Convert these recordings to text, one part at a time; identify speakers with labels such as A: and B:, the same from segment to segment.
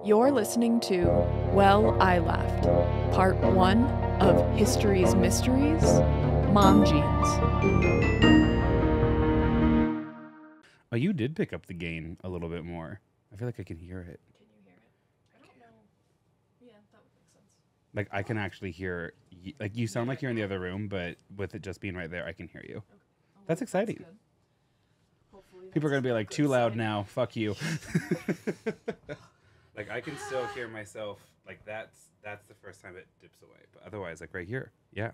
A: You're listening to Well, I Laughed, Part 1 of History's Mysteries, Mom Jeans.
B: Oh, you did pick up the gain a little bit more. I feel like I can hear it.
A: Can you hear it? I don't know. Yeah, that would make sense.
B: Like, I can actually hear, like, you sound like you're in the other room, but with it just being right there, I can hear you.
A: Okay.
B: That's exciting.
A: That's Hopefully
B: People are going to be like, too loud
A: sign.
B: now. Fuck you. Like, I can still hear myself. Like, that's the first time it dips away. But otherwise, like, right here. Yeah.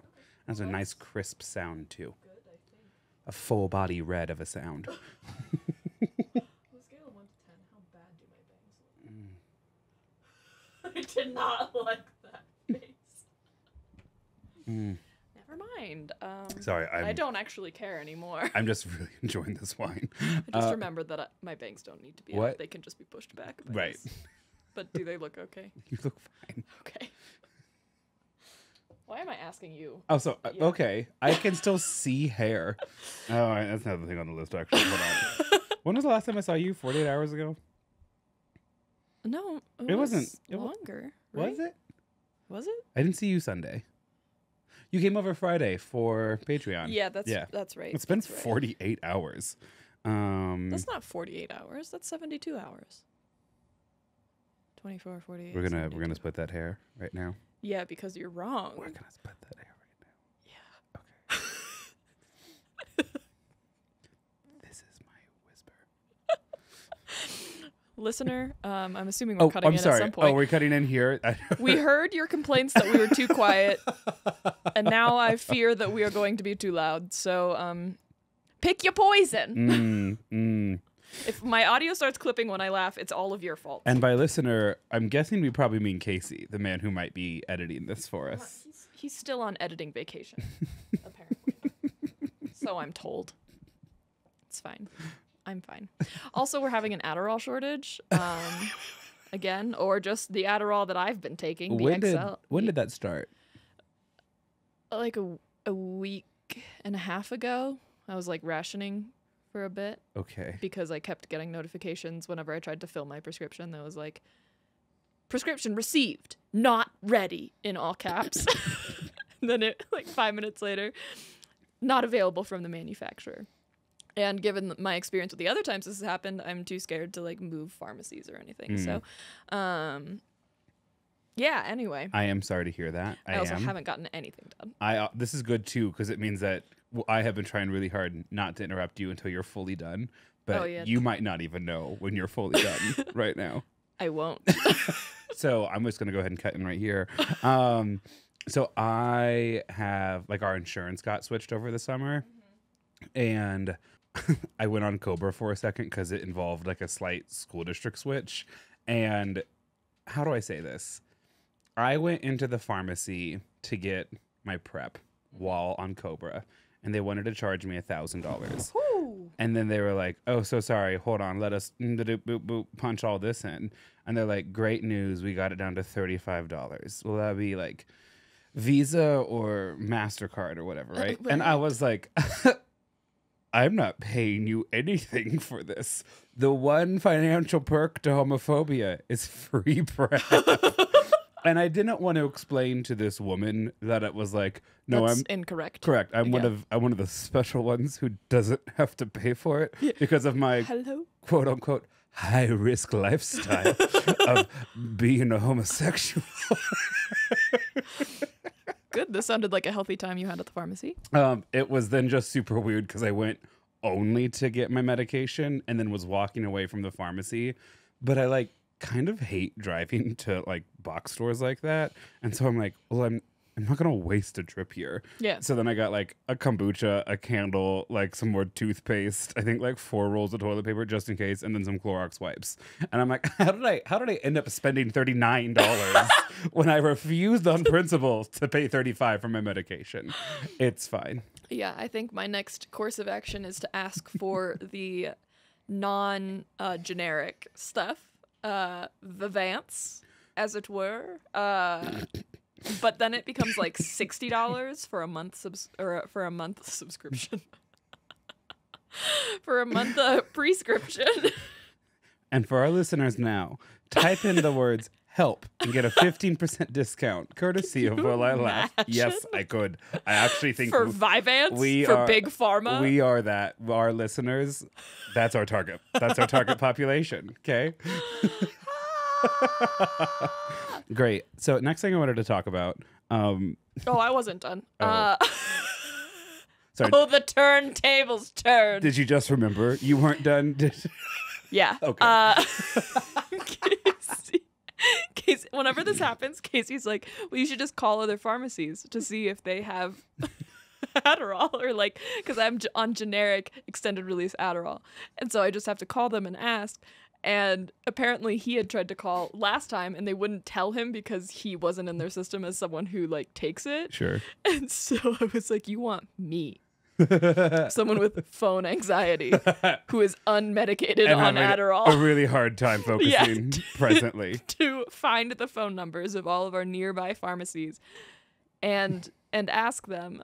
B: That's a nice, crisp sound, too.
A: Good, I think.
B: A full body red of a sound.
A: On a scale of 1 to 10, how bad do my bangs look? I did not like that face. Never mind.
B: Sorry,
A: I don't actually care anymore.
B: I'm just really enjoying this wine.
A: I just remembered that my bangs don't need to be
B: What?
A: out. They can just be pushed back.
B: Right.
A: But do they look okay?
B: You look fine.
A: Okay. Why am I asking you?
B: Oh, so,
A: Yeah.
B: okay. I can still see hair. Oh, all right, that's another thing on the list, actually. Hold on. When was the last time I saw you? 48 hours ago?
A: No,
B: It wasn't-
A: longer. Right?
B: Was it?
A: Was it?
B: I didn't see you Sunday. You came over Friday for Patreon.
A: Yeah, that's right.
B: It's been
A: That's right.
B: 48 hours.
A: That's not 48 hours. That's 72 hours. 24, 48.
B: We're gonna
A: 72.
B: split that hair right now.
A: Yeah, because you're wrong.
B: We're gonna split that hair right now.
A: Yeah.
B: Okay. This is my whisper.
A: Listener, I'm assuming we're cutting
B: I'm
A: in
B: sorry.
A: at some point.
B: Oh, we're cutting in here.
A: We heard your complaints that we were too quiet, and now I fear that we are going to be too loud. So, pick your poison. If my audio starts clipping when I laugh, it's all of your fault.
B: And by listener, I'm guessing we probably mean Casey, the man who might be editing this for us.
A: He's still on editing vacation, apparently. So I'm told. It's fine. I'm fine. Also, we're having an Adderall shortage, again, or just the Adderall that I've been taking. The
B: When
A: XL.
B: did that start?
A: Like a week and a half ago, I was like rationing for a bit
B: Okay.
A: because I kept getting notifications whenever I tried to fill my prescription that was like, prescription received, not ready, in all caps. And then it, like 5 minutes later, not available from the manufacturer. And given my experience with the other times this has happened, I'm too scared to like move pharmacies or anything. So, yeah, anyway.
B: I am sorry to hear that.
A: I also haven't gotten anything done.
B: This is good too, because it means that I have been trying really hard not to interrupt you until you're fully done. But
A: Oh, yeah.
B: you might not even know when you're fully done right now.
A: I won't.
B: So I'm just gonna go ahead and cut in right here. So I have, like, our insurance got switched over the summer, and I went on Cobra for a second because it involved like a slight school district switch. And how do I say this? I went into the pharmacy to get my prep while on Cobra, and they wanted to charge me $1,000. And then they were like, "Oh, so sorry. Hold on. Let us punch all this in." And they're like, "Great news. We got it down to $35. Will that be like Visa or MasterCard or whatever, right?" And I was like, "I'm not paying you anything for this. The one financial perk to homophobia is free prep." And I didn't want to explain to this woman that it was like, "No,
A: That's
B: I'm
A: incorrect.
B: correct. I'm one of the special ones who doesn't have to pay for it because of my
A: Hello?
B: quote unquote high risk lifestyle of being a homosexual."
A: Good. This sounded like a healthy time you had at the pharmacy.
B: It was then just super weird because I went only to get my medication and then was walking away from the pharmacy. But I like kind of hate driving to like box stores like that. And so I'm like, well, I'm not going to waste a trip here.
A: Yeah.
B: So then I got like a kombucha, a candle, like some more toothpaste, I think like 4 rolls of toilet paper just in case, and then some Clorox wipes. And I'm like, how did I end up spending $39 when I refused on principle to pay $35 for my medication? It's fine.
A: Yeah, I think my next course of action is to ask for the non-generic stuff, the Vance, as it were. But then it becomes like $60 for a month for a month subscription. For a month prescription.
B: And for our listeners now, type in the words help and get a 15% discount courtesy of Will I Laugh. Yes, I could. I actually think
A: for Vyvanse, for Big Pharma.
B: We are that. Our listeners, that's our target. That's our target population. Okay. Great. So next thing I wanted to talk about.
A: Oh, I wasn't done.
B: Sorry.
A: Oh, the turntables turned.
B: Did you just remember you weren't done?
A: Yeah.
B: Okay.
A: Casey, whenever this happens, Casey's like, well, you should just call other pharmacies to see if they have Adderall, or like, because I'm on generic extended release Adderall. And so I just have to call them and ask. And apparently he had tried to call last time and they wouldn't tell him because he wasn't in their system as someone who like takes it.
B: Sure.
A: And so I was like, you want me, someone with phone anxiety who is unmedicated
B: and
A: on Adderall,
B: a really hard time focusing presently,
A: to find the phone numbers of all of our nearby pharmacies and ask them.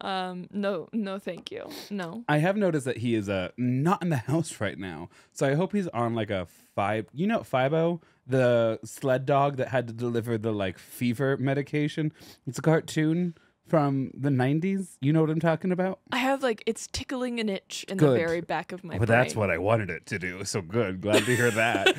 A: No, thank you. No.
B: I have noticed that he is not in the house right now, so I hope he's on like a Fibo, the sled dog that had to deliver the like fever medication. It's a cartoon from the 90s. You know what I'm talking about?
A: I have like, it's tickling an itch in the very back of my brain.
B: That's what I wanted it to do. So good. Glad to hear that.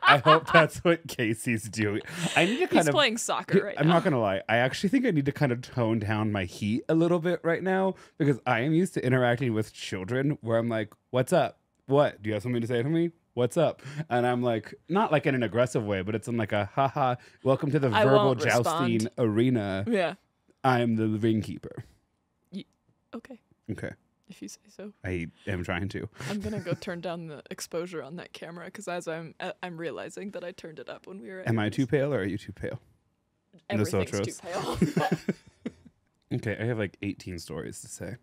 B: I hope that's what Casey's doing. I need to
A: He's playing soccer right now.
B: I'm not going to lie. I actually think I need to kind of tone down my heat a little bit right now, because I am used to interacting with children where I'm like, what's up? What? Do you have something to say to me? What's up? And I'm like, not like in an aggressive way, but it's in like a haha, welcome to the verbal jousting arena.
A: Yeah.
B: I am the ring keeper.
A: Okay.
B: Okay.
A: If you say so.
B: I am trying to.
A: I'm gonna go turn down the exposure on that camera, because as I'm realizing that I turned it up when we were.
B: Am I too pale or are you too pale?
A: Everything's too pale.
B: Okay, I have like 18 stories to say.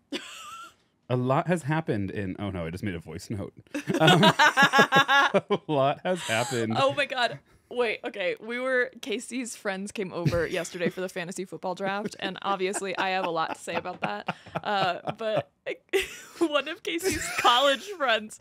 B: A lot has happened in. Oh no, I just made a voice note. A lot has happened.
A: Oh my god. Wait, okay. Casey's friends came over yesterday for the fantasy football draft, and obviously I have a lot to say about that. But one of Casey's college friends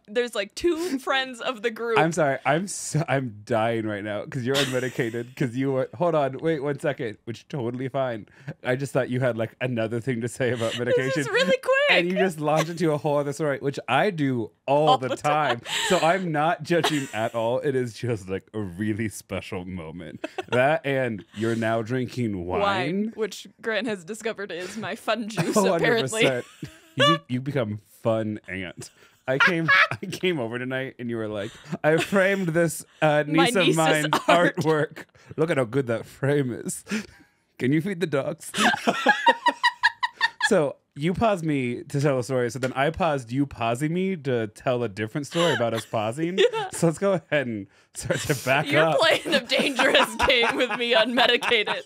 A: there's like two friends of the group.
B: I'm sorry. I'm dying right now because you're unmedicated. Because you were. Hold on. Wait 1 second. Which totally fine. I just thought you had like another thing to say about medication.
A: This is really quick.
B: And you just launched into a whole other story, which I do all the time. So I'm not judging at all. It is just like a really special moment. That, and you're now drinking wine.
A: Which Grant has discovered is my fun juice,
B: 100%.
A: apparently.
B: You become fun aunt. I came over tonight and you were like, I framed this niece of mine artwork. Look at how good that frame is. Can you feed the dogs? So you paused me to tell a story. So then I paused you pausing me to tell a different story about us pausing. Yeah. So let's go ahead and start to back up.
A: You're playing a dangerous game with me unmedicated.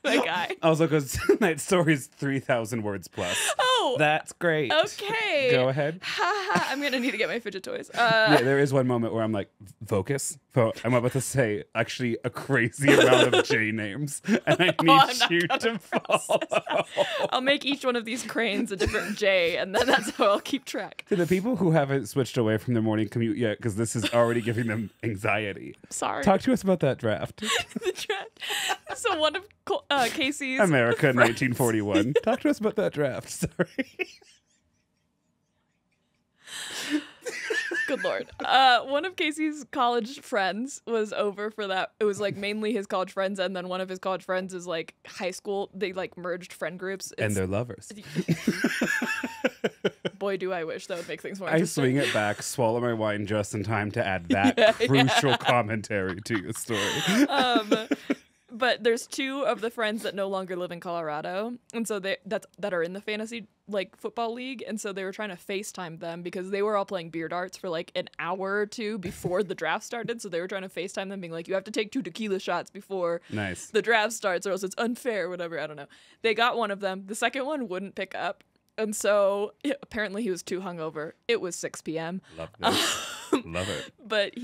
A: That guy.
B: Also, because tonight's story is 3,000 words plus.
A: Oh.
B: That's great.
A: Okay.
B: Go ahead.
A: I'm going to need to get my fidget toys.
B: Yeah, there is one moment where I'm like, focus. I'm about to say actually a crazy amount of J names. And I need you to follow.
A: I'll make each one of these cranes a different J, and then that's how I'll keep track.
B: To the people who haven't switched away from their morning commute yet, because this is already giving them anxiety.
A: Sorry.
B: Talk to us about that draft.
A: The draft. So one of Casey's
B: America
A: friends.
B: 1941. Talk to us about that draft. Sorry.
A: Good Lord. One of Casey's college friends was over for that. It was like mainly his college friends, and then one of his college friends is like high school. They like merged friend groups.
B: And they're lovers.
A: Boy, do I wish that would make things more
B: I
A: interesting.
B: swing it back, swallow my wine just in time to add that crucial commentary to your story.
A: But there's two of the friends that no longer live in Colorado, and so that are in the fantasy like football league, and so they were trying to FaceTime them because they were all playing beer darts for like an hour or two before the draft started. So they were trying to FaceTime them, being like, "You have to take 2 tequila shots before the draft starts, or else it's unfair." Whatever, I don't know. They got one of them. The second one wouldn't pick up, and so apparently he was too hungover. It was 6 p.m.
B: Love this. Love it.
A: But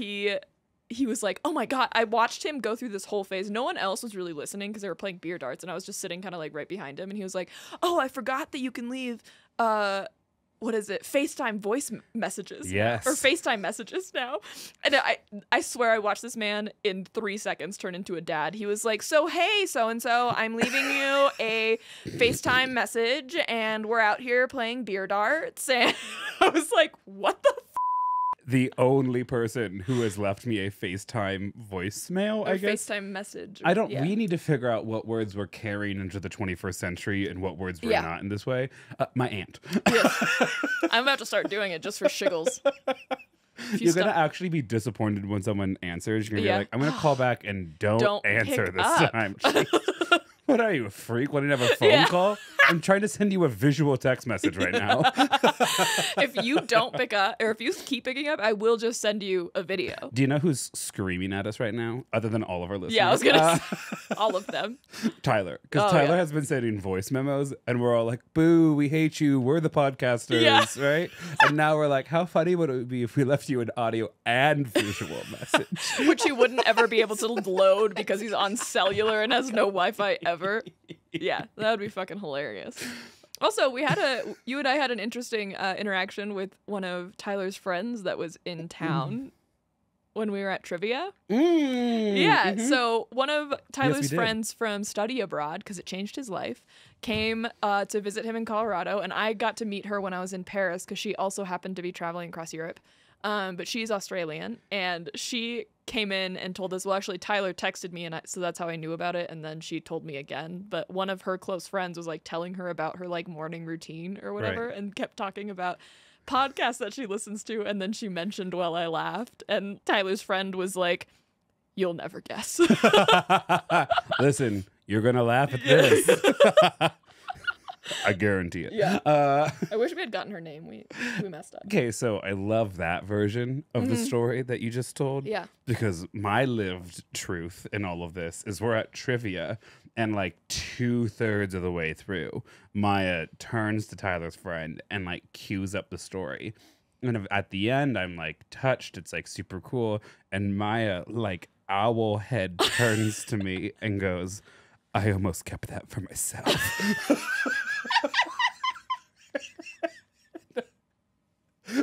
A: he was like, oh my God, I watched him go through this whole phase. No one else was really listening because they were playing beer darts, and I was just sitting kind of like right behind him. And he was like, oh, I forgot that you can leave what is it? FaceTime voice messages.
B: Yes.
A: Or FaceTime messages now. And I swear I watched this man in 3 seconds turn into a dad. He was like, so hey, so-and-so, I'm leaving you a FaceTime message and we're out here playing beer darts. And I was like, what the
B: The only person who has left me a FaceTime voicemail, I guess.
A: FaceTime message.
B: I don't.
A: Yeah.
B: We need to figure out what words we're carrying into the 21st century and what words we're not in this way. My aunt.
A: Yes. I'm about to start doing it just for shiggles.
B: You're going to actually be disappointed when someone answers. You're going to be like, I'm going to call back and don't answer this time. What are you, a freak? Want to have a phone call? I'm trying to send you a visual text message right now.
A: If you don't pick up, or if you keep picking up, I will just send you a video.
B: Do you know who's screaming at us right now, other than all of our listeners?
A: Yeah, I was gonna say all of them.
B: Tyler, because Tyler has been sending voice memos, and we're all like, "Boo, we hate you. We're the podcasters, right?" And now we're like, "How funny would it be if we left you an audio and visual message?"
A: Which he wouldn't ever be able to load because he's on cellular and has no Wi-Fi ever. Yeah, that would be fucking hilarious. Also, you and I had an interesting interaction with one of Tyler's friends that was in town when we were at trivia. Yeah, so one of Tyler's friends from study abroad, because it changed his life, came to visit him in Colorado, and I got to meet her when I was in Paris because she also happened to be traveling across Europe. But she's Australian, and she came in and told us, well, actually, Tyler texted me, and so that's how I knew about it, and then she told me again. But one of her close friends was, like, telling her about her, like, morning routine or whatever, and kept talking about podcasts that she listens to, and then she mentioned Well I Laughed, and Tyler's friend was like, you'll never guess.
B: Listen, you're going to laugh at this. I guarantee it.
A: Yeah. I wish we had gotten her name. We messed up.
B: Okay, so I love that version of the story that you just told.
A: Yeah.
B: Because my lived truth in all of this is we're at trivia, and like 2/3 of the way through, Maya turns to Tyler's friend and like cues up the story. And at the end, I'm like touched. It's like super cool. And Maya, like owl head, turns to me and goes, I almost kept that for myself.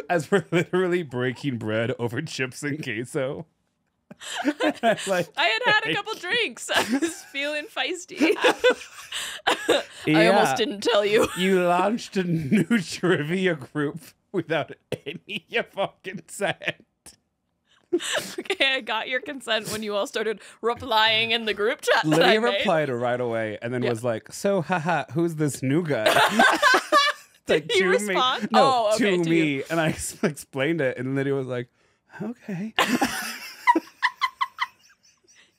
B: As we're literally breaking bread over chips and queso.
A: Like, I had a couple drinks. I was feeling feisty. I almost didn't tell you.
B: You launched a new trivia group without any fucking consent.
A: Okay, I got your consent when you all started replying in the group chat.
B: Lydia replied right away and then was like, so, haha, who's this new guy?
A: Did he respond?
B: No, to me. And I explained it, and Lydia was like, okay.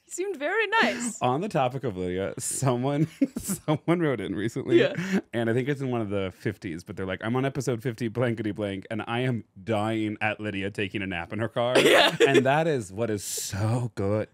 A: He seemed very nice.
B: On the topic of Lydia, someone wrote in recently, and I think it's in one of the 50s, but they're like, I'm on episode 50, blankety blank, and I am dying at Lydia taking a nap in her car. And that is what is so good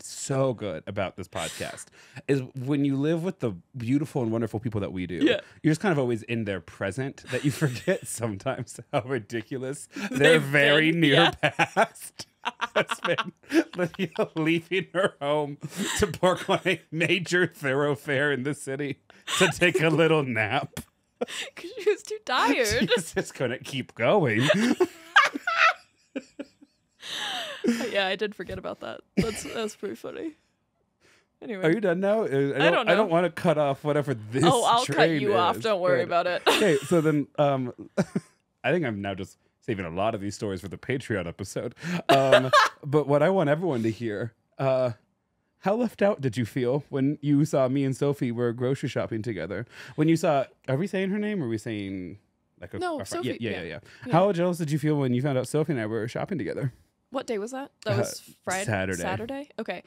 B: about this podcast, is when you live with the beautiful and wonderful people that we do, you're just kind of always in their present, that you forget sometimes how ridiculous their very near past has been. Lydia leaving her home to park on a major thoroughfare in the city to take a little nap.
A: Because she was too tired.
B: She just couldn't keep going.
A: Yeah, I did forget about that. That's pretty funny. Anyway.
B: Are you done now?
A: I don't know.
B: I don't want to cut off whatever this
A: I'll cut you
B: is.
A: off. Don't worry about it.
B: Okay, so then I think I'm now just saving a lot of these stories for the Patreon episode. But what I want everyone to hear, how left out did you feel when you saw me and Sophie were grocery shopping together? When you saw, are we saying her name or are we saying like a...
A: No, Sophie.
B: Yeah. How jealous did you feel when you found out Sophie and I were shopping together?
A: What day was that? That was Friday? Saturday? Okay.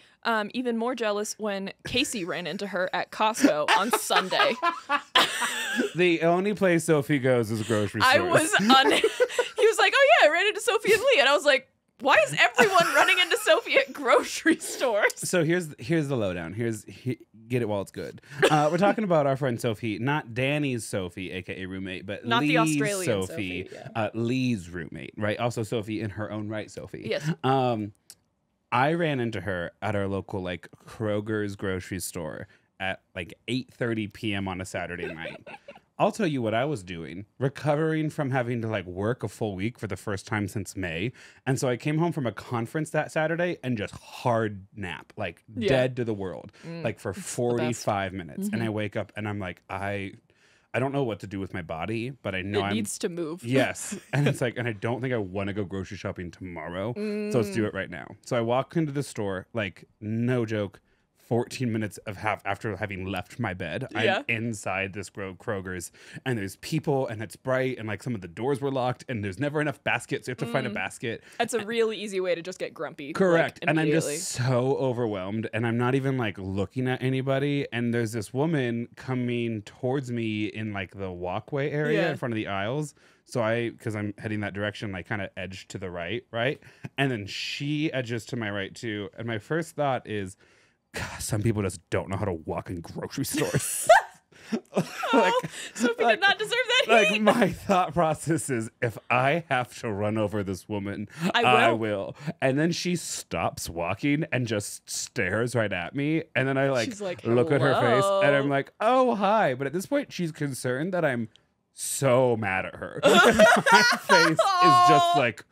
A: Even more jealous when Casey ran into her at Costco on Sunday.
B: The only place Sophie goes is grocery stores.
A: He was like, oh yeah, I ran into Sophie and Lee. And I was like, why is everyone running into Sophie at grocery stores?
B: So here's the lowdown. Get it while it's good. We're talking about our friend Sophie, not Danny's Sophie, aka roommate, but
A: not
B: Lee's
A: the Australian Sophie.
B: Lee's roommate, right? Also Sophie in her own right, Sophie.
A: Yes.
B: I ran into her at our local like Kroger's grocery store at like 8:30 p.m. on a Saturday night. I'll tell you what I was doing, recovering from having to like work a full week for the first time since May. And so I came home from a conference that Saturday and just hard nap, like dead to the world, like for 45 minutes. And I wake up and I'm like, I don't know what to do with my body, but I know
A: it needs to move.
B: Yes. And it's like, and I don't think I want to go grocery shopping tomorrow. So let's do it right now. So I walk into the store, like no joke, 14 minutes after having left my bed. I'm inside this Kroger's and there's people and it's bright and like some of the doors were locked and there's never enough baskets. So you have to find a basket.
A: That's a really easy way to just get grumpy.
B: Correct.
A: Like,
B: and I'm just so overwhelmed and I'm not even like looking at anybody. And there's this woman coming towards me in like the walkway area in front of the aisles. So because I'm heading that direction, like kind of edge to the right. And then she edges to my right too. And my first thought is, God, some people just don't know how to walk in grocery stores.
A: Sophie did not deserve that
B: Like
A: heat.
B: my thought process is, if I have to run over this woman, I will. And then she stops walking and just stares right at me. And then I like look at her face and I'm like, oh, hi. But at this point, she's concerned that I'm so mad at her. And my face is just like...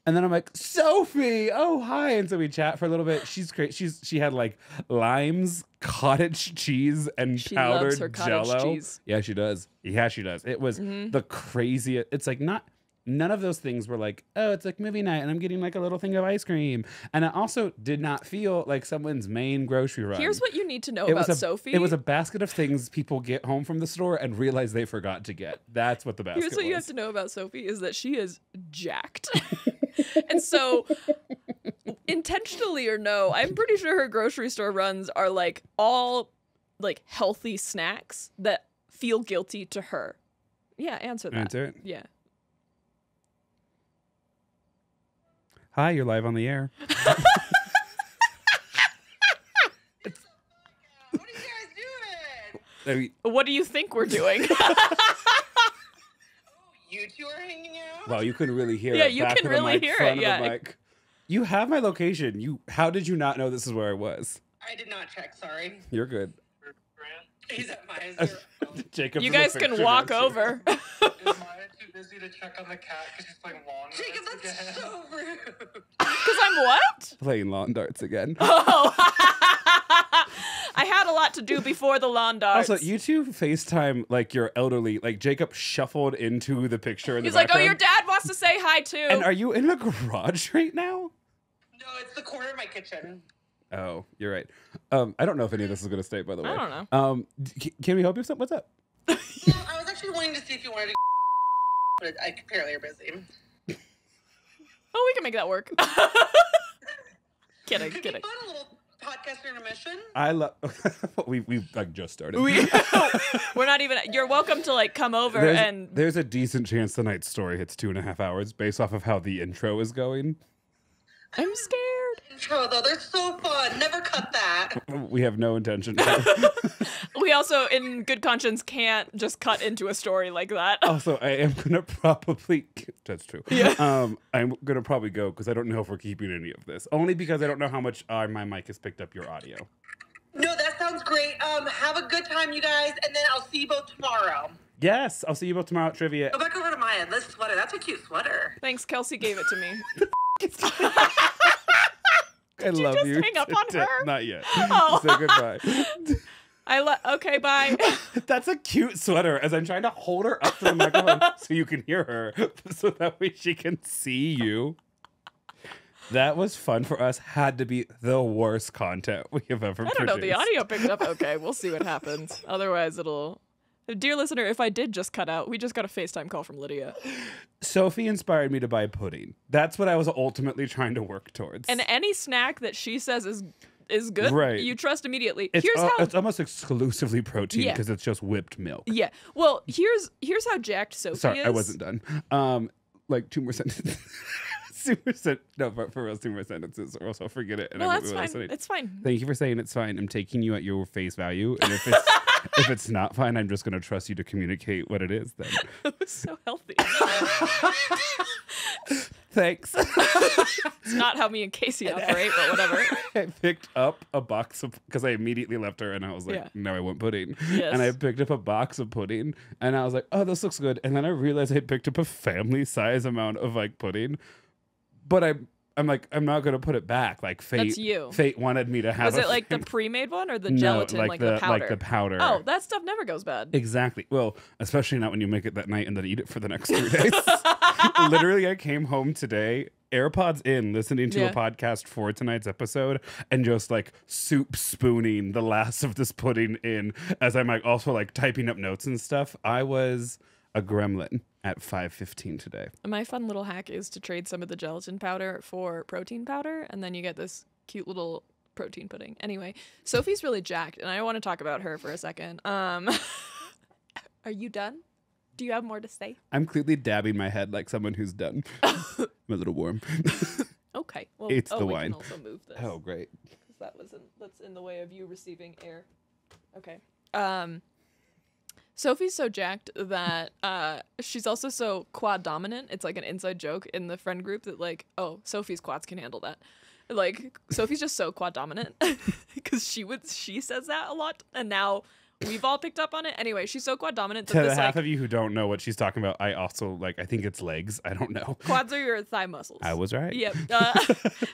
B: And then I'm like, Sophie, oh, hi. And so we chat for a little bit. She's great. She had like limes, cottage cheese, and powdered
A: loves her cottage
B: Jell-O.
A: cheese.
B: Yeah, she does. It was the craziest. It's like none of those things were like, oh, it's like movie night and I'm getting like a little thing of ice cream. And it also did not feel like someone's main grocery run.
A: Here's what you need to know about Sophie.
B: It was a basket of things people get home from the store and realize they forgot to get. That's what the basket was.
A: Here's what you have to know about Sophie is that she is jacked. And so, intentionally or no, I'm pretty sure her grocery store runs are like all like healthy snacks that feel guilty to her. Yeah, answer that.
B: Answer it?
A: Yeah.
B: Hi, you're live on the air.
C: What are you guys doing?
A: What do you think we're doing?
C: You two are hanging out?
B: Well, you couldn't really hear
A: Yeah,
B: it.
A: you
B: Back
A: can
B: of the
A: really
B: mic,
A: hear
B: front
A: it,
B: of the
A: yeah.
B: mic. You have my location. How did you not know this is where I was?
C: I did not check, sorry.
B: You're good.
C: He's at Maya's.
B: Jacob.
A: You guys can walk over.
D: Is Maya too busy to check on the cat because she's playing lawn darts
C: Jacob,
D: again?
C: that's so rude.
A: Because I'm what?
B: Playing lawn darts again.
A: Oh. I had a lot to do before the lawn darts.
B: Also, you two FaceTime like you're elderly. Like Jacob shuffled into the picture in
A: He's
B: the
A: like, oh,
B: background.
A: your dad wants to say hi too.
B: And are you in the garage right now?
C: No, it's the corner of my kitchen.
B: Oh, you're right. I don't know if any of this is going to stay, by the way.
A: I don't know.
B: Can we help you with something? What's up?
C: No, I was actually wanting to see if you wanted to but apparently you're busy.
A: Oh, we can make that work. Kidding.
C: Could be fun, a little podcast intermission.
B: I love. we like just started.
A: We're not even. You're welcome to like come over and.
B: There's a decent chance the night's story hits 2.5 hours based off of how the intro is going.
A: I'm scared.
C: Intro though, they're so fun. Never cut that.
B: We have no intention.
A: We also, in good conscience, can't just cut into a story like that.
B: Also, I am gonna probably. That's true.
A: Yeah.
B: I'm gonna probably go because I don't know if we're keeping any of this. Only because I don't know how much my mic has picked up your audio.
C: No, that sounds great. Have a good time, you guys, and then I'll see you both tomorrow.
B: Yes, I'll see you both tomorrow at trivia.
C: Go back over to Maya. This sweater, that's a cute sweater.
A: Thanks, Kelsey gave it to me.
B: I love
A: just
B: you.
A: hang up on her?
B: Not yet.
A: Oh.
B: Say goodbye.
A: Okay, bye.
B: That's a cute sweater. As I'm trying to hold her up to the microphone so you can hear her, so that way she can see you. That was fun for us. Had to be the worst content we have ever produced.
A: I don't know. The audio picked up okay. We'll see what happens. Otherwise, it'll. Dear listener, if I did just cut out, we just got a FaceTime call from Lydia.
B: Sophie inspired me to buy pudding. That's what I was ultimately trying to work towards.
A: And any snack that she says is good,
B: Right.
A: you trust immediately.
B: It's almost exclusively protein
A: Yeah.
B: because it's just whipped milk.
A: Yeah. Well, here's how jacked Sophie
B: Sorry,
A: is.
B: I wasn't done. Like 2 more sentences. 2 more no, but for real, 2 more sentences, or else I'll forget it. And
A: No,
B: I won't
A: that's
B: be
A: fine.
B: listening.
A: It's fine.
B: Thank you for saying it's fine. I'm taking you at your face value, and if it's if it's not fine, I'm just gonna trust you to communicate what it is. Then
A: It was so healthy.
B: Thanks.
A: It's not how me and Casey operate, but whatever.
B: I picked up a box of, because I immediately left her and I was like,
A: Yeah.
B: no, I want pudding.
A: Yes.
B: And I picked up a box of pudding and I was like, oh, this looks good. And then I realized I picked up a family size amount of like pudding, but I'm like, I'm not gonna put it back. Like
A: That's you.
B: Fate wanted me to have.
A: Was it like the pre-made one or the gelatin,
B: no,
A: like the powder?
B: Like the powder.
A: Oh, that stuff never goes bad.
B: Exactly. Well, especially not when you make it that night and then eat it for the next 3 days. Literally, I came home today, AirPods in, listening to a podcast for tonight's episode, and just like soup spooning the last of this pudding in as I'm like also like typing up notes and stuff. I was a gremlin at 5:15 today.
A: My fun little hack is to trade some of the gelatin powder for protein powder, and then you get this cute little protein pudding. Anyway, Sophie's really jacked, and I want to talk about her for a second. Are you done? Do you have more to say?
B: I'm clearly dabbing my head like someone who's done. I'm a little warm.
A: Okay. Well,
B: It's the
A: we
B: wine.
A: can also move this.
B: Oh, great.
A: Because that's in the way of you receiving air. Okay. Sophie's so jacked that she's also so quad dominant. It's like an inside joke in the friend group that like, oh, Sophie's quads can handle that. Like Sophie's just so quad dominant because she says that a lot, and now we've all picked up on it. Anyway, she's so quad dominant that
B: To the
A: this
B: half
A: like
B: of you who don't know what she's talking about, I also like. I think it's legs. I don't know.
A: quads are your thigh muscles.
B: I was right.
A: Yep.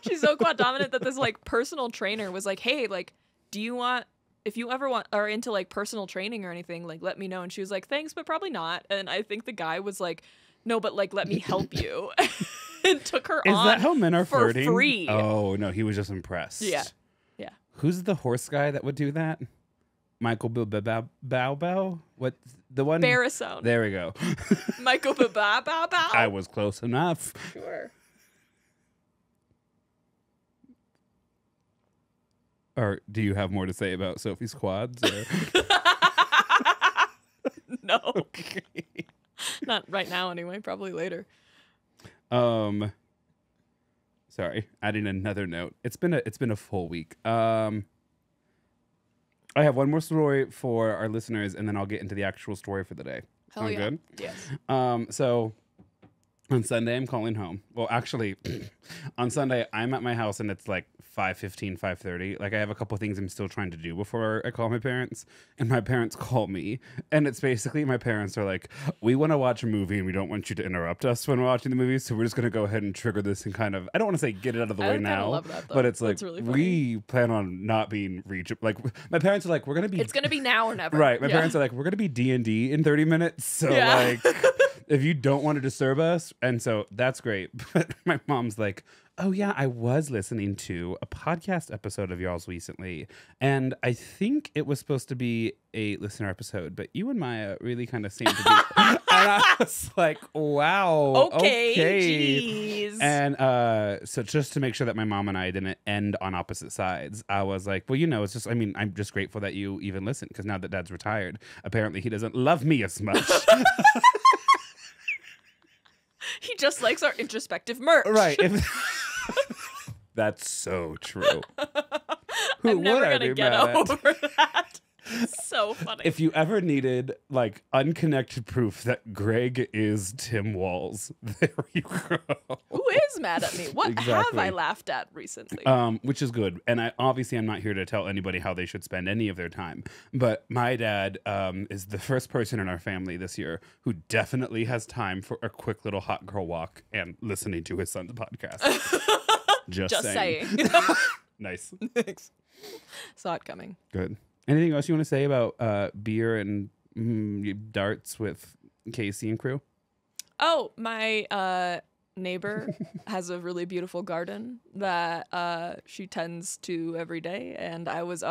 A: She's so quad dominant that this like personal trainer was like, hey, like, do you want? If you ever are into like personal training or anything, like let me know. And she was like, thanks, but probably not. And I think the guy was like, no, but like let me help you, and took her
B: Is
A: on
B: that how men are
A: for
B: flirting?
A: free.
B: Oh no, he was just impressed.
A: Yeah.
B: Who's the horse guy that would do that? Michael Bow? What the one?
A: Barrisone.
B: There we go.
A: Michael Bow.
B: I was close enough.
A: Sure.
B: Or do you have more to say about Sophie's quads? Or?
A: No.
B: Okay.
A: Not right now anyway, probably later.
B: Sorry, adding another note. It's been a full week. I have one more story for our listeners, and then I'll get into the actual story for the day.
A: Hell
B: Sound
A: yeah.
B: good?
A: Yes.
B: So on Sunday, I'm calling home. Well, actually, on Sunday, I'm at my house, and it's like 5:15, 5:30. Like, I have a couple things I'm still trying to do before I call my parents, and my parents call me, and it's basically my parents are like, we want to watch a movie, and we don't want you to interrupt us when we're watching the movie, so we're just going to go ahead and trigger this and kind of, I don't want to say get it out of the way
A: kinda
B: now,
A: love that, though.
B: but it's like,
A: That's really funny.
B: we plan on not being reachable. Like, my parents are like, we're going to be...
A: It's gonna be now or never.
B: Right. My
A: Yeah.
B: parents are like, we're going to be D&D in 30 minutes. So
A: Yeah.
B: like, if you don't want to disturb us. And so that's great. But my mom's like, oh yeah, I was listening to a podcast episode of y'all's recently. And I think it was supposed to be a listener episode, but you and Maya really kind of seemed to be. And I was like, wow.
A: Okay.
B: Okay.
A: Jeez.
B: And so just to make sure that my mom and I didn't end on opposite sides, I was like, well, it's just, I'm just grateful that you even listened, because now that Dad's retired, apparently he doesn't love me as much.
A: He just likes our introspective merch.
B: Right. That's so true. Who
A: I'm never
B: would I
A: gonna
B: be
A: get
B: mad at?
A: over that. So funny.
B: If you ever needed like unconnected proof that Greg is Tim Walls, there you go.
A: Who is mad at me? What have
B: Exactly.
A: I laughed at recently?
B: Which is good. And I'm not here to tell anybody how they should spend any of their time. But my dad is the first person in our family this year who definitely has time for a quick little hot girl walk and listening to his son's podcast. Just saying. Nice.
A: Thanks. Saw it coming.
B: Good. Anything else you want to say about beer and darts with Casey and crew?
A: Oh, my neighbor has a really beautiful garden that she tends to every day, and I was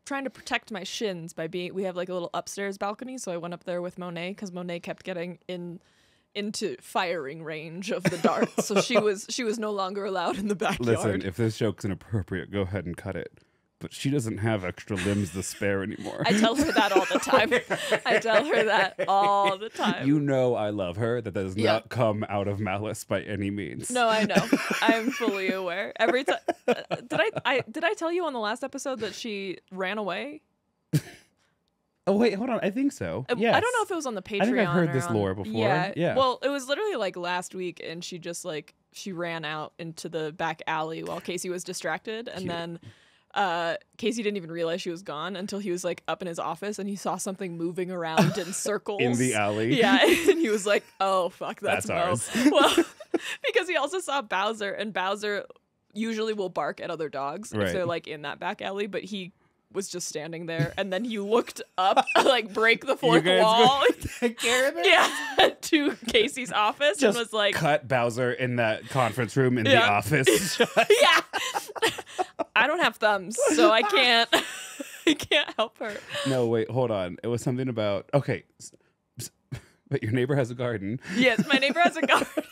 A: trying to protect my shins we have like a little upstairs balcony, so I went up there with Monet because Monet kept getting into firing range of the darts, so she was no longer allowed in the backyard.
B: Listen, if this joke's inappropriate, go ahead and cut it. But she doesn't have extra limbs to spare anymore.
A: I tell her that all the time. I tell her that all the time.
B: You know I love her. That does
A: Yeah.
B: not come out of malice by any means.
A: No, I know. I'm fully aware. Every time, did I tell you on the last episode that she ran away?
B: Oh wait, hold on. I think so. Yes.
A: I don't know if it was on the Patreon.
B: I think I've heard
A: or
B: this
A: on-
B: lore before.
A: Yeah.
B: Yeah.
A: Well, it was literally like last week, and she just like she ran out into the back alley while Casey was distracted, and then Casey didn't even realize she was gone until he was like up in his office and he saw something moving around in circles
B: In the alley.
A: Yeah, and he was like, "Oh fuck, that's Mo."
B: ours.
A: Well, because he also saw Bowser, and Bowser usually will bark at other dogs
B: Right.
A: if they're like in that back alley, but he was just standing there, and then he looked up, like break the fourth wall,
B: take care of it.
A: yeah, to Casey's office,
B: Just
A: and was like,
B: cut Bowser in that conference room in the
A: Yeah.
B: office.
A: "Yeah, I don't have thumbs, so I can't, I can't help her."
B: No, wait, hold on. It was something about okay, but your neighbor has a garden.
A: Yes, my neighbor has a garden,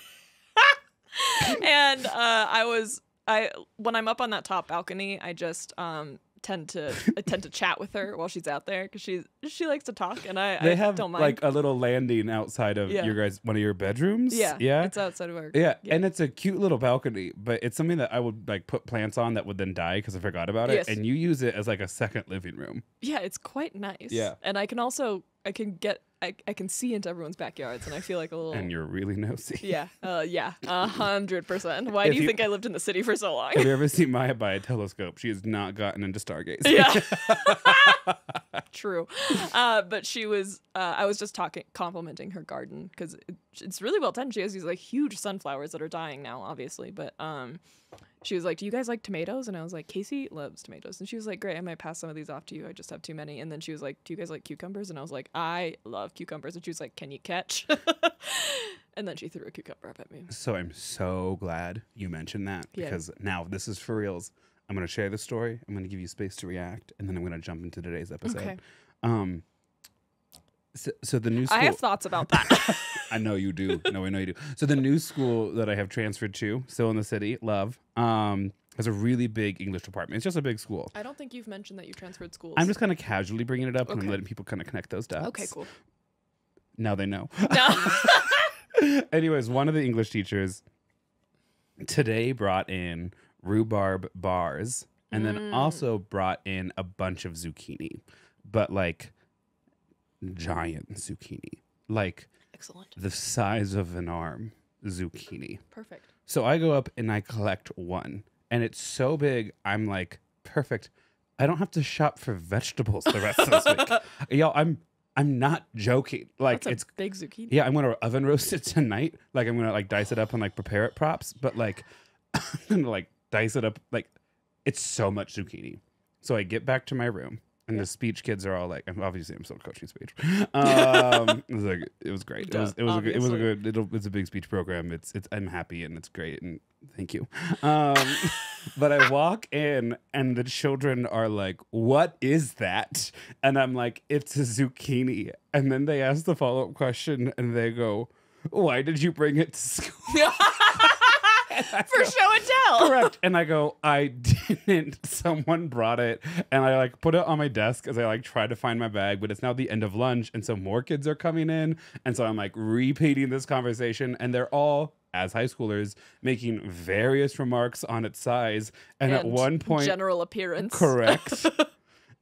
A: and when I'm up on that top balcony, I just tend to chat with her while she's out there because she likes to talk, and
B: They
A: I
B: have
A: don't mind.
B: like a little landing outside of
A: Yeah.
B: your guys, one of your bedrooms.
A: yeah,
B: yeah,
A: it's outside of our
B: yeah, and it's a cute little balcony, but it's something that I would like put plants on that would then die because I forgot about it.
A: Yes.
B: And you use it as like a second living room.
A: Yeah, it's quite nice.
B: Yeah.
A: And I can see into everyone's backyards, and I feel like a little.
B: And you're really nosy.
A: Yeah, 100%. Why
B: If
A: do you
B: you-
A: think I lived in the city for so long?
B: Have you ever seen Maya by a telescope? She has not gotten into stargazing.
A: Yeah. True. But she was, I was just complimenting her garden because it's really well done. She has these like huge sunflowers that are dying now, obviously. But she was like, "Do you guys like tomatoes?" And I was like, "Casey loves tomatoes." And she was like, "Great, I might pass some of these off to you. I just have too many." And then she was like, "Do you guys like cucumbers?" And I was like, "I love cucumbers." And she was like, "Can you catch?" And then she threw a cucumber up at me.
B: So I'm so glad you mentioned that
A: Yeah.
B: because now this is for reals. I'm going to share the story. I'm going to give you space to react, and then I'm going to jump into today's episode.
A: Okay.
B: So the new school.
A: I have thoughts about that.
B: I know you do. No, I know you do. So the new school that I have transferred to, still in the city, love, has a really big English department. It's just a big school.
A: I don't think you've mentioned that you transferred schools.
B: I'm just kind of casually bringing it up and I'm
A: Okay.
B: letting people kind of connect those dots.
A: Okay, cool.
B: Now they know.
A: No.
B: Anyways, one of the English teachers today brought in rhubarb bars and then also brought in a bunch of zucchini, but like giant zucchini, like
A: Excellent.
B: the size of an arm zucchini.
A: Perfect.
B: So I go up and I collect one, and it's so big. I'm like, perfect. I don't have to shop for vegetables the rest of this week. Yo, I'm not joking. Like
A: That's
B: it's
A: a big zucchini.
B: yeah, I'm gonna oven roast it tonight. Like I'm gonna like dice it up and like prepare it props, but like I'm gonna like dice it up. Like it's so much zucchini. So I get back to my room. And the speech kids are all like, obviously I'm still coaching speech. It was great. It's a big speech program. I'm happy and it's great and thank you. But I walk in and the children are like, "What is that?" And I'm like, "It's a zucchini." And then they ask the follow-up question and they go, "Why did you bring it to school?"
A: For show and tell.
B: Correct. And I go, "I didn't. Someone brought it." And I like put it on my desk as I like try to find my bag, but it's now the end of lunch. And so more kids are coming in. And so I'm like repeating this conversation. And they're all, as high schoolers, making various remarks on its size. And at one point,
A: general appearance.
B: correct.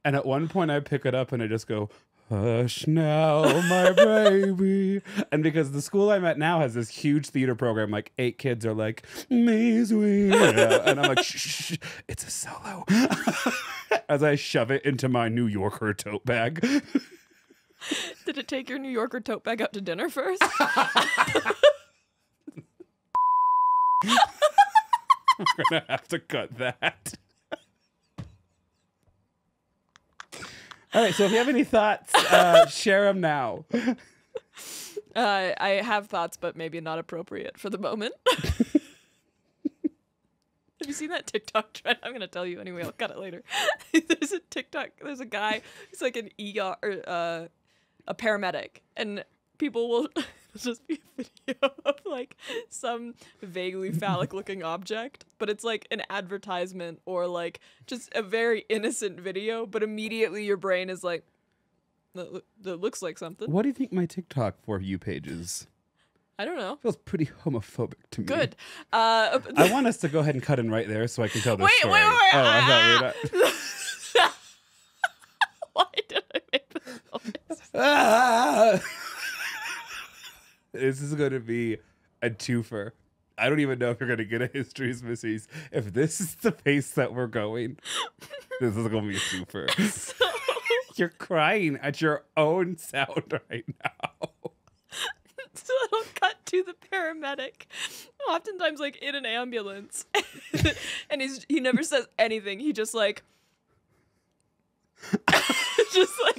B: And at one point I pick it up and I just go, "Hush now, my baby." And because the school I'm at now has this huge theater program, like 8 kids are like, "Me sweet." And I'm like, "Shh, it's a solo." As I shove it into my New Yorker tote bag.
A: Did it take your New Yorker tote bag out to dinner first?
B: I'm gonna have to cut that. All right, so if you have any thoughts, share them now.
A: I have thoughts, but maybe not appropriate for the moment. Have you seen that TikTok trend? I'm going to tell you anyway. I'll cut it later. There's a TikTok. There's a guy who's like an ER, or, a paramedic, and people will just be a video of like some vaguely phallic looking object, but it's like an advertisement or like just a very innocent video, but immediately your brain is like, that looks like something.
B: What do you think my TikTok For You page is?
A: I don't know.
B: Feels pretty homophobic to me.
A: Good.
B: I want us to go ahead and cut in right there so I can tell this
A: Wait,
B: story.
A: wait.
B: Oh, I thought we were not.
A: Why did I make this?
B: Ah! This is going to be a twofer. I don't even know if you're going to get a Histories Mysteries. If this is the pace that we're going, this is going to be a twofer.
A: So,
B: You're crying at your own sound right now.
A: so it'll cut to the paramedic, oftentimes like in an ambulance, and he never says anything. He just like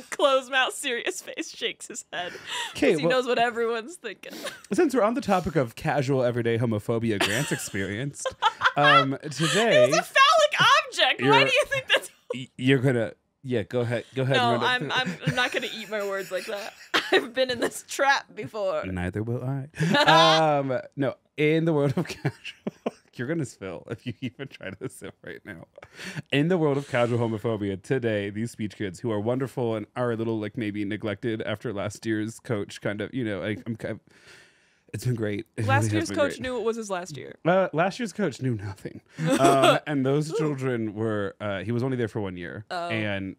A: closed mouth, serious face, shakes his head because he knows what everyone's thinking.
B: Since we're on the topic of casual everyday homophobia Grant's experienced, today
A: It was a phallic object. Why do you think that's?
B: You're gonna go ahead.
A: No, I'm not gonna eat my words like that. I've been in this trap before.
B: Neither will I. No, in the world of casual, you're gonna spill if you even try to sip right now. In the world of casual homophobia today, these speech kids who are wonderful and are a little like maybe neglected after last year's coach, kind of, it's been great.
A: Last year's coach knew it was his last year.
B: Last year's coach knew nothing, and those children were. He was only there for 1 year, and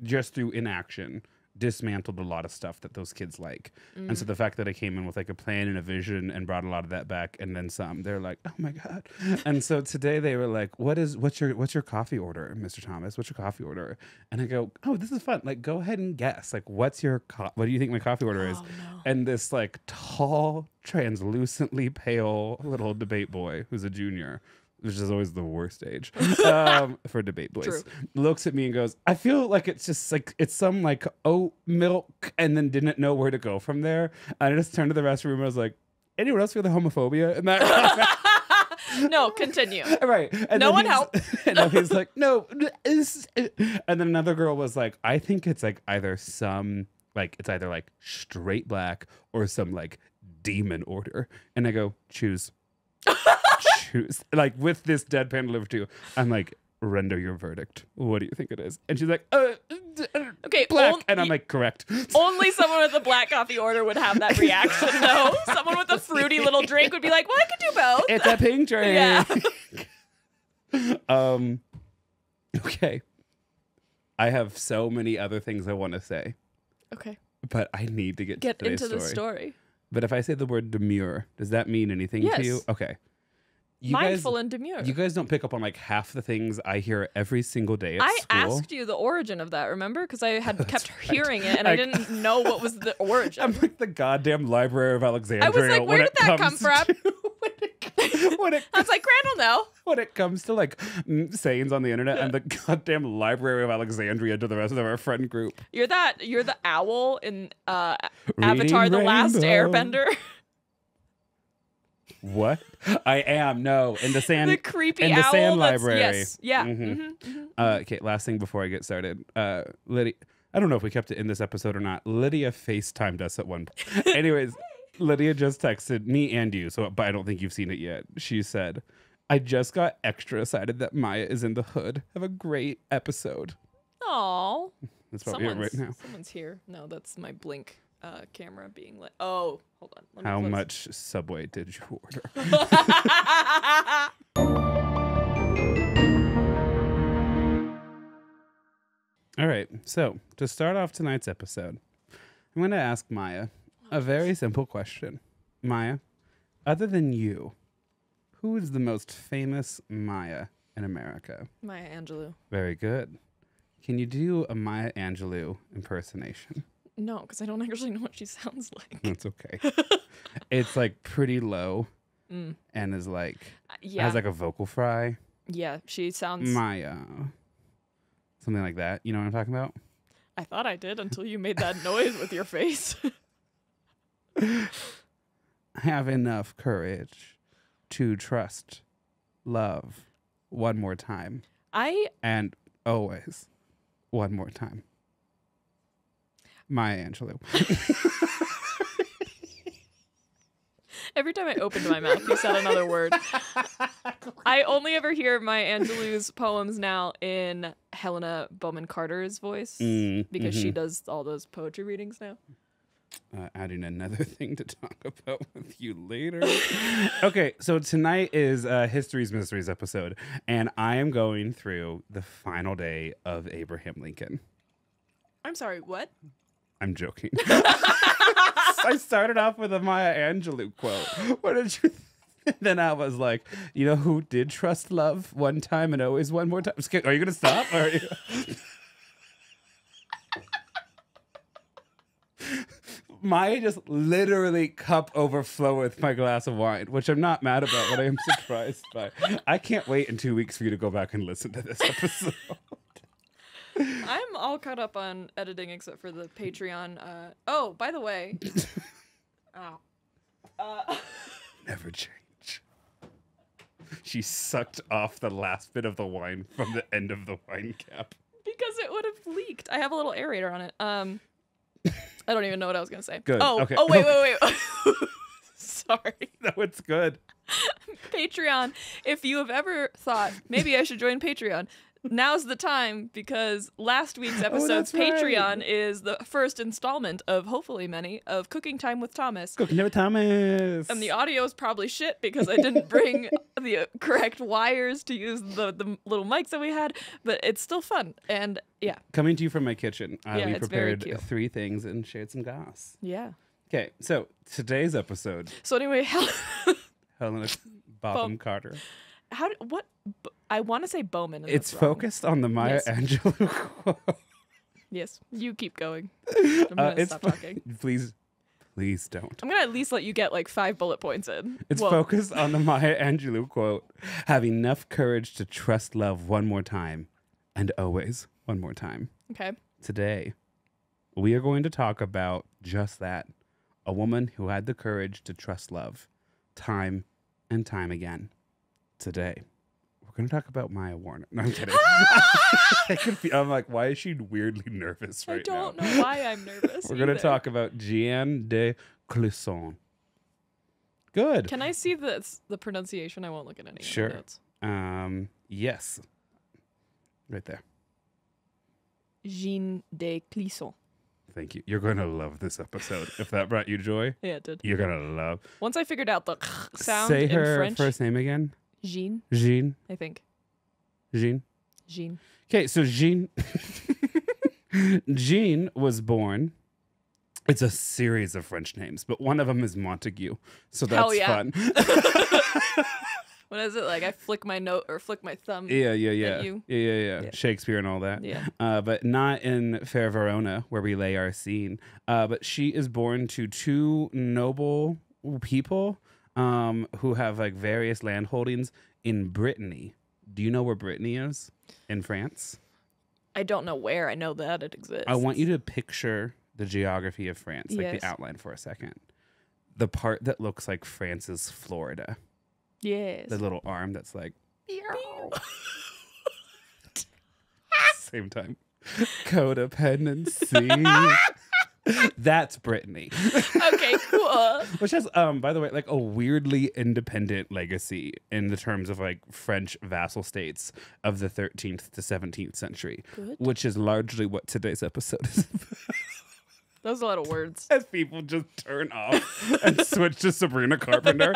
B: just through inaction, dismantled a lot of stuff that those kids like. And so the fact that I came in with like a plan and a vision and brought a lot of that back and then some, they're like, oh my God. And so today they were like, what's your coffee order, Mr. Thomas? What's your coffee order? And I go, oh, this is fun. Like, go ahead and guess. Like, what do you think my coffee order is?
A: No.
B: And this like tall, translucently pale little debate boy who's a junior, which is always the worst age for debate boys,
A: True.
B: looks at me and goes, I feel like it's just like it's some like oat milk, and then didn't know where to go from there. And I just turned to the rest of the room and I was like, anyone else feel the homophobia? And that
A: No, continue.
B: right. And
A: No
B: then
A: one
B: he's-
A: helped.
B: And then he's like, no. And then another girl was like, I think it's like either like straight black or some like demon order. And I go, choose. Like with this deadpan delivered to you, I'm like, render your verdict. What do you think it is? And she's like,
A: Okay,
B: black. And I'm like, correct.
A: only someone with a black coffee order would have that reaction, though. Someone with a fruity little drink would be like, well, I could do both.
B: It's a pink drink.
A: Yeah.
B: Okay. I have so many other things I want to say,
A: Okay.
B: but I need to get to today's
A: into the story.
B: But if I say the word demure, does that mean anything to you?
A: Yes.
B: Okay.
A: Mindful and demure.
B: You guys don't pick up on like half the things I hear every single day at
A: I
B: school.
A: asked you the origin of that, remember? Because I had kept
B: right.
A: hearing it and I didn't know what was the origin.
B: I'm like the goddamn Library of Alexandria.
A: I was like, where did that come from? I was like, Grant will know.
B: When it comes to like sayings on the internet, I'm the goddamn Library of Alexandria to the rest of our friend group.
A: You're the owl in Avatar: The Last
B: Rainbow.
A: Airbender.
B: What? I am in the sand.
A: The creepy
B: in the
A: owl.
B: sand
A: that's-
B: library.
A: Yes. Yeah.
B: Mhm. Okay, last thing before I get started. Lydia, I don't know if we kept it in this episode or not. Lydia FaceTimed us at one point. Anyways, Lydia just texted me and you, but I don't think you've seen it yet. She said, I just got extra excited that Maya is in the hood. Have a great episode.
A: Aw.
B: That's probably it right now.
A: Someone's here. No, that's my blink camera being like, oh, hold on. Let me
B: How
A: close.
B: much Subway did you order? All right, so to start off tonight's episode, I'm going to ask Maya a very simple question. Maya, other than you, who is the most famous Maya in America?
A: Maya Angelou.
B: Very good. Can you do a Maya Angelou impersonation?
A: No, because I don't actually know what she sounds like.
B: That's okay. It's like pretty low and is like,
A: Yeah.
B: has like a vocal fry.
A: Yeah, she sounds.
B: Maya. Something like that. You know what I'm talking about?
A: I thought I did until you made that noise with your face.
B: Have enough courage to trust love one more time. And always one more time. Maya Angelou.
A: Every time I opened my mouth, you said another word. I only ever hear Maya Angelou's poems now in Helena Bowman Carter's voice because she does all those poetry readings now.
B: Adding another thing to talk about with you later. Okay, so tonight is History's Mysteries episode, and I am going through the final day of Abraham Lincoln.
A: I'm sorry, what?
B: I'm joking. I started off with a Maya Angelou quote. What did you? Then I was like, you know who did trust love one time and always one more time? Are you gonna stop? Or are you... Maya just literally cup overflow with my glass of wine, which I'm not mad about, but I am surprised by. I can't wait in 2 weeks for you to go back and listen to this episode.
A: I'm all caught up on editing except for the Patreon. Oh, by the way.
B: Never change. She sucked off the last bit of the wine from the end of the wine cap.
A: Because it would have leaked. I have a little aerator on it. I don't even know what I was going to say.
B: Good.
A: Oh,
B: Okay.
A: oh, wait. Sorry.
B: No, it's good.
A: Patreon. If you have ever thought, maybe I should join Patreon, now's the time, because last week's episode's Patreon is the first installment of hopefully many of Cooking Time with Thomas.
B: Cooking with Thomas.
A: And the audio is probably shit because I didn't bring the correct wires to use the little mics that we had, but it's still fun. And yeah.
B: Coming to you from my kitchen,
A: Yeah,
B: we
A: it's very
B: prepared
A: cute.
B: 3 things and shared some goss.
A: Yeah.
B: Okay, so today's episode,
A: So anyway,
B: Helena Botham Carter.
A: I want to say Bowman. And
B: It's
A: that's wrong.
B: focused on the Maya
A: Yes.
B: Angelou quote.
A: Yes, you keep going. I'm gonna stop talking.
B: Please don't.
A: I'm gonna at least let you get like 5 bullet points in.
B: It's
A: Well,
B: focused on the Maya Angelou quote, have enough courage to trust love one more time and always one more time.
A: Okay.
B: Today, we are going to talk about just that. A woman who had the courage to trust love time and time again. Today, we're going to talk about Maya Warner. No, I'm kidding. I'm like, why is she weirdly nervous right now?
A: I don't know why I'm nervous.
B: We're going to
A: either.
B: talk about Jeanne de Clisson. Good.
A: Can I see the pronunciation? I won't look at any
B: Sure.
A: notes.
B: Yes. Right there.
A: Jeanne de Clisson.
B: Thank you. You're going to love this episode. If that brought you joy,
A: Yeah, it did.
B: you're going to love.
A: Once I figured out the sound
B: Say
A: in
B: her
A: French.
B: first name again.
A: Jeanne,
B: Jeanne.
A: I think.
B: Jeanne.
A: Jeanne.
B: Okay, so Jeanne Jeanne was born. It's a series of French names, but one of them is Montague. So that's
A: Hell yeah.
B: fun.
A: What is it like? I flick my note or flick my thumb.
B: Yeah.
A: you.
B: Yeah. Shakespeare and all that.
A: Yeah.
B: But not in Fair Verona, where we lay our scene. But she is born to 2 noble people who have like various land holdings in Brittany. Do you know where Brittany is in France?
A: I don't know where. I know that it exists.
B: I want you to picture the geography of France, like
A: Yes.
B: the outline for a second. The part that looks like France's Florida.
A: Yes.
B: The little arm that's like... Same time. Codependency. That's Brittany.
A: Okay, cool.
B: Which has, by the way, like a weirdly independent legacy in the terms of like French vassal states of the 13th to 17th century,
A: Good.
B: which is largely what today's episode is about.
A: That was a lot of words.
B: As people just turn off and switch to Sabrina Carpenter.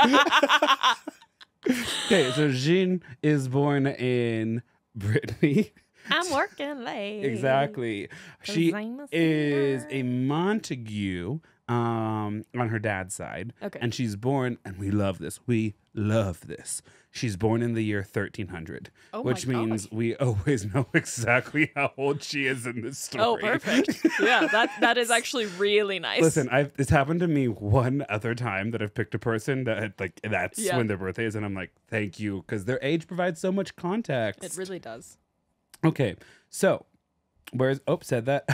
B: Okay, so Jeanne is born in Brittany.
A: I'm working late.
B: Exactly.
A: 'Cause
B: She
A: I'm a
B: is
A: singer.
B: a Montague on her dad's side.
A: Okay.
B: And she's born, and we love this. We love this. She's born in the year 1300,
A: Oh
B: which
A: my
B: means
A: gosh.
B: we always know exactly how old she is in this story.
A: Oh, perfect. Yeah, that is actually really nice.
B: Listen, it's happened to me one other time that I've picked a person that like that's
A: Yeah.
B: when their birthday is, and I'm like, thank you, because their age provides so much context.
A: It really does.
B: Okay, so said that.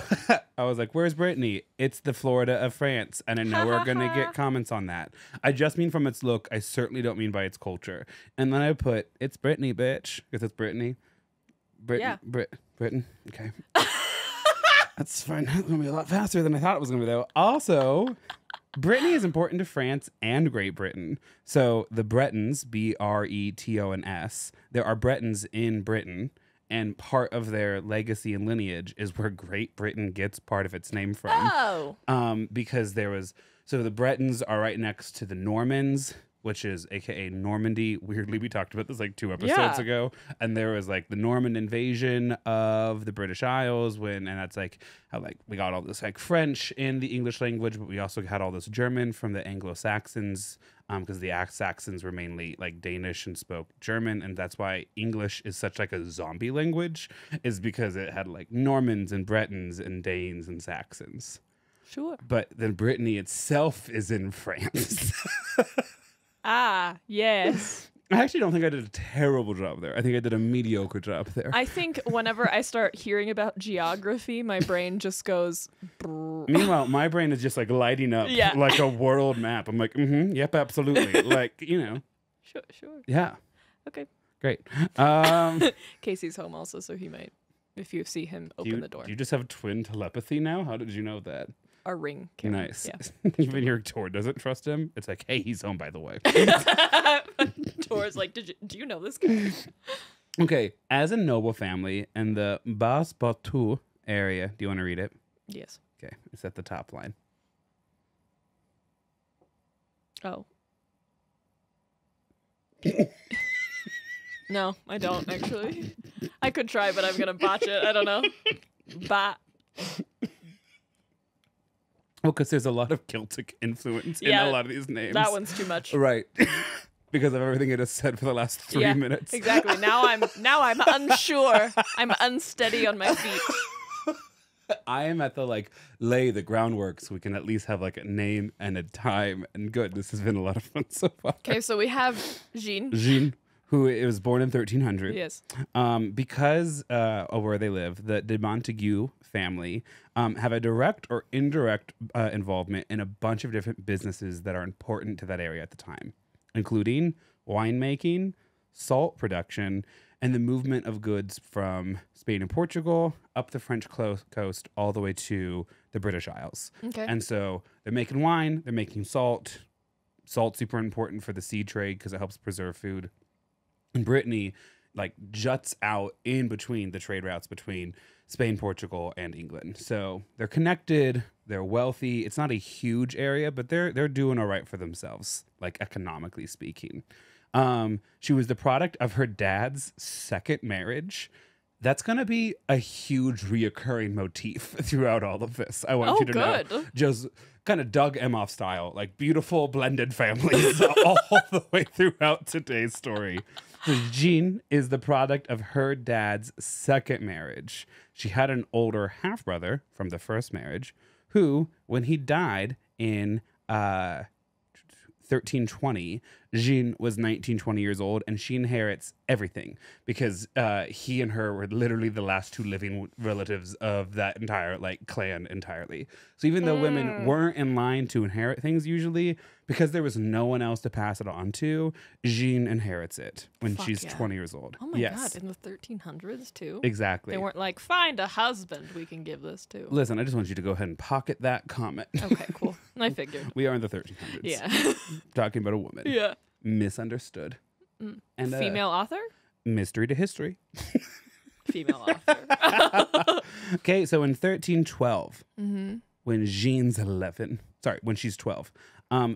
B: I was like, where's Brittany? It's the Florida of France, and I know we're gonna get comments on that. I just mean from its look. I certainly don't mean by its culture. And then I put, it's Brittany, bitch, because it's Brittany.
A: Yeah.
B: Britain. Okay. That's fine. It's gonna be a lot faster than I thought it was gonna be, though. Also, Brittany is important to France and Great Britain. So the Bretons, Bretons, there are Bretons in Britain. And part of their legacy and lineage is where Great Britain gets part of its name from.
A: Oh.
B: Because the Bretons are right next to the Normans, which is aka Normandy. Weirdly, we talked about this like 2 episodes ago, and there was like the Norman invasion of the British Isles and that's like how like we got all this like French in the English language, but we also had all this German from the Anglo-Saxons, because the Saxons were mainly like Danish and spoke German, and that's why English is such like a zombie language, is because it had like Normans and Bretons and Danes and Saxons.
A: Sure.
B: But then Brittany itself is in France.
A: Ah, yes.
B: I actually don't think I did a terrible job there. I think I did a mediocre job there.
A: I think whenever I start hearing about geography, my brain just goes. Brrr.
B: Meanwhile, my brain is just like lighting up like a world map. I'm like, yep, absolutely. Like, you know.
A: Sure.
B: Yeah.
A: Okay.
B: Great.
A: Casey's home also, so he might, if you see him, open the door.
B: Do you just have twin telepathy now? How did you know that?
A: Our ring camera.
B: Nice.
A: Yeah.
B: Even your Tor doesn't trust him. It's like, hey, he's home, by the way.
A: Tor's like, do you know this guy?
B: Okay. As a noble family in the Bas-Poitou area, do you want to read it?
A: Yes.
B: Okay. It's at the top line.
A: Oh. No, I don't actually. I could try, but I'm gonna botch it. I don't know.
B: Well, because there's a lot of Celtic influence in a lot of these names.
A: That one's too much.
B: Right. Because of everything it has said for the last 3 minutes.
A: Exactly. Now I'm unsure. I'm unsteady on my feet.
B: I am at the like lay the groundwork so we can at least have like a name and a time. And good. This has been a lot of fun so far.
A: Okay, so we have Jeanne.
B: Jeanne, who was born in 1300.
A: Yes.
B: Because of where they live, the de Montague family have a direct or indirect involvement in a bunch of different businesses that are important to that area at the time, including winemaking, salt production, and the movement of goods from Spain and Portugal up the French coast all the way to the British Isles.
A: Okay.
B: And so they're making wine, they're making salt. Salt's super important for the sea trade because it helps preserve food. And Brittany like juts out in between the trade routes between Spain, Portugal, and England. So they're connected, they're wealthy. It's not a huge area, but they're doing all right for themselves, like economically speaking. She was the product of her dad's second marriage. That's going to be a huge reoccurring motif throughout all of this. I want you to know. Just kind of Doug Emhoff style, like beautiful blended families all the way throughout today's story. So Jeanne is the product of her dad's second marriage. She had an older half-brother from the first marriage who, when he died in 1320, Jeanne was 19, 20 years old, and she inherits everything because he and her were literally the last two living relatives of that entire like clan entirely. So even though women weren't in line to inherit things usually, because there was no one else to pass it on to, Jeanne inherits it when she's 20 years old.
A: Oh my God, in the 1300s too?
B: Exactly.
A: They weren't like, find a husband we can give this to.
B: Listen, I just want you to go ahead and pocket that comment.
A: Okay, cool. I figured.
B: We are in the 1300s.
A: Yeah.
B: Talking about a woman.
A: Yeah.
B: Misunderstood. And
A: female author?
B: Mystery to history.
A: Female author.
B: Okay, so in 1312, when Jeanne's 11, when she's 12,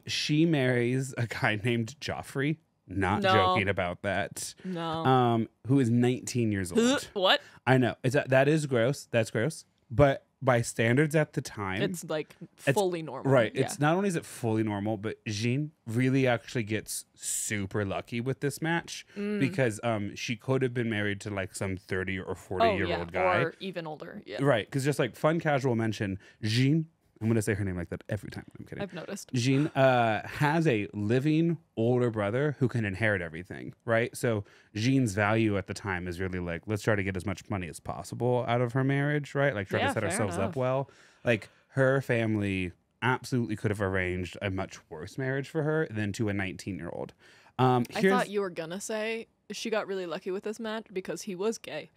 B: she marries a guy named Joffrey. Not joking about that.
A: No.
B: Who is 19 years old.
A: What?
B: I know. That is gross. That's gross. But by standards at the time,
A: it's like fully normal.
B: Right.
A: Yeah.
B: It's not only is it fully normal, but Jeanne really actually gets super lucky with this match because she could have been married to like some 30 or 40-year-old guy.
A: Or even older. Yeah.
B: Right. Because just like fun casual mention, Jeanne, I'm going to say her name like that every time. I'm kidding.
A: I've noticed.
B: Jeanne has a living older brother who can inherit everything, right? So Jeanne's value at the time is really like, let's try to get as much money as possible out of her marriage, right? Like try to set ourselves up well. Like her family absolutely could have arranged a much worse marriage for her than to a 19-year-old.
A: I thought you were going to say she got really lucky with this match because he was gay.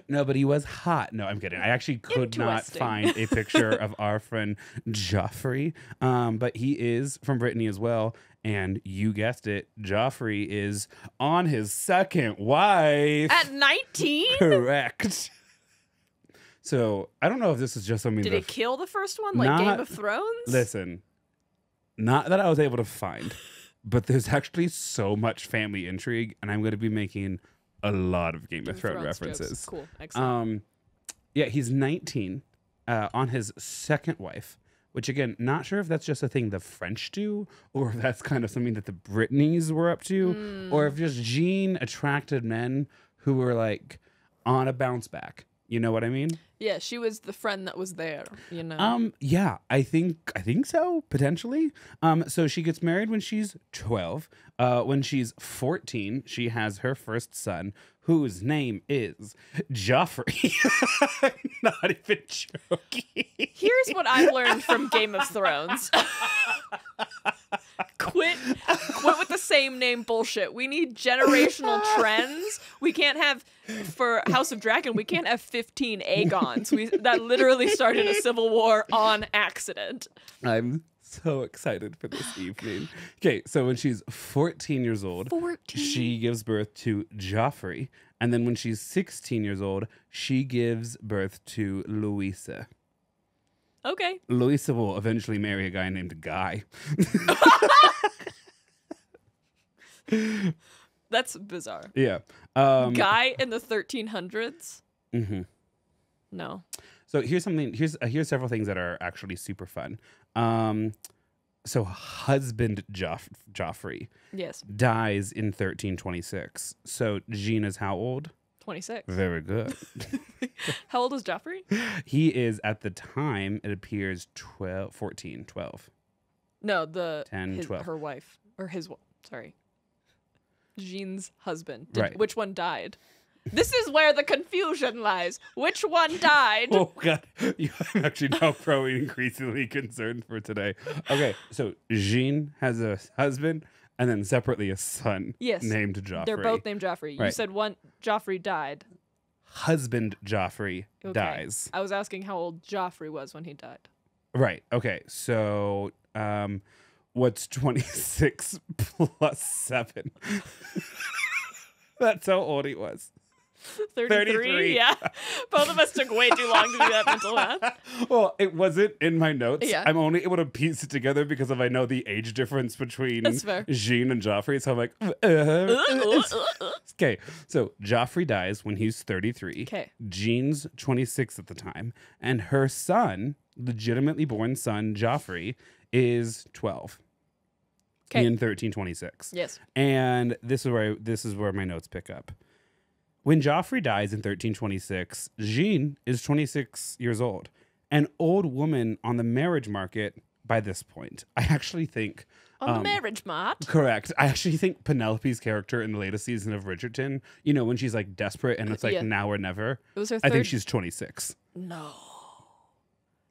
B: No, but he was hot. No, I'm kidding. I actually could not find a picture of our friend Joffrey, but he is from Brittany as well. And you guessed it, Joffrey is on his second wife.
A: At 19?
B: Correct. So I don't know if this is just something.
A: Did he kill the first one like Game of Thrones?
B: Listen, not that I was able to find. but there's actually so much family intrigue, and I'm going to be making a lot of Game of Thrones references.
A: Jokes. Cool. Excellent.
B: Yeah, he's 19 on his second wife, which again, not sure if that's just a thing the French do, or if that's kind of something that the Brittany's were up to, or if just Jeanne attracted men who were like on a bounce back. You know what I mean?
A: Yeah, she was the friend that was there, you know.
B: Yeah, I think so, potentially. So she gets married when she's 12. When she's 14, she has her first son, whose name is Joffrey. Not even joking.
A: Here's what I've learned from Game of Thrones. Quit with the same name bullshit. We need generational trends. We can't have, for House of Dragon, we can't have 15 Aegons. That literally started a civil war on accident.
B: I'm so excited for this evening. Okay, so when she's 14 years old,
A: 14.
B: she gives birth to Joffrey. And then when she's 16 years old, she gives birth to Louisa.
A: Okay.
B: Louisa will eventually marry a guy named Guy.
A: That's bizarre.
B: Yeah.
A: Guy in the 1300s?
B: Mm-hmm.
A: No.
B: So here's something. Here's several things that are actually super fun. So husband Joffrey
A: Yes.
B: dies in 1326. So Jeanne is how old?
A: 26.
B: Very good.
A: How old is Joffrey?
B: He is at the time, it appears 14, 12.
A: No,
B: 12.
A: her wife. Or his, sorry. Jean's husband.
B: Right.
A: Which one died? This is where the confusion lies. Which one died?
B: Oh, God. I'm actually now growing increasingly concerned for today. Okay, so Jeanne has a husband and then separately a son named Joffrey.
A: They're both named Joffrey.
B: Right.
A: You said one Joffrey died.
B: Husband Joffrey
A: Okay.
B: dies.
A: I was asking how old Joffrey was when he died.
B: Right. Okay. So, what's 26 plus 7? That's how old he was.
A: 33? Yeah. Both of us took way too long to do that mental math.
B: Well, it wasn't in my notes.
A: Yeah.
B: I'm only able to piece it together because I know the age difference between
A: That's fair.
B: Jeanne and Joffrey. So I'm like, okay. So Joffrey dies when he's 33.
A: Okay.
B: Jeanne's 26 at the time. And her son, legitimately born son, Joffrey, is 12.
A: Okay.
B: In 1326.
A: Yes.
B: And this is where my notes pick up. When Joffrey dies in 1326, Jeanne is 26 years old, an old woman on the marriage market by this point. I actually think...
A: On the marriage mart?
B: Correct. I actually think Penelope's character in the latest season of Bridgerton, you know, when she's like desperate and it's like now or never.
A: It was her
B: I
A: third...
B: think she's 26.
A: No.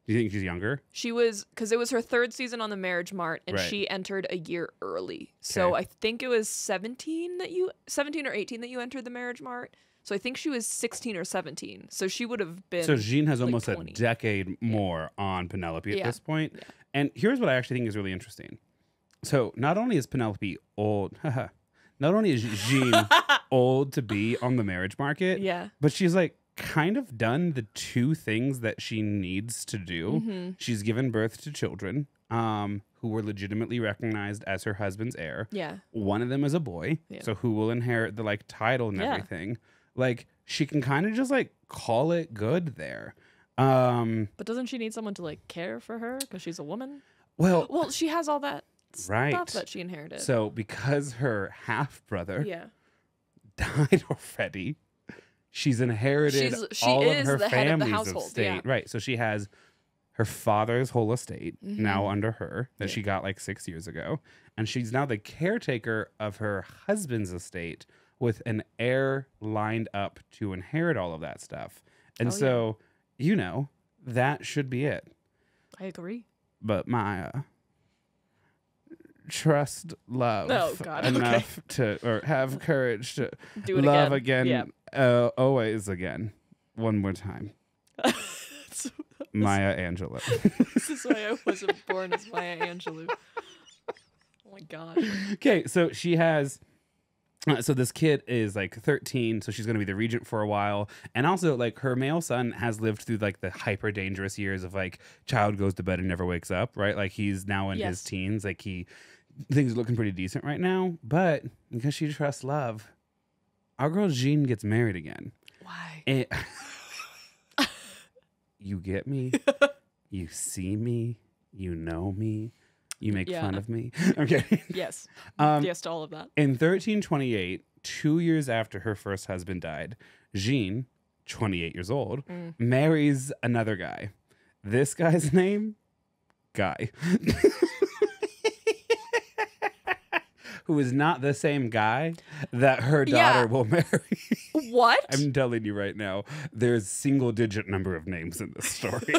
B: Do you think she's younger?
A: She was, because it was her third season on the marriage mart, and she entered a year early. So I think it was 17 or 18 that you entered the marriage mart. So I think she was 16 or 17. So she would have been.
B: So Jeanne has
A: like
B: almost
A: 20.
B: a decade more on Penelope at this point.
A: Yeah.
B: And here's what I actually think is really interesting. So not only is Penelope old, not only is Jeanne old to be on the marriage market, but she's like kind of done the two things that she needs to do. Mm-hmm. She's given birth to children who were legitimately recognized as her husband's heir.
A: Yeah.
B: One of them is a boy, so who will inherit the like title and everything. Like she can kind of just like call it good there.
A: But doesn't she need someone to like care for her because she's a woman? Well, she has all that stuff that she inherited.
B: So because her half brother died already, she's inherited all of her family's estate. Right. So she has her father's whole estate now under her that she got like 6 years ago. And she's now the caretaker of her husband's estate with an heir lined up to inherit all of that stuff. And you know, that should be it.
A: I agree.
B: But Maya, trust love enough to, or have courage to
A: do it
B: love again, always again. One more time. Maya Angelou.
A: This is why I wasn't born as Maya Angelou. Oh my God.
B: Okay, so she has... So this kid is like 13, so she's going to be the regent for a while. And also, like, her male son has lived through like the hyper dangerous years of like child goes to bed and never wakes up, right? Like he's now in his teens. Like he things are looking pretty decent right now, but because she trusts love, our girl Jeanne gets married again.
A: Why?
B: And you get me, you see me, you know me, you make fun of me. Okay.
A: Yes. Yes to all of that.
B: In 1328, 2 years after her first husband died, Jeanne, 28 years old, marries another guy. This guy's name? Guy. Who is not the same guy that her daughter will marry.
A: What?
B: I'm telling you right now, there's single-digit number of names in this story.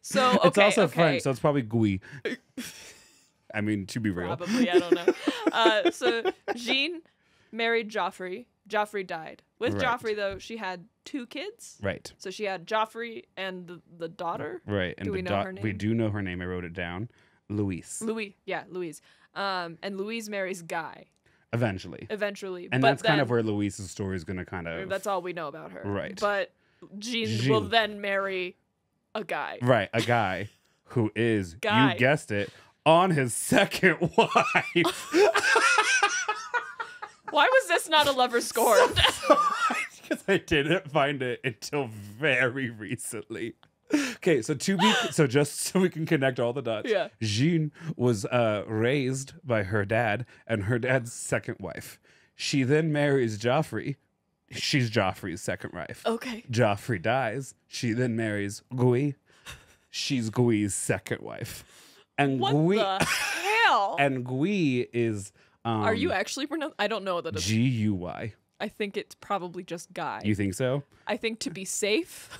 A: So, okay,
B: it's also French, so it's probably Guy. I mean, to be real.
A: Probably, I don't know. So Jeanne married Joffrey. Joffrey died. With
B: Right.
A: Joffrey, though, she had 2 kids.
B: Right.
A: So she had Joffrey and the daughter.
B: Right. And
A: Do we know her name?
B: We do know her name. I wrote it down. Louise.
A: Louise. And Louise marries Guy
B: Eventually.
A: but
B: And that's kind of
A: then-
B: where Louise's story is going to kind of...
A: That's all we know about her.
B: Right.
A: But Jeanne will then marry a guy.
B: Right. A guy who is,
A: Guy.
B: you guessed it, on his second wife.
A: Why was this not a lover scorn?
B: Because I didn't find it until very recently. Okay, so just so we can connect all the dots.
A: Yeah.
B: Jeanne was raised by her dad and her dad's second wife. She then marries Joffrey. She's Joffrey's second wife.
A: Okay.
B: Joffrey dies. She then marries Guy. She's Guy's second wife. And
A: What
B: Guy
A: the hell?
B: and Guy is
A: Are you actually pronouncing? I don't know what that is.
B: Guy.
A: I think it's probably just Guy.
B: You think so?
A: I think to be safe,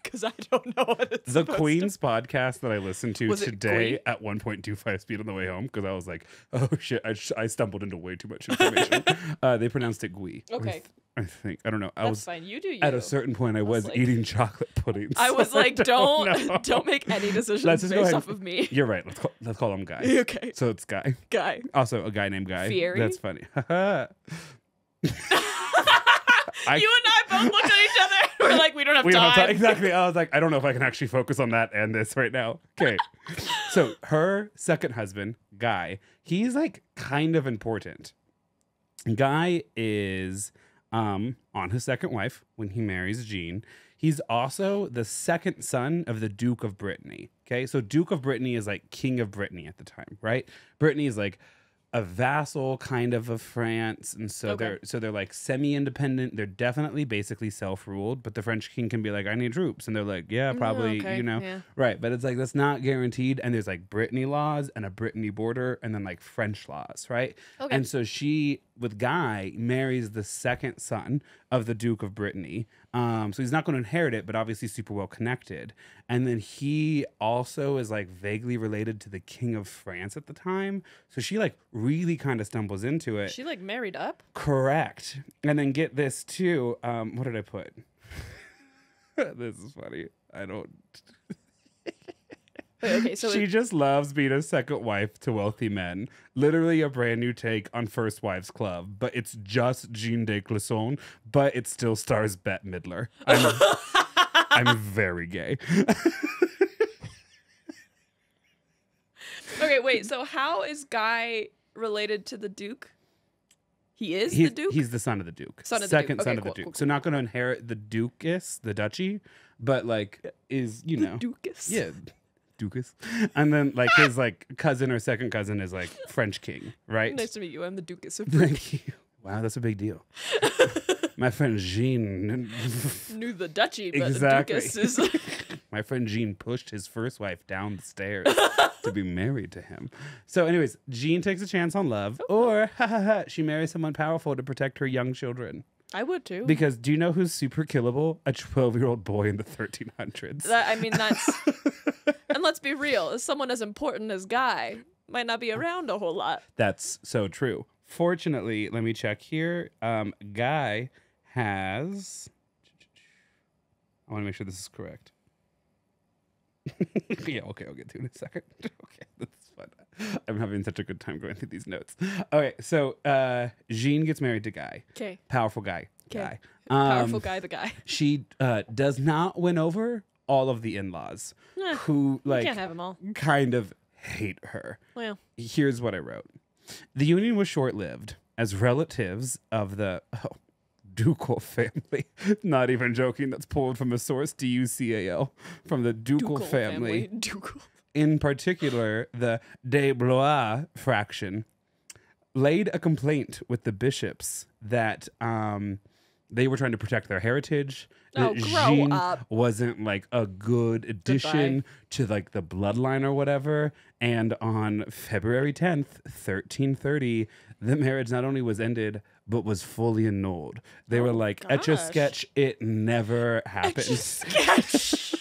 A: because I don't know what it's
B: The
A: supposed
B: Queen's podcast that I listened to
A: Was it
B: today
A: Gui?
B: at 1.25 speed on the way home, because I was like, oh shit, I stumbled into way too much information. They pronounced it Gui.
A: Okay.
B: I think. I don't know. I
A: That's
B: was
A: fine. You do you.
B: at a certain point I was
A: like-
B: eating chocolate puddings.
A: I was
B: so
A: like,
B: don't know.
A: don't make any decisions
B: Let's just go
A: based
B: ahead
A: off
B: and-
A: of me.
B: You're right. Let's call him Guy.
A: Okay.
B: So it's Guy.
A: Guy.
B: Also a guy named Guy.
A: Fieri?
B: That's funny.
A: You and I both looked at each other. We're like, we don't have
B: We don't
A: time.
B: have time. Exactly. I was like, I don't know if I can actually focus on that and this right now. Okay. So her second husband, Guy, he's like kind of important. Guy is on his second wife when he marries Jeanne. He's also the second son of the Duke of Brittany. Okay. So Duke of Brittany is like King of Brittany at the time, right? Brittany is like a vassal kind of France, and so
A: Okay.
B: they're like semi-independent. They're definitely basically self-ruled, but the French king can be like, I need troops, and they're like, yeah, probably,
A: okay,
B: you know,
A: yeah.
B: right? But it's like that's not guaranteed. And there's like Brittany laws and a Brittany border, and then like French laws, right?
A: Okay.
B: And so she, with Guy, marries the second son of the Duke of Brittany. So he's not going to inherit it, but obviously super well connected. And then he also is like vaguely related to the King of France at the time. So she like really kind of stumbles into it.
A: She like married up?
B: Correct. And then get this too. What did I put? This is funny. I don't.
A: Wait, okay, so
B: She just loves being a second wife to wealthy men. Literally a brand new take on First Wives Club, but it's just Jeanne de Clisson, but it still stars Bette Midler. I'm very gay.
A: okay, wait. So how is Guy related to the Duke? He is the Duke?
B: He's the son of the Duke.
A: Son of the
B: Second
A: Duke.
B: son
A: Okay,
B: of the
A: cool,
B: Duke.
A: cool,
B: So not going to inherit the Duchess, the duchy, but like is, you know.
A: Ducus.
B: Yeah. Ducas. And then like his like cousin or second cousin is like French king, right?
A: Nice to meet you. I'm the Duchess of Brittany.
B: Thank you. Wow, that's a big deal. My friend Jeanne.
A: Knew the duchy, but
B: Exactly.
A: the Duchess is...
B: My friend Jeanne pushed his first wife down the stairs to be married to him. So, anyways, Jeanne takes a chance on love, or she marries someone powerful to protect her young children.
A: I would too.
B: Because do you know who's super killable? A 12-year-old boy in the 1300s.
A: That's... And let's be real. As someone as important as Guy might not be around a whole lot.
B: That's so true. Fortunately, let me check here. Guy has... I want to make sure this is correct. Yeah, okay, I'll get to it in a second. Okay, that's fun. I'm having such a good time going through these notes. Okay, so Jeanne gets married to Guy.
A: Okay.
B: Powerful guy.
A: 'Kay.
B: Guy.
A: Powerful guy, the guy.
B: She does not win over all of the in-laws
A: Eh,
B: who like
A: can't have them all.
B: kind of hate her.
A: Well,
B: Here's what I wrote. The union was short-lived as relatives of the ducal family. Not even joking. That's pulled from a source, DUCAL, from the ducal family.
A: Ducal.
B: In particular, the de Blois fraction laid a complaint with the bishops that they were trying to protect their heritage.
A: Oh,
B: that
A: grow
B: Jeanne
A: up.
B: wasn't like a good addition
A: Goodbye.
B: to like the bloodline or whatever. And on February 10th, 1330, the marriage not only was ended, but was fully annulled. They were like, etch a
A: gosh.
B: sketch, it never happened.
A: Sketch.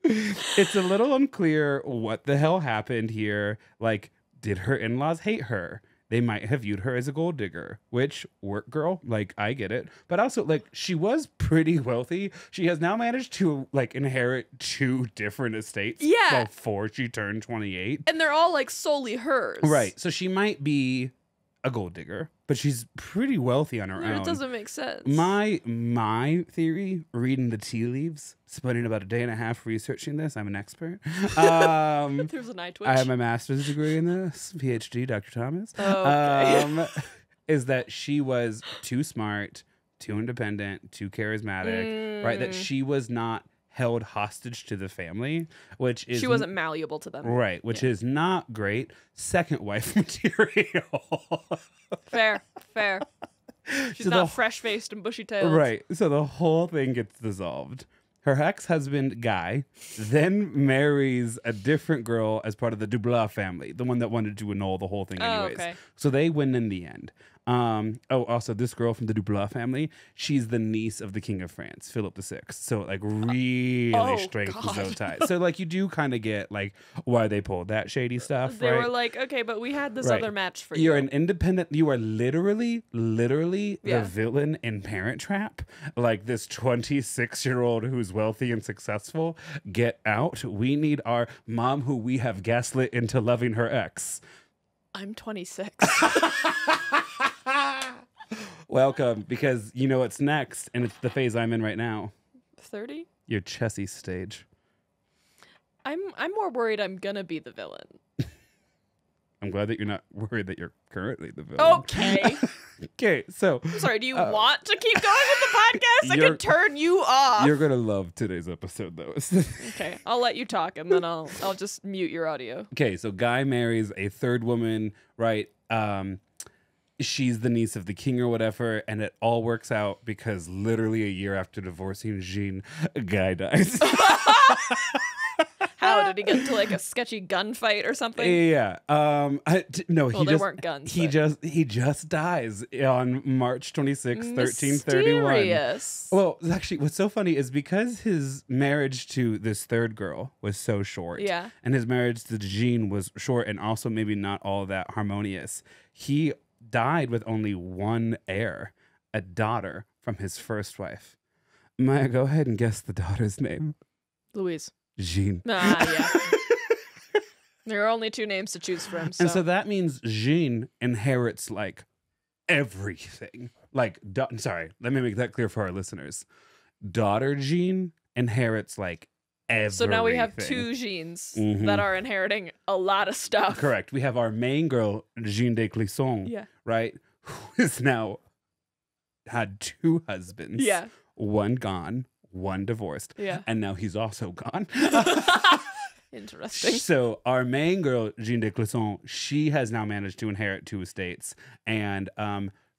B: It's a little unclear what the hell happened here. Like, did her in-laws hate her? They might have viewed her as a gold digger, which, work girl, like, I get it. But also, like, she was pretty wealthy. She has now managed to, like, inherit 2 different estates
A: Yeah.
B: before she turned 28.
A: And they're all like solely hers.
B: Right. So she might be a gold digger, but she's pretty wealthy on her own.
A: It doesn't make sense.
B: My theory, reading the tea leaves, spending about a day and a half researching this. I'm an expert.
A: There's an eye twitch.
B: I have my master's degree in this, PhD, Dr. Thomas.
A: Okay.
B: Is that she was too smart, too independent, too charismatic, right? That she was not held hostage to the family, which is
A: she wasn't malleable to them.
B: right, which is not great. Second wife material.
A: Fair. She's
B: So
A: not
B: the-
A: fresh-faced and bushy-tailed.
B: Right. So the whole thing gets dissolved. Her ex-husband, Guy, then marries a different girl as part of the Dubois family, the one that wanted to annul the whole thing anyways.
A: Okay.
B: So they win in the end. Also, this girl from the Dubois family, she's the niece of the King of France, Philip VI. So, like, really straight
A: God.
B: Zoe ties. So, like, you do kind of get, like, why they pulled that shady stuff,
A: They
B: right?
A: were like, okay, but we had this
B: Right.
A: other match for you.
B: You're an independent. You are literally the
A: Yeah.
B: villain in Parent Trap. Like this 26-year-old who's wealthy and successful. Get out. We need our mom who we have gaslit into loving her ex.
A: I'm 26.
B: Welcome, because you know what's next, and it's the phase I'm in right now.
A: 30?
B: Your Chessie stage.
A: I'm more worried I'm gonna be the villain.
B: I'm glad that you're not worried that you're currently the villain.
A: Okay.
B: Okay, so
A: I'm sorry, do you want to keep going with the podcast? I
B: you're-
A: can turn you off.
B: you're gonna love today's episode, though.
A: Okay, I'll let you talk and then I'll just mute your audio.
B: Okay, so Guy marries a third woman, right? She's the niece of the king or whatever, and it all works out because literally a year after divorcing Jeanne, Guy dies.
A: How did he get into like a sketchy gunfight or something?
B: Yeah. No, he
A: Well, there
B: just
A: weren't guns.
B: he
A: but-
B: just dies on March 26th, 1331.
A: Mysterious.
B: Well, actually, what's so funny is because his marriage to this third girl was so short,
A: Yeah.
B: and his marriage to Jeanne was short and also maybe not all that harmonious, he died with only one heir, a daughter from his first wife. Maya, go ahead and guess the daughter's name.
A: Louise.
B: Jeanne.
A: Yeah. There are only 2 names to choose from. So.
B: And so that means Jeanne inherits like everything. Like, sorry, let me make that clear for our listeners. Daughter Jeanne inherits like everything.
A: So now we have 2 Jeans
B: Mhm.
A: that are inheriting a lot of stuff.
B: Correct. We have our main girl, Jeanne de Clisson,
A: Yeah.
B: right? Who has now had 2 husbands.
A: Yeah.
B: One gone, one divorced.
A: Yeah.
B: And now he's also gone.
A: Interesting.
B: So our main girl, Jeanne de Clisson, she has now managed to inherit 2 estates. And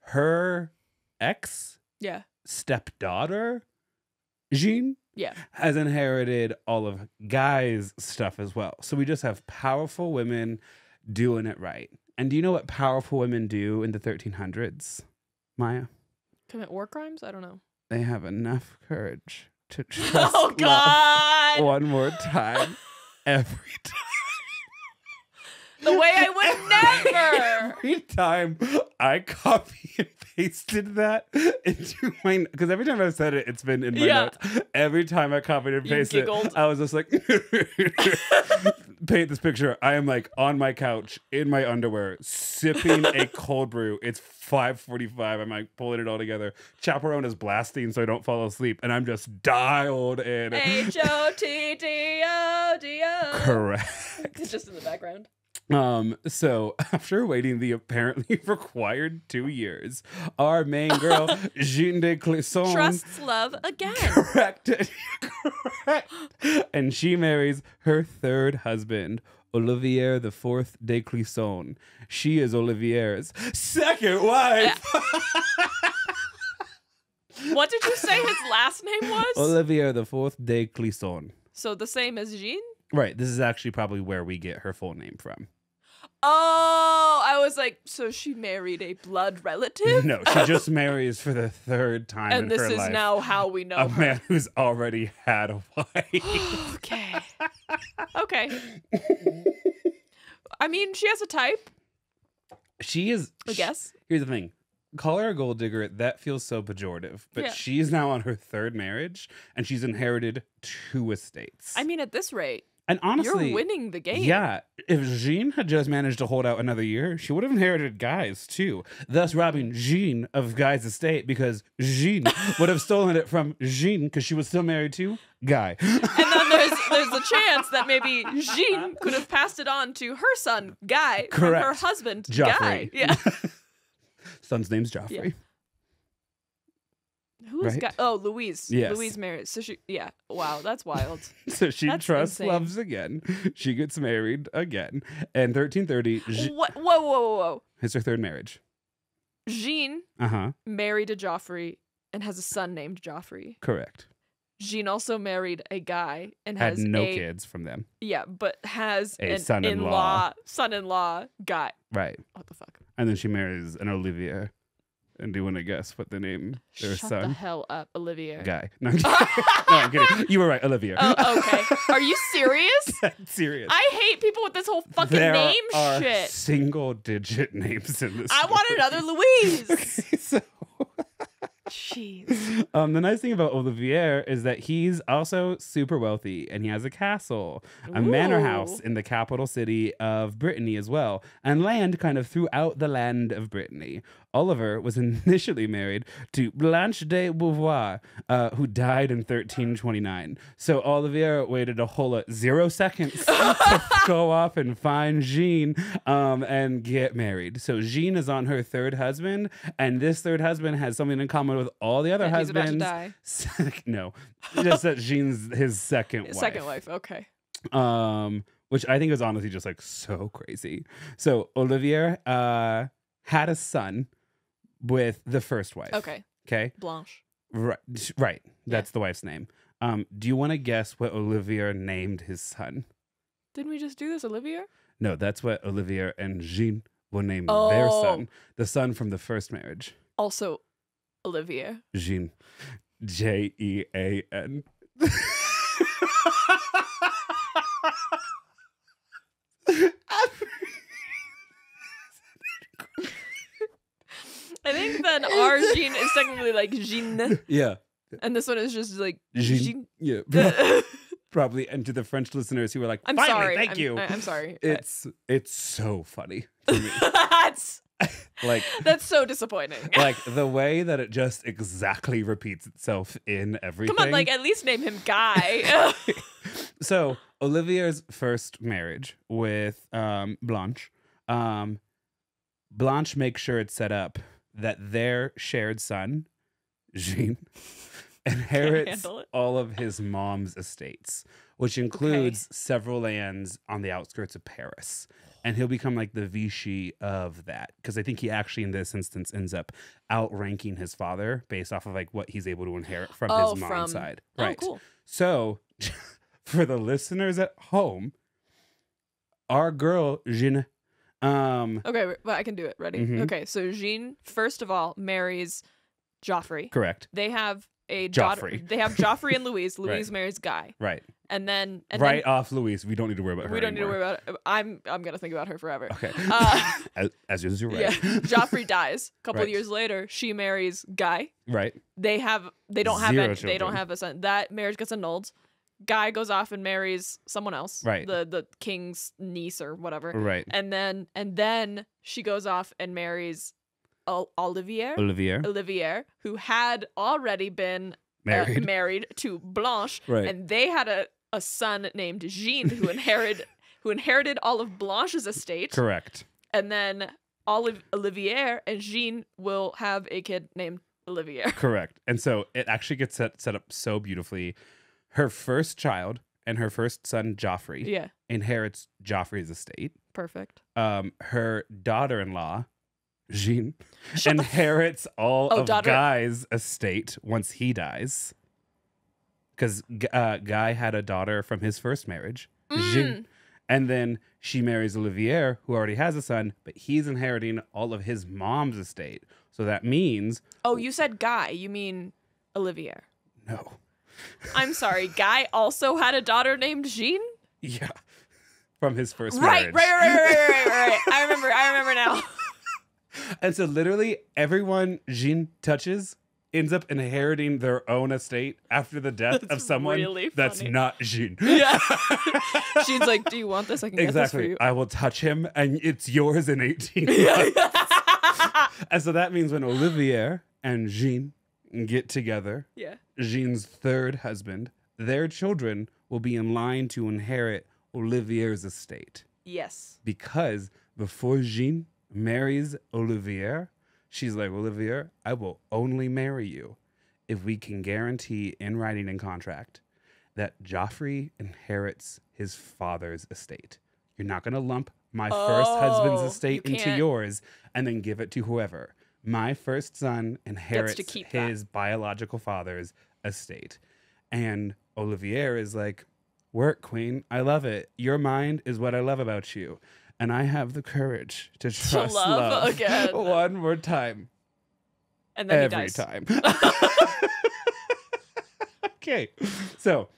B: her ex
A: Yeah.
B: stepdaughter, Jeanne,
A: Yeah.
B: has inherited all of Guy's stuff as well. So we just have powerful women doing it right. And do you know what powerful women do in the 1300s, Maya?
A: Commit war crimes? I don't know.
B: They have enough courage to trust
A: Oh,
B: love
A: God.
B: one more time, every time.
A: The way I would never.
B: Every time I copy and pasted that into my, because every time I've said it, it's been in my
A: Yeah.
B: notes. Every time I copied and
A: You
B: pasted it,
A: giggled.
B: I was just like, paint this picture. I am like on my couch in my underwear, sipping a cold brew. It's 5:45. I'm like pulling it all together. Chaperone is blasting so I don't fall asleep, and I'm just dialed in.
A: HOTDODO.
B: Correct.
A: It's just in the background.
B: So after waiting the apparently required 2 years, our main girl, Jeanne de Clisson,
A: Trusts love again.
B: correct, and she marries her third husband, Olivier the Fourth de Clisson. She is Olivier's second wife.
A: What did you say his last name was?
B: Olivier the Fourth de Clisson.
A: So the same as Jeanne?
B: Right. This is actually probably where we get her full name from.
A: Oh, I was like, so she married a blood relative?
B: No, she just marries for the third time in
A: And
B: her
A: this is
B: life
A: now how we know
B: a
A: her.
B: man who's already had a wife.
A: Okay. Okay. I mean, she has a type,
B: She is.
A: I guess.
B: Here's the thing. Call her a gold digger, that feels so pejorative. But
A: Yeah.
B: she's now on her third marriage, and she's inherited 2 estates.
A: I mean, at this rate,
B: and honestly,
A: you're winning the game.
B: yeah, if Jeanne had just managed to hold out another year, she would have inherited Guy's too, thus robbing Jeanne of Guy's estate because Jeanne would have stolen it from Jeanne because she was still married to Guy.
A: And then there's a chance that maybe Jeanne could have passed it on to her son, Guy,
B: Correct.
A: from her husband,
B: Joffrey.
A: Guy. Yeah.
B: Son's name's Joffrey.
A: Yeah. Who is
B: Right?
A: Guy? Oh, Louise.
B: Yes.
A: Louise married. So she, yeah. Wow, that's wild.
B: So she
A: That's
B: trusts
A: insane.
B: loves again. She gets married again. And 1330
A: What? Whoa.
B: is her third marriage.
A: Jeanne
B: Uh-huh.
A: married a Joffrey and has a son named Joffrey.
B: Correct.
A: Jeanne also married a Guy and
B: Had
A: has
B: no
A: a,
B: kids from them.
A: Yeah, but has
B: A
A: an
B: son-in-law.
A: son-in-law Guy.
B: Right.
A: What the fuck?
B: And then she marries an Olivier. And do you want to guess what the name their
A: Shut
B: son?
A: the hell up, Olivier.
B: Guy. No, I'm kidding. No, I'm kidding. You were right, Olivier.
A: Oh, okay. Are you serious?
B: Serious.
A: I hate people with this whole fucking
B: there
A: name
B: are
A: shit.
B: single-digit names in this.
A: I want
B: story.
A: another Louise.
B: Okay, so
A: Jeez.
B: the nice thing about Olivier is that he's also super wealthy and he has a castle, a manor house
A: Ooh.
B: in the capital city of Brittany as well, and land kind of throughout the land of Brittany. Oliver was initially married to Blanche de Beauvoir, who died in 1329. So Olivier waited a whole 0 seconds to go off and find Jeanne and get married. So Jeanne is on her third husband, and this third husband has something in common with all the other
A: And he's about to
B: husbands.
A: die.
B: No, just that Jeanne's his second wife.
A: Second wife. Okay.
B: Which I think is honestly just like so crazy. So Olivier had a son with the first wife.
A: Okay.
B: Okay.
A: Blanche.
B: Right. That's the wife's name. Do you want to guess what Olivier named his son?
A: Didn't we just do this, Olivier?
B: No, that's what Olivier and Jeanne will name their
A: Oh.
B: son. The son from the first marriage.
A: Also, Olivier.
B: Jeanne. Jean.
A: I think then our Jean is technically like Jeanne,
B: Yeah.
A: and this one is just like
B: Jean. Yeah.
A: Jean.
B: Probably. And to the French listeners who were like,
A: I'm
B: finally,
A: sorry.
B: thank you.
A: I'm sorry.
B: It's so funny to me. like
A: That's so disappointing.
B: like the way that it just exactly repeats itself in everything.
A: Come on, like at least name him Guy.
B: So Olivier's first marriage with Blanche. Blanche makes sure it's set up that their shared son, Jean, inherits
A: handle it.
B: all of his mom's estates, which includes several lands on the outskirts of Paris. And he'll become like the Vichy of that. Because I think he actually, in this instance, ends up outranking his father based off of like what he's able to inherit from his mom's side.
A: Oh,
B: Right.
A: cool.
B: So, for the listeners at home, our girl, Jeanne,
A: Okay, but I can do it. Ready?
B: Mhm.
A: Okay, so Jeanne, first of all, marries Joffrey.
B: correct.
A: They have a daughter.
B: Joffrey.
A: They have Joffrey and Louise.
B: Right.
A: Louise marries Guy.
B: Right.
A: And then
B: Right off Louise. We don't need to worry about her
A: we don't need to
B: anymore.
A: worry about it. I'm gonna think about her forever.
B: Okay.
A: As
B: you're right.
A: Yeah. Joffrey dies. A couple
B: Right.
A: years later, she marries Guy.
B: Right.
A: They don't have
B: Zero
A: they don't
B: children.
A: have a son. That marriage gets annulled. Guy goes off and marries someone else,
B: Right.
A: The king's niece or whatever,
B: Right.
A: and then she goes off and marries Olivier, who had already been married to Blanche,
B: Right.
A: and they had a son named Jeanne who inherited all of Blanche's estate.
B: Correct.
A: And then Olivier and Jeanne will have a kid named Olivier.
B: Correct. And so it actually gets set up so beautifully. Her first child and her first son, Joffrey,
A: Yeah,
B: inherits Joffrey's estate.
A: perfect.
B: Her daughter-in-law, Jeanne, inherits all of Guy's estate once he dies. Because Guy had a daughter from his first marriage, Jeanne. And then she marries Olivier, who already has a son, but he's inheriting all of his mom's estate. So that means...
A: Oh, you said Guy. You mean Olivier.
B: No.
A: I'm sorry. Guy also had a daughter named Jeanne?
B: Yeah. From his first
A: Right.
B: marriage.
A: Right. I remember now.
B: And so literally everyone Jeanne touches ends up inheriting their own estate after the death of someone
A: really
B: that's
A: funny.
B: not Jeanne.
A: Yeah. She's like, do you want this? I can get this for
B: Exactly.
A: you.
B: I will touch him and it's yours in 18 months. And so that means when Olivier and Jeanne get together,
A: Yeah.
B: Jeanne's third husband, their children will be in line to inherit Olivier's estate.
A: Yes.
B: Because before Jeanne marries Olivier, she's like, Olivier, I will only marry you if we can guarantee in writing and contract that Joffrey inherits his father's estate. You're not going to lump my first husband's estate into yours and then give it to whoever. My first son inherits his biological father's estate. And Olivier is like, work, queen. I love it. Your mind is what I love about you. And I have the courage to trust love
A: again.
B: one more time.
A: And then
B: Every
A: he dies.
B: time. Okay. So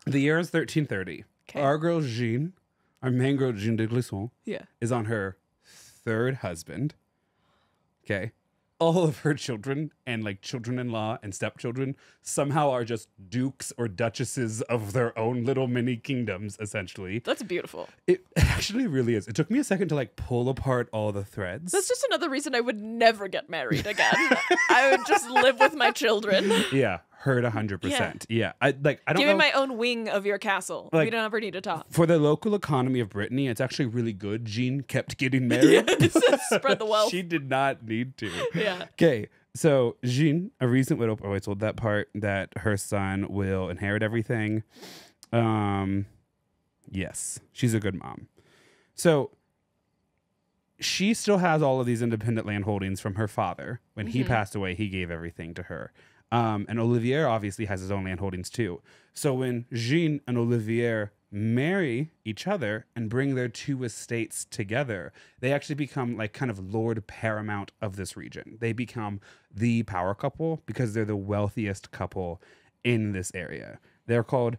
B: the year is 1330.
A: Okay.
B: Our girl Jeanne, our main girl Jeanne de Clisson,
A: Yeah.
B: is on her third husband. Okay. All of her children and like children-in-law and stepchildren somehow are just dukes or duchesses of their own little mini kingdoms, essentially.
A: That's beautiful.
B: It actually really is. It took me a second to like pull apart all the threads.
A: That's just another reason I would never get married again. I would just live with my children.
B: Yeah, heard 100%. Yeah, I don't
A: Give
B: know.
A: me my own wing of your castle.
B: Like-
A: We don't ever need to talk.
B: For the local economy of Brittany, it's actually really good. Jeanne kept getting married.
A: Spread the wealth.
B: She did not need to.
A: Yeah.
B: Okay, so Jeanne, a recent widow, I told that part that her son will inherit everything. Yes, she's a good mom. So she still has all of these independent land holdings from her father. When he passed away, he gave everything to her. And Olivier obviously has his own land holdings too. So when Jeanne and Olivier marry each other and bring their two estates together, they actually become like kind of Lord Paramount of this region. They become the power couple because they're the wealthiest couple in this area. They're called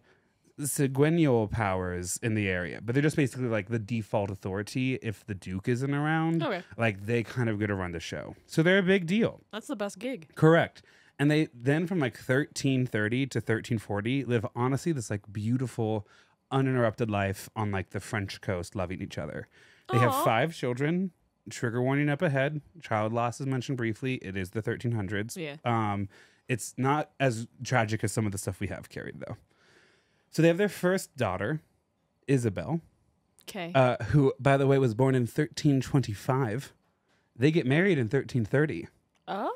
B: sequential powers in the area, but they're just basically like the default authority if the Duke isn't around.
A: Okay.
B: Like they kind of get to run the show. So they're a big deal.
A: That's the best gig.
B: Correct. And they then from like 1330 to 1340 live honestly this like beautiful, uninterrupted life on like the French coast, loving each other. They have 5 children. Trigger warning up ahead. Child loss is mentioned briefly. It is the 1300s.
A: Yeah.
B: It's not as tragic as some of the stuff we have carried though. So they have their first daughter, Isabel,
A: Okay.
B: who by the way was born in 1325. They get married in 1330.
A: Oh.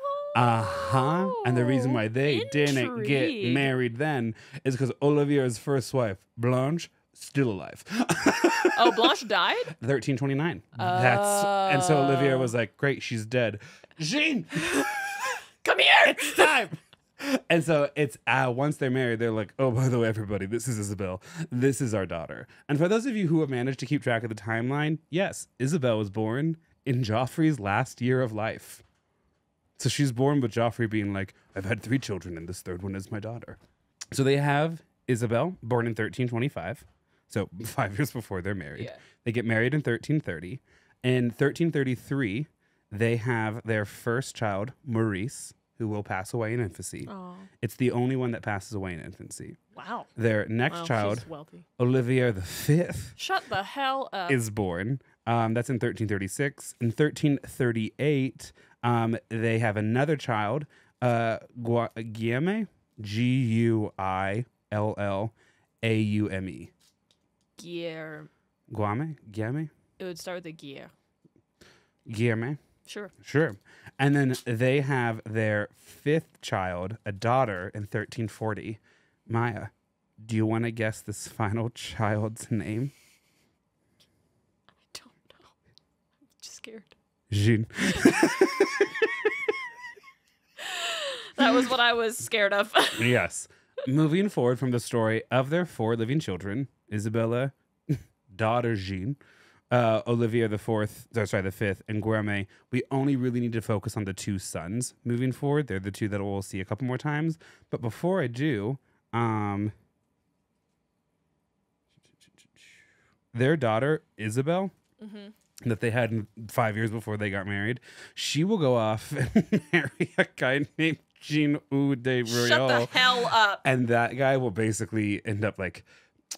B: And the reason why they didn't get
A: Intrigue.
B: married then is because Olivier's first wife, Blanche, still alive.
A: Oh, Blanche died?
B: 1329. And so Olivier was like, great, she's dead. Jeanne,
A: Come here.
B: it's time. And so it's once they're married, they're like, oh, by the way, everybody, this is Isabel. This is our daughter. And for those of you who have managed to keep track of the timeline, yes, Isabel was born in Joffrey's last year of life. So she's born with Joffrey being like, I've had 3 children and this third one is my daughter. So they have Isabel, born in 1325. So 5 years before they're married.
A: Yeah.
B: They get married in 1330. In 1333, they have their first child, Maurice, who will pass away in infancy.
A: Oh,
B: It's the only one that passes away in infancy.
A: wow.
B: Their next
A: Well,
B: child,
A: she's wealthy.
B: Olivier V,
A: Shut the hell up.
B: is born. That's in 1336. In 1338, they have another child, Guillaume, Guillaume.
A: Gear.
B: Guillaume?
A: It would start with a gear.
B: Guillaume.
A: Sure.
B: Sure. And then they have their fifth child, a daughter, in 1340. Maya, do you want to guess this final child's name?
A: I don't know. I'm just scared.
B: Jeanne.
A: That was what I was scared of.
B: Yes. Moving forward from the story of their 4 living children, Isabella, daughter Jeanne, Olivier the fifth, and Guillaume, we only really need to focus on the 2 sons moving forward. They're the 2 that we'll see a couple more times. But before I do, their daughter, Isabel, that they had 5 years before they got married, she will go off and marry a guy named Jean de Royal.
A: Shut the hell up.
B: And that guy will basically end up like,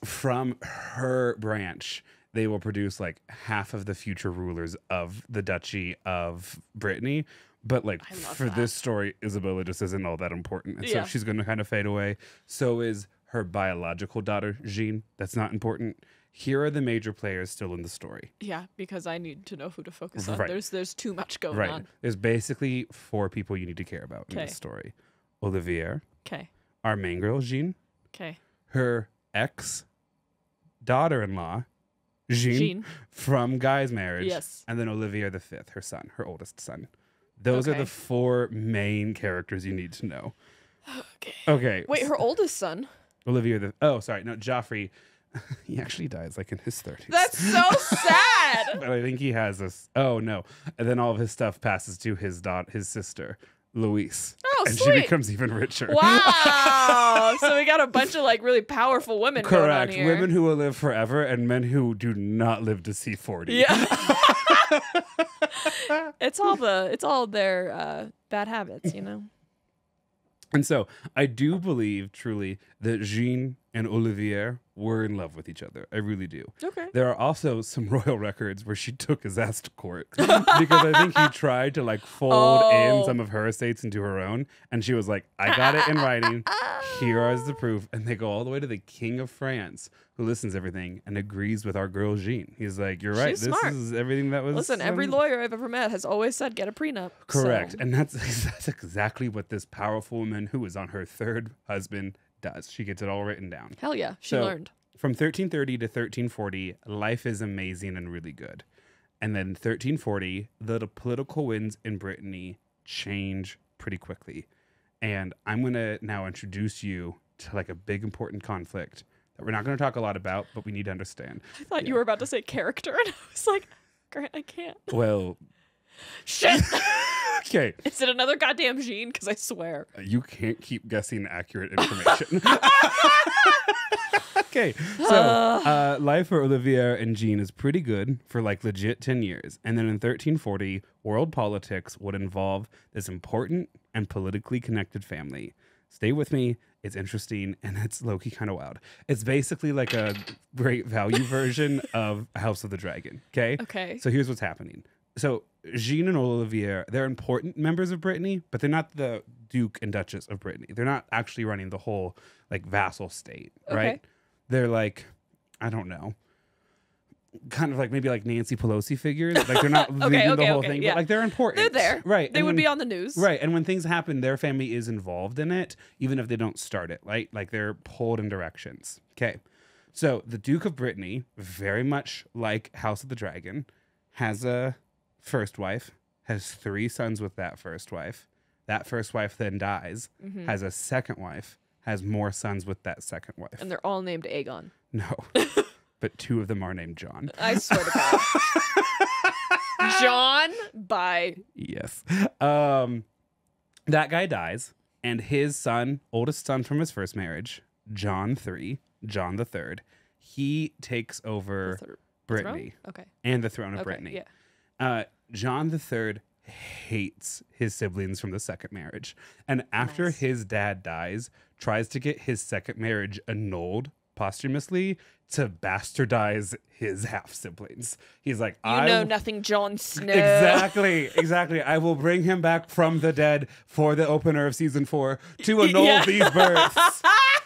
B: from her branch, they will produce like half of the future rulers of the Duchy of Brittany. But like for this story, Isabella just isn't all that important. And so she's going to kind of fade away. So is her biological daughter, Jeanne. That's not important. Here are the major players still in the story.
A: Yeah, because I need to know who to focus on.
B: Right.
A: There's too much going
B: Right.
A: on.
B: There's basically 4 people you need to care about in
A: Okay.
B: this story. Olivier,
A: Okay.
B: our main girl, Jeanne,
A: Okay.
B: her ex-daughter-in-law, Jeanne, from Guy's marriage.
A: Yes.
B: And then Olivier the fifth, her son, her oldest son. Those are the 4 main characters you need to know.
A: Okay.
B: Okay.
A: Wait, her oldest son.
B: Olivier Joffrey, he actually dies like in his 30s.
A: That's so sad.
B: But I think he has this. Oh no! And then all of his stuff passes to his sister, Louise.
A: Oh,
B: and
A: sweet.
B: she becomes even richer.
A: Wow. So we got a bunch of like really powerful women going on
B: Correct.
A: here.
B: Women who will live forever and men who do not live to see 40.
A: Yeah. It's all their bad habits, you know.
B: And so I do believe truly that Jeanne and Olivier were in love with each other. I really do.
A: Okay.
B: There are also some royal records where she took his ass to court because I think he tried to like fold in some of her estates into her own. And she was like, I got it in writing. Here is the proof. And they go all the way to the King of France, who listens to everything and agrees with our girl Jeanne. He's like, you're right.
A: She's
B: This
A: smart.
B: is everything that was.
A: Listen, every lawyer I've ever met has always said get a prenup.
B: Correct.
A: So.
B: And that's exactly what this powerful woman who is on her 3rd husband does. She gets it all written down.
A: Hell yeah, she
B: So,
A: learned.
B: From 1330 to 1340, life is amazing and really good. And then 1340, the political winds in Brittany change pretty quickly. And I'm going to now introduce you to like a big important conflict that we're not going to talk a lot about, but we need to understand.
A: I thought you were about to say character, and I was like, Grant, I can't.
B: Well,
A: Shit.
B: okay.
A: Is it another goddamn Jeanne? Because I swear.
B: You can't keep guessing accurate information. Okay, so life for Olivier and Jeanne is pretty good for like legit 10 years. And then in 1340, world politics would involve this important and politically connected family. Stay with me. It's interesting and it's low-key kind of wild. It's basically like a great value version of House of the Dragon. Okay?
A: Okay.
B: So here's what's happening. So Jeanne and Olivier, they're important members of Brittany, but they're not the Duke and Duchess of Brittany. They're not actually running the whole like vassal state, right?
A: Okay.
B: They're like, I don't know, kind of like maybe like Nancy Pelosi figures. Like they're not leading the whole thing,
A: yeah.
B: but like they're important.
A: They're there.
B: Right.
A: They
B: And
A: would
B: when-
A: be on the news.
B: Right. And when things happen, their family is involved in it, even if they don't start it, right? Like they're pulled in directions. Okay. So the Duke of Brittany, very much like House of the Dragon, has a first wife, has 3 sons with that first wife. That first wife then dies, has a second wife, has more sons with that second wife.
A: And they're all named Aegon.
B: No. But 2 of them are named John.
A: I swear to God. John by
B: Yes. That guy dies, and his son, oldest son from his first marriage, John the Third, he takes over
A: the
B: Brittany
A: throne? Okay.
B: and the throne of
A: Okay.
B: Brittany.
A: Yeah.
B: John the Third hates his siblings from the second marriage. And after
A: Nice.
B: his dad dies, tries to get his second marriage annulled posthumously to bastardize his half siblings. He's like,
A: You know nothing, Jon Snow.
B: Exactly. I will bring him back from the dead for the opener of season 4 to annul these births.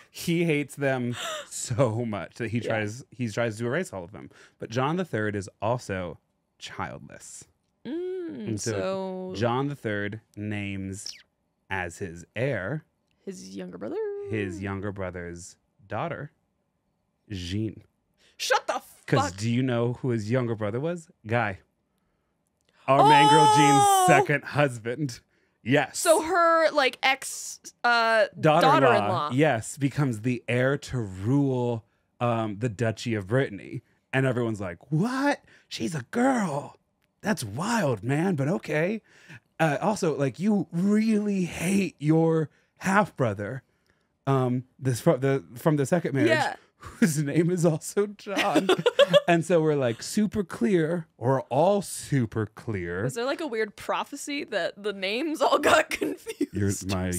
B: He hates them so much that he tries to erase all of them. But John III is also childless. And so John III names as his heir
A: his younger brother.
B: his younger brother's daughter, Jeanne.
A: Shut the
B: Because
A: fuck.
B: do you know who his younger brother was? Guy. Our main girl Jean's second husband. Yes.
A: So her like ex daughter-in-law.
B: Yes, becomes the heir to rule the Duchy of Brittany. And everyone's like, what? She's a girl. That's wild, man, but okay. Also, like, you really hate your half-brother from the second marriage.
A: Yeah.
B: Whose name is also John. And so we're like super clear, or all super clear.
A: Was there like a weird prophecy that the names all got confused?
B: Maya,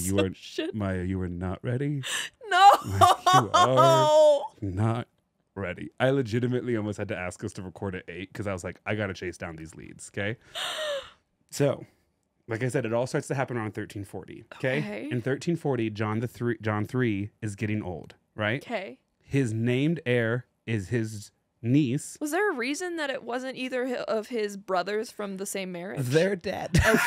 B: you were not ready.
A: No.
B: You are not ready. I legitimately almost had to ask us to record at 8 because I was like, I gotta chase down these leads, okay? So, like I said, it all starts to happen around 1340. Okay? In 1340, John III is getting old, right?
A: Okay.
B: His named heir is his niece.
A: Was there a reason that it wasn't either of his brothers from the same marriage?
B: They're dead.
A: Okay.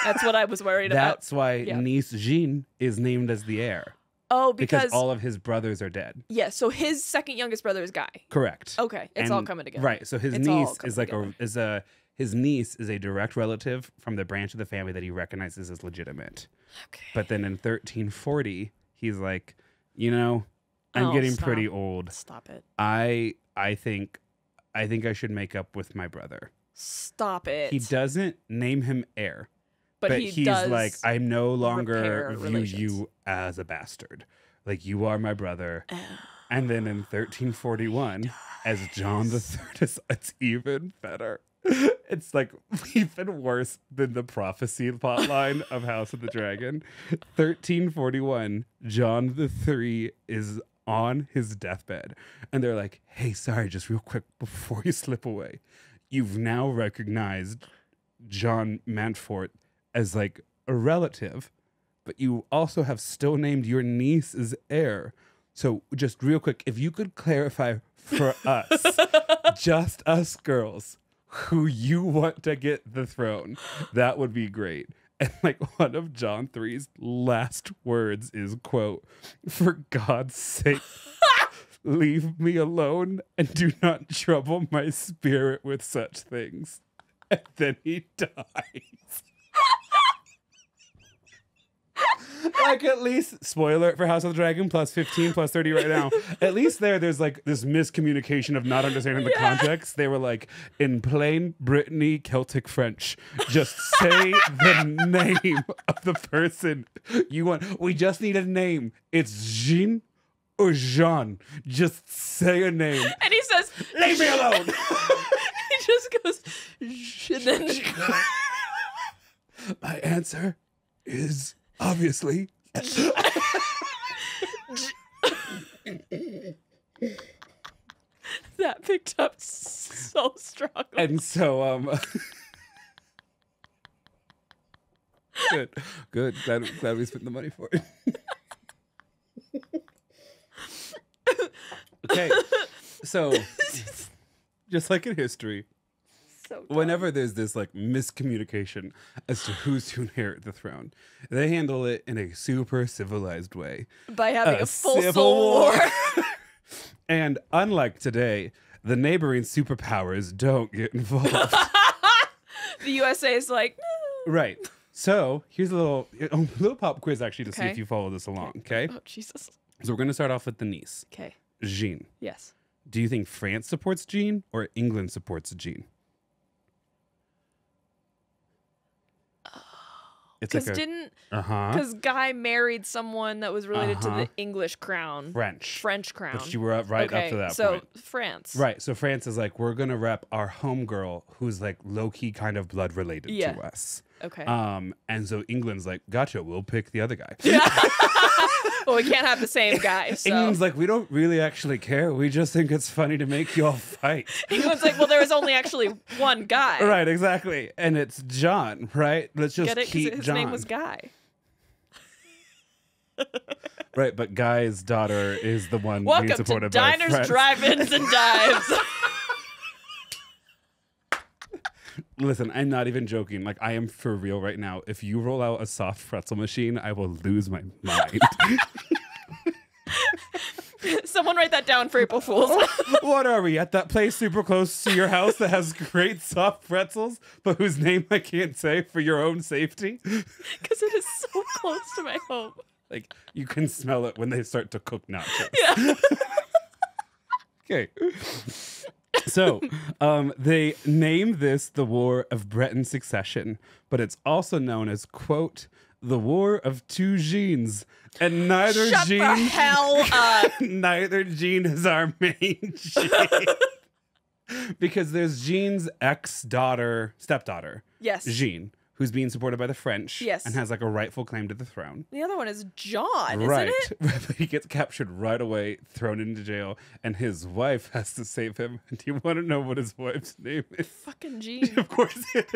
A: That's what I was worried about.
B: That's why niece Jeanne is named as the heir.
A: Oh,
B: because all of his brothers are dead.
A: Yeah, so his second youngest brother is Guy.
B: Correct.
A: Okay, it's all coming together.
B: Right. So his niece is like his niece is a direct relative from the branch of the family that he recognizes as legitimate.
A: Okay.
B: But then in 1340, he's like, I'm getting pretty old.
A: Stop it.
B: I think I should make up with my brother.
A: Stop it.
B: He doesn't name him heir.
A: But
B: he's
A: does
B: like, I no longer view
A: relations.
B: you as a bastard. Like, you are my brother. And then in 1341, as John III it's even better. It's like even worse than the prophecy plotline of House of the Dragon. 1341, John III is on his deathbed. And they're like, hey, sorry, just real quick before you slip away. You've now recognized John Mantfort as like a relative, but you also have still named your niece as heir. So just real quick, if you could clarify for us, just us girls, who you want to get the throne, that would be great. And like one of John III's last words is, quote, "For God's sake, leave me alone and do not trouble my spirit with such things." And then he dies. Like, at least, spoiler for House of the Dragon, plus 15, plus 30 right now. At least there's like this miscommunication of not understanding the context. They were like, in plain Brittany Celtic French, just say the name of the person you want. We just need a name. It's Jeanne or Jean. Just say a name.
A: And he says,
B: leave me alone.
A: He just goes, and then
B: my answer is obviously
A: that picked up so strong.
B: And so good. Glad we spent the money for it. Okay. So just like in history, whenever there's this like miscommunication as to who's to inherit the throne, they handle it in a super civilized way.
A: By having a full
B: civil
A: soul war.
B: And unlike today, the neighboring superpowers don't get involved.
A: The USA is like,
B: right. So here's a little pop quiz actually to see if you follow this along. Okay.
A: Oh, Jesus.
B: So we're going to start off with the niece.
A: Okay.
B: Jeanne.
A: Yes.
B: Do you think France supports Jeanne or England supports Jeanne?
A: Because because Guy married someone that was related to the English crown. French crown.
B: Which you were up up to that point.
A: So France.
B: Right. So France is like, we're going to rep our homegirl who's like low-key kind of blood related to us.
A: Okay.
B: And so England's like, gotcha, we'll pick the other guy.
A: Well, we can't have the same guy. So.
B: England's like, we don't really actually care. We just think it's funny to make you all fight.
A: England's like, well, there was only actually one guy.
B: Right, exactly. And it's John, right? Let's just
A: Get it? 'Cause
B: keep
A: his
B: John.
A: name was Guy.
B: Right, but Guy's daughter is the one being
A: Welcome to
B: supported by
A: Diners,
B: friends.
A: Drive-Ins, and Dives.
B: Listen, I'm not even joking. Like, I am for real right now. If you roll out a soft pretzel machine, I will lose my mind.
A: Someone write that down for April Fools.
B: What are we, at that place super close to your house that has great soft pretzels, but whose name I can't say for your own safety?
A: Because it is so close to my home.
B: Like, you can smell it when they start to cook nachos.
A: Yeah.
B: Okay. So, they name this the War of Breton Succession, but it's also known as, quote, the War of Two Jeans. And neither
A: Shut the
B: Jean,
A: hell up.
B: neither Jean is our main Jean. Because there's Jean's stepdaughter,
A: Yes.
B: Jean, who's being supported by the French,
A: Yes.
B: and has like a rightful claim to the throne.
A: The other one is John,
B: Right.
A: isn't it?
B: He gets captured right away, thrown into jail, and his wife has to save him. And do you want to know what his wife's name is?
A: Fucking Jean.
B: Of course it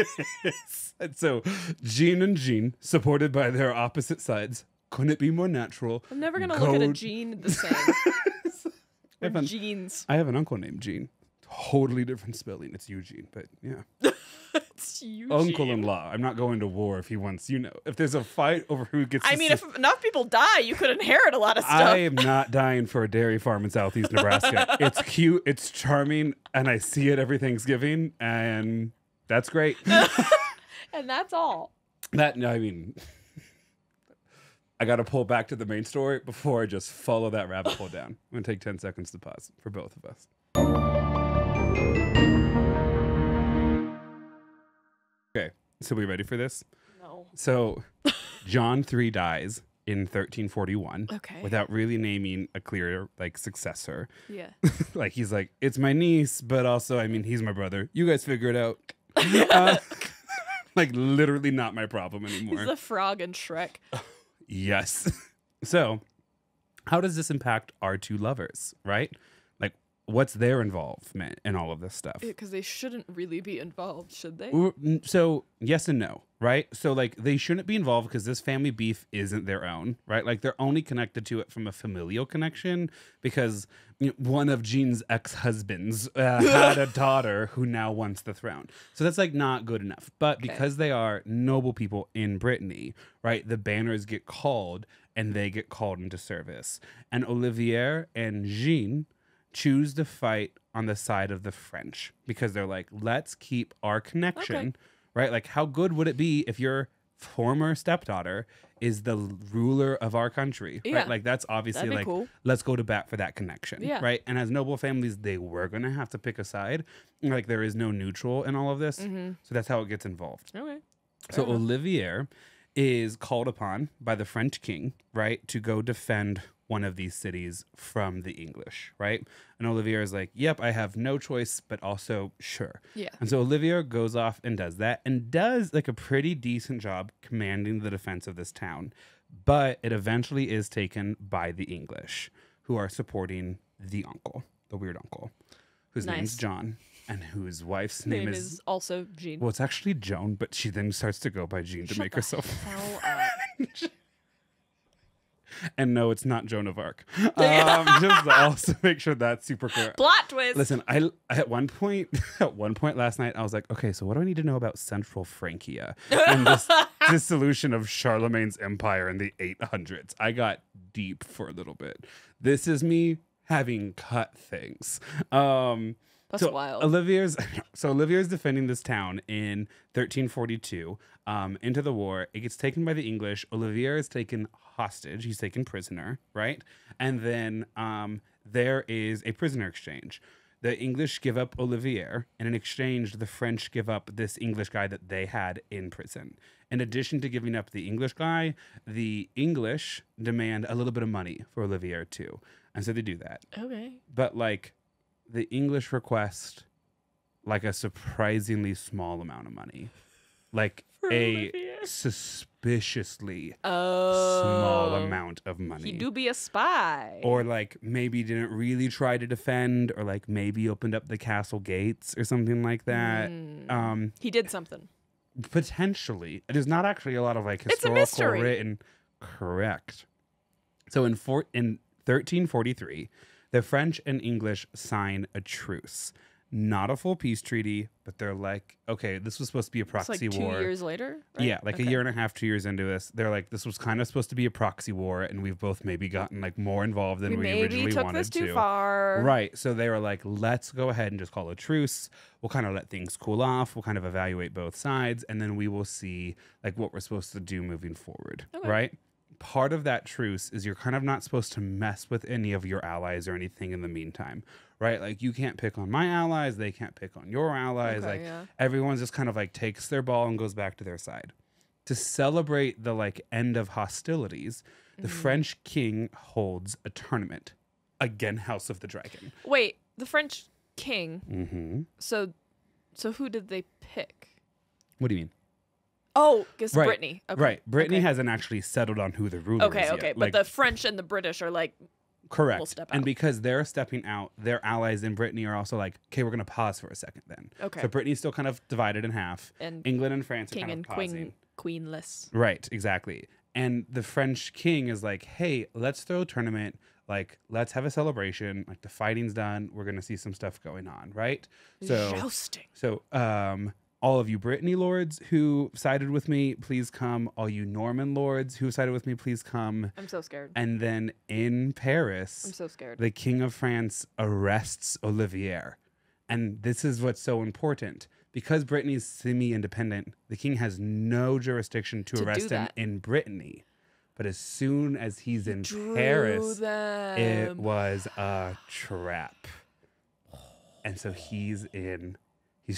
B: is. And so Jean and Jean, supported by their opposite sides, couldn't it be more natural?
A: I'm never going to look at a Jean the same. We're
B: Evan,
A: Jeans.
B: I have an uncle named Jean. Totally different spelling. It's Eugene, but yeah.
A: It's Eugene.
B: Uncle-in-law. I'm not going to war if he wants, if there's a fight over who gets
A: I mean, if enough people die, you could inherit a lot of stuff.
B: I am not dying for a dairy farm in southeast Nebraska. It's cute, it's charming, and I see it every Thanksgiving, and that's great.
A: And that's all.
B: I got to pull back to the main story before I just follow that rabbit hole down. I'm going to take 10 seconds to pause for both of us. Okay, so we ready for this?
A: No.
B: So, John III dies in 1341
A: Okay.
B: without really naming a clear successor.
A: Yeah.
B: Like, he's like, it's my niece, but also, he's my brother. You guys figure it out. Literally not my problem anymore.
A: He's the frog in Shrek.
B: Yes. So, how does this impact our two lovers, right? What's their involvement in all of this stuff?
A: Because they shouldn't really be involved, should they?
B: So, yes and no, right? So, they shouldn't be involved because this family beef isn't their own, right? They're only connected to it from a familial connection because one of Jean's ex-husbands had a daughter who now wants the throne. So that's not good enough. But because they are noble people in Brittany, right, the banners get called and they get called into service. And Olivier and Jean choose to fight on the side of the French because they're like, let's keep our connection, right? How good would it be if your former stepdaughter is the ruler of our country, right? That's obviously
A: cool.
B: Let's go to bat for that connection, right? And as noble families, they were going to have to pick a side. There is no neutral in all of this.
A: Mm-hmm.
B: So that's how it gets involved.
A: Okay.
B: So Olivier is called upon by the French king, right, to go defend one of these cities from the English, right? And Olivier is like, yep, I have no choice, but also sure.
A: Yeah.
B: And so Olivier goes off and does that and does a pretty decent job commanding the defense of this town. But it eventually is taken by the English, who are supporting the uncle, the weird uncle, whose name's John and whose wife's name is
A: also Jean.
B: Well, it's actually Joan, but she then starts to go by Jean to make herself.
A: Hell up.
B: And no, it's not Joan of Arc. Just to also make sure that's super clear.
A: Plot twist.
B: Listen, I at one point last night, I was like, okay, so what do I need to know about Central Francia and this dissolution of Charlemagne's empire in the 800s? I got deep for a little bit. This is me having cut things.
A: That's wild.
B: Olivier's defending this town in 1342 into the war. It gets taken by the English. Olivier is taken hostage. He's taken prisoner, right? And then there is a prisoner exchange. The English give up Olivier, and in exchange, the French give up this English guy that they had in prison. In addition to giving up the English guy, the English demand a little bit of money for Olivier too. And so they do that.
A: Okay.
B: But the English request a surprisingly small amount of money. a
A: Olivier.
B: suspiciously
A: Oh.
B: small amount of money.
A: He do be a spy.
B: Or like maybe didn't really try to defend, or like maybe opened up the castle gates or something like that.
A: He did something.
B: Potentially. There's not actually a lot of like
A: It's a
B: historical
A: mystery.
B: written. Correct. So in 1343, the French and English sign a truce. Not a full peace treaty, but they're like, okay, this was supposed to be a
A: It's
B: proxy
A: like
B: war.
A: 2 years later? Right?
B: Yeah, like a year and a half, 2 years into this, they're like, this was kind of supposed to be a proxy war, and we've both maybe gotten like more involved than we
A: maybe
B: originally
A: took
B: wanted
A: this too
B: to.
A: far.
B: Right. So they were like, let's go ahead and just call a truce. We'll kind of let things cool off. We'll kind of evaluate both sides, and then we will see like what we're supposed to do moving forward.
A: Okay.
B: Right. Part of that truce is you're kind of not supposed to mess with any of your allies or anything in the meantime. Right. Like you can't pick on my allies. They can't pick on your allies.
A: Okay,
B: like
A: yeah.
B: everyone's just kind of like takes their ball and goes back to their side. To celebrate the like end of hostilities, the French king holds a tournament. Again, House of the Dragon.
A: Wait, the French king.
B: Mm-hmm.
A: So who did they pick?
B: What do you mean?
A: Oh, guess
B: Right.
A: Brittany. Okay.
B: Right. Brittany
A: okay.
B: hasn't actually settled on who the ruler is
A: Okay,
B: yet.
A: okay. But
B: Like,
A: the French and the British are like,
B: correct.
A: will step
B: And
A: out.
B: because they're stepping out, their allies in Brittany are also like, okay, we're going to pause for a second then.
A: Okay.
B: So Brittany's still kind of divided in half.
A: and
B: England and France are
A: king
B: kind
A: and
B: of pausing.
A: queenless.
B: Right, exactly. And the French king is like, hey, let's throw a tournament. Like, let's have a celebration. Like, the fighting's done. We're going to see some stuff going on, right?
A: Jousting.
B: So, all of you Brittany lords who sided with me, please come. All you Norman lords who sided with me, please come.
A: I'm so scared.
B: And then in Paris,
A: I'm so scared.
B: the King of France arrests Olivier. And this is what's so important. Because Brittany's semi-independent, the king has no jurisdiction to
A: To do
B: arrest him
A: that.
B: in Brittany. But as soon as he's in
A: Drew
B: Paris,
A: them.
B: it was a trap. And so he's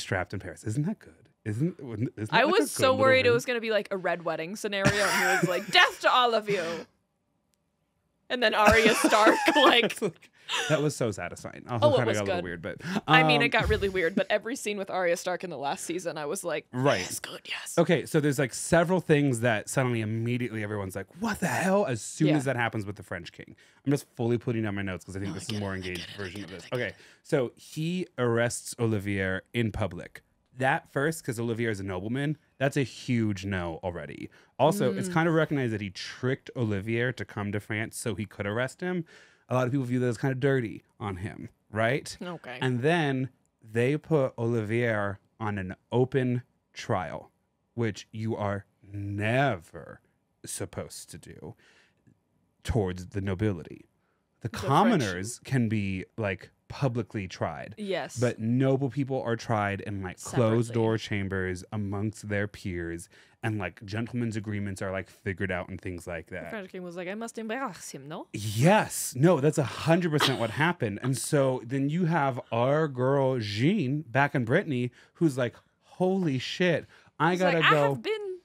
B: trapped in Paris. Isn't that good? Isn't that
A: I
B: like a
A: was
B: good
A: so
B: little
A: worried it
B: ring?
A: was going to be like a red wedding scenario, and he was like, "Death to all of you," and then Arya Stark like.
B: That was so satisfying. Also,
A: Oh, it
B: kind of
A: was
B: got a little
A: good.
B: weird, but
A: I mean, it got really weird, but every scene with Arya Stark in the last season, I was like,
B: right.
A: "Yes, good, yes."
B: Okay, so there's like several things that suddenly immediately everyone's like, what the hell? As soon
A: Yeah.
B: as that happens with the French king. I'm just fully putting down my notes because I think this is a more engaged version of this. Okay, so he arrests Olivier in public. That first, because Olivier is a nobleman, that's a huge no already. Also, it's kind of recognized that he tricked Olivier to come to France so he could arrest him. A lot of people view that as kind of dirty on him, right?
A: Okay.
B: And then they put Olivier on an open trial, which you are never supposed to do towards the nobility. The commoners can be like publicly tried.
A: Yes.
B: But noble people are tried in like closed
A: Separately.
B: door chambers amongst their peers, and like gentlemen's agreements are like figured out and things like
A: the
B: that.
A: French king was like, "I must embarrass him, no?"
B: Yes. No, that's 100% what happened. And so then you have our girl Jeanne back in Brittany who's like, holy shit, I
A: He's
B: gotta
A: like,
B: go.
A: I have been,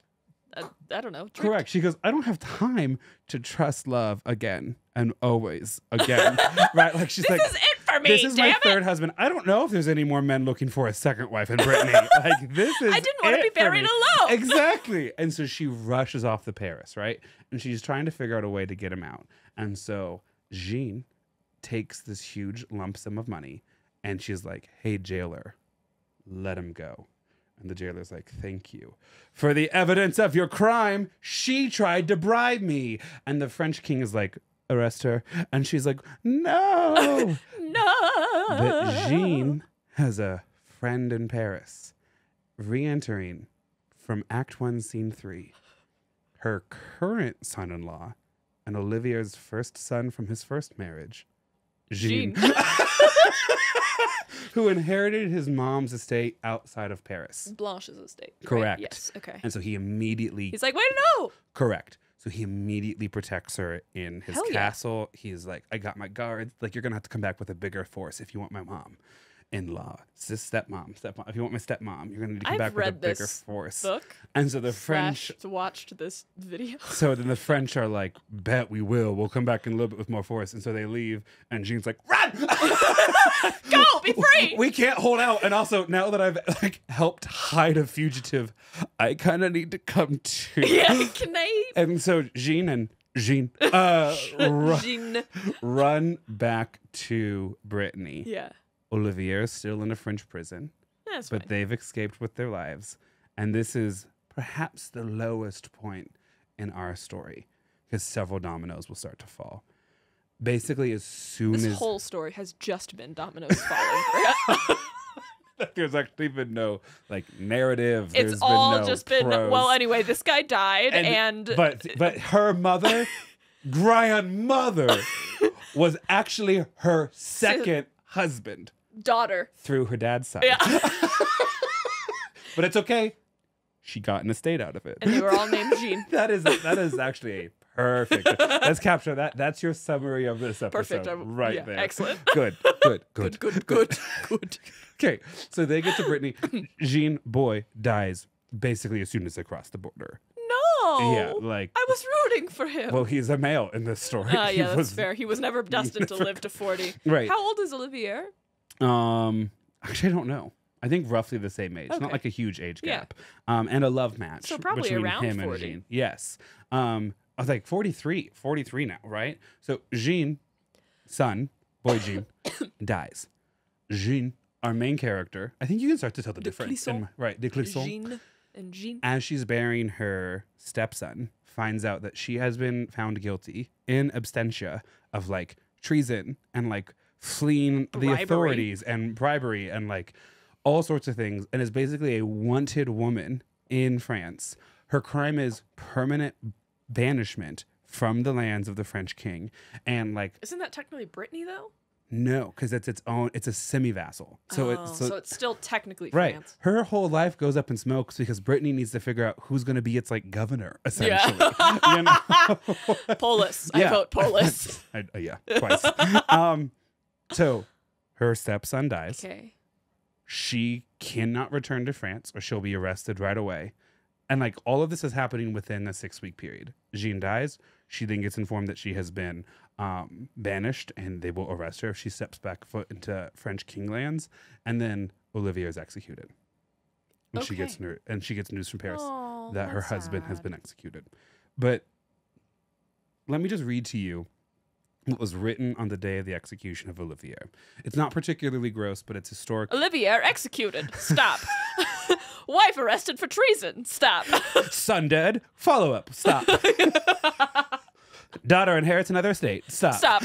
A: I don't know. tricked."
B: Correct. She goes, I don't have time to trust love again and always again. Right? Like she's
A: This
B: like,
A: is it for me.
B: this is my
A: damn it.
B: third husband. I don't know if there's any more men looking for a second wife in Brittany. Like this is
A: I didn't want to be
B: it for
A: buried
B: me.
A: alone.
B: Exactly. And so she rushes off to Paris, right? And she's trying to figure out a way to get him out. And so Jeanne takes this huge lump sum of money and she's like, hey, jailer, let him go. And the jailer's like, thank you. For the evidence of your crime, she tried to bribe me. And the French king is like, arrest her. And she's like, no.
A: No.
B: But Jeanne has a friend in Paris. Re-entering from Act 1, Scene 3. Her current son-in-law and Olivier's first son from his first marriage. Jeanne. Who inherited his mom's estate outside of Paris.
A: Blanche's estate. right?
B: Correct.
A: Yes. Okay.
B: And so he immediately...
A: He's like, wait, no.
B: Correct. So he immediately protects her in his
A: Hell yeah.
B: castle. He's like, I got my guards. Like, you're going to have to come back with a bigger force if you want my mom. in-law. It's just stepmom. If you want my stepmom, you're gonna need to come
A: I've
B: back with a
A: read
B: bigger
A: this
B: force.
A: book.
B: And so the French.
A: Watched this video.
B: So then the French are like, bet we will. We'll come back in a little bit with more force. And so they leave, and Jean's like, run!
A: Go, be free!
B: We can't hold out. And also, now that I've like helped hide a fugitive, I kind of need to come too.
A: Yeah, can I?
B: And so Jean
A: Jeanne.
B: run back to Brittany.
A: Yeah.
B: Olivier is still in a French prison,
A: That's
B: but
A: fine.
B: they've escaped with their lives. And this is perhaps the lowest point in our story, because several dominoes will start to fall. Basically, as soon
A: This
B: as
A: whole story has just been dominoes falling.
B: there's actually been no like narrative.
A: It's
B: There's
A: all
B: been no
A: just been
B: prose.
A: well. Anyway, this guy died, and
B: but her mother, grandmother, was actually her second husband
A: daughter.
B: through her dad's side.
A: Yeah,
B: But it's okay. She got an estate out of it.
A: and they were all named Jean.
B: That is actually a perfect. Let's capture that. That's your summary of this episode,
A: Perfect.
B: right
A: Yeah,
B: there.
A: excellent.
B: Good.
A: Good.
B: Okay, so they get to Brittany. Jean boy dies basically as soon as they cross the border.
A: No.
B: Yeah, like
A: I was rooting for him.
B: well, he's a male in this story. He
A: Yeah, that's
B: was-
A: fair. He was never destined to live to 40.
B: Right.
A: How old is Olivier?
B: Actually, I don't know. I think roughly the same age. Not
A: Okay.
B: like a huge age
A: Yeah.
B: gap. And a love match.
A: So probably
B: between
A: around
B: him
A: 40.
B: and Jean. Yes. I was like 43 now, right? So Jean, boy Jean, dies. Jean, our main character, I think you can start to tell the difference.
A: Clisson.
B: Right, de Clisson.
A: Jean and Jean.
B: As she's burying her stepson, finds out that she has been found guilty in absentia of like treason and like fleeing the
A: Bribery.
B: authorities and bribery and like all sorts of things, and is basically a wanted woman in France. Her crime is permanent banishment from the lands of the French king. And like,
A: Isn't that technically Brittany though?
B: no, because it's its own, it's a semi-vassal. So
A: So it's still technically
B: right.
A: France.
B: Her whole life goes up in smokes because Brittany needs to figure out who's going to be its like governor, essentially.
A: Yeah.
B: You know?
A: Polis.
B: Yeah.
A: I vote Polis.
B: Yeah, twice. So her stepson dies.
A: Okay.
B: She cannot return to France or she'll be arrested right away. And like all of this is happening within a 6-week period. Jean dies. She then gets informed that she has been banished and they will arrest her if she steps back foot into French king lands. And then Olivier is executed. And she gets news from Paris
A: Oh,
B: that her
A: that's
B: husband has
A: sad.
B: been executed. But let me just read to you what was written on the day of the execution of Olivier. It's not particularly gross, but it's historic.
A: Olivier executed. Stop. Wife arrested for treason. Stop.
B: Son dead. Follow up. Stop. Daughter inherits another estate. Stop.
A: Stop.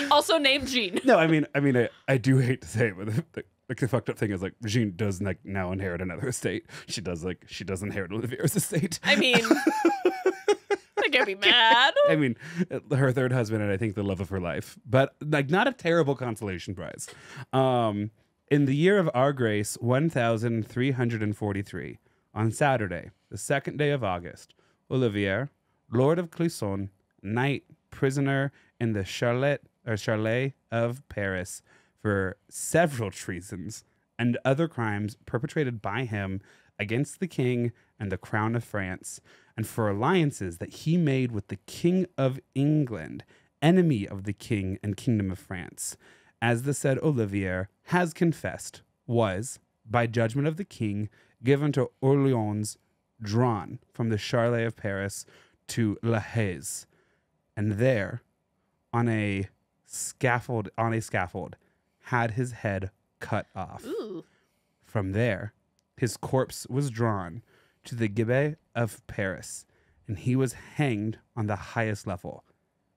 A: Also named Jean.
B: No, I mean, I do hate to say it, but the fucked up thing is like Jean does like now inherit another estate. She does inherit Olivier's estate.
A: I mean, I can't be mad.
B: I mean, her third husband and I think the love of her life, but like not a terrible consolation prize. In the year of our grace, 1343, on Saturday, the 2nd day of August, Olivier, Lord of Clisson, knight, prisoner in the Chalet of Paris for several treasons and other crimes perpetrated by him against the king and the crown of France, and for alliances that he made with the King of England, enemy of the king and kingdom of France, as the said Olivier has confessed, was, by judgment of the king, given to Orleans, drawn from the Chalet of Paris to La Haye, and there, on a scaffold, had his head cut off.
A: Ooh.
B: From there, his corpse was drawn to the Gibbet of Paris, and he was hanged on the highest level.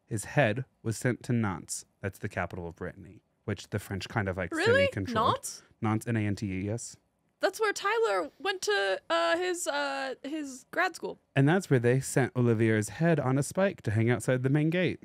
B: His head was sent to Nantes, that's the capital of Brittany, which the French kind of like
A: Really?
B: semi-controlled.
A: Nantes?
B: Nantes, Nantes, yes.
A: That's where Tyler went to his grad school.
B: And that's where they sent Olivier's head on a spike to hang outside the main gate.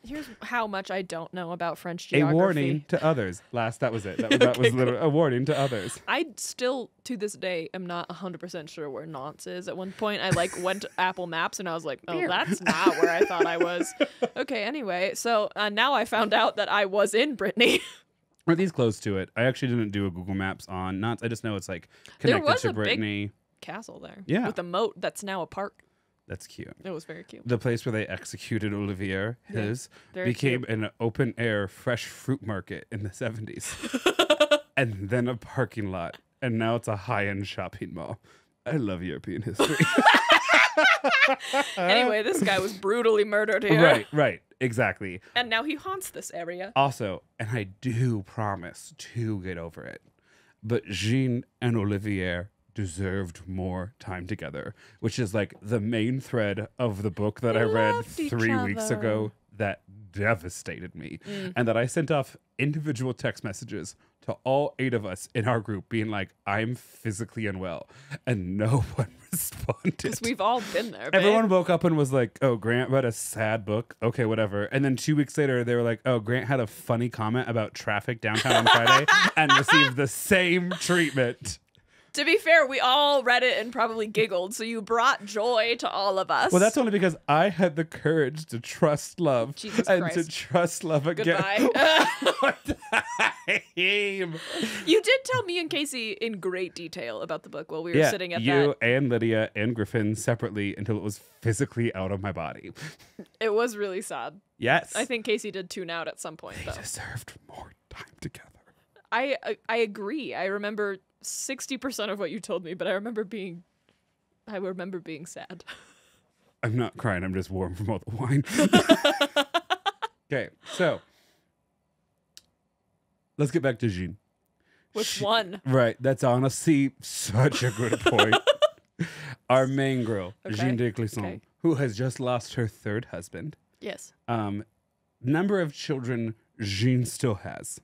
A: Here's how much I don't know about French
B: A
A: geography.
B: warning to others. That was it. That was literally a warning to others.
A: I still, to this day, am not 100% sure where Nantes is. At one point, I went to Apple Maps and I was like, oh, that's not where I thought I was. Okay, anyway, so now I found out that I was in Brittany.
B: Or these close to it. I actually didn't do a Google Maps on Nantes. I just know it's like connected to Brittany.
A: Big castle there.
B: Yeah.
A: With a moat that's now a park.
B: That's cute.
A: It was very cute.
B: The place where they executed Olivier,
A: very
B: became an open air fresh fruit market in the 70s. And then a parking lot. And now it's a high end shopping mall. I love European history.
A: Anyway, this guy was brutally murdered here.
B: Right. Exactly.
A: And now he haunts this area.
B: Also, and I do promise to get over it, but Jeanne and Olivier deserved more time together, which is like the main thread of the book that I read 3 weeks ago that devastated me. And that I sent off individual text messages to all 8 of us in our group being like, I'm physically unwell. And no one responded.
A: Because we've all been there, babe.
B: Everyone woke up and was like, oh, Grant read a sad book. Okay, whatever. And then 2 weeks later, they were like, oh, Grant had a funny comment about traffic downtown on Friday and received the same treatment.
A: To be fair, we all read it and probably giggled, so you brought joy to all of us.
B: Well, that's only because I had the courage to trust love.
A: Jesus
B: and
A: Christ.
B: to trust love again.
A: Goodbye.
B: Time.
A: You did tell me and Casey in great detail about the book while we were sitting at
B: you
A: that.
B: and Lydia and Griffin separately until it was physically out of my body.
A: It was really sad.
B: Yes.
A: I think Casey did tune out at some point,
B: they
A: though.
B: deserved more time together.
A: I agree. I remember 60% of what you told me, but I remember being sad.
B: I'm not crying. I'm just warm from all the wine. Okay, so let's get back to Jeanne.
A: Which one?
B: Right, that's honestly such a good point. Our main girl,
A: Okay,
B: Jeanne de Clisson,
A: okay.
B: who has just lost her 3rd husband.
A: Yes.
B: Number of children Jeanne still has.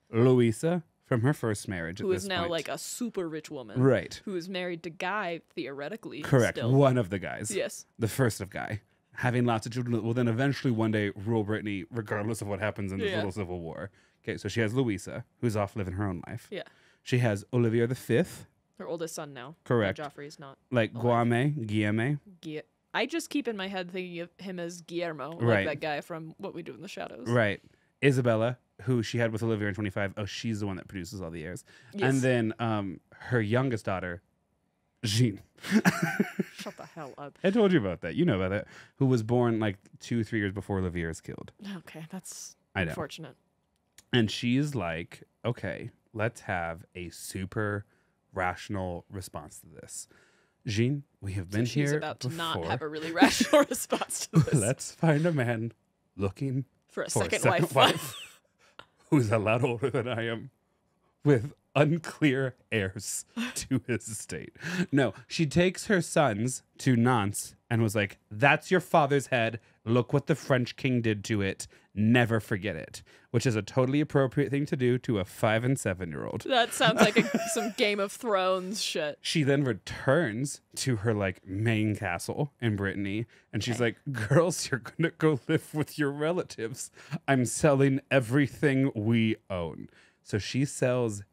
B: Louisa from her first marriage.
A: Who
B: at
A: is
B: this
A: now
B: point.
A: like a super rich woman.
B: Right.
A: Who is married to Guy, theoretically.
B: Correct.
A: Still.
B: One of the guys.
A: Yes.
B: The first of Guy. Having lots of children that will then eventually one day rule Brittany, regardless of what happens in this little civil war. Okay, so she has Louisa, who's off living her own life.
A: Yeah.
B: She has Olivier V.
A: Her oldest son now.
B: Correct.
A: Joffrey's not.
B: Like Guillaume.
A: I just keep in my head thinking of him as Guillermo,
B: Right.
A: like that guy from What We Do in the Shadows.
B: Right. Isabella, who she had with Olivier in 25. Oh, she's the one that produces all the heirs.
A: Yes.
B: And then her youngest daughter, Jeanne.
A: Shut the hell up.
B: I told you about that. You know about it. Who was born like 2-3 years before Olivier is killed.
A: Okay, that's
B: I know.
A: unfortunate.
B: And she's like, okay, let's have a super rational response to this. Jeanne, we have been
A: She's
B: here
A: about to
B: before.
A: not have a really rational response to this.
B: Let's find a man looking
A: for a
B: for
A: second,
B: a second wife who's a lot older than I am with unclear heirs to his estate. No, she takes her sons to Nantes and was like, that's your father's head. Look what the French king did to it. Never forget it. Which is a totally appropriate thing to do to a 5 and 7-year-old.
A: That sounds like some Game of Thrones shit.
B: She then returns to her like main castle in Brittany, and she's like, girls, you're gonna go live with your relatives. I'm selling everything we own. So she sells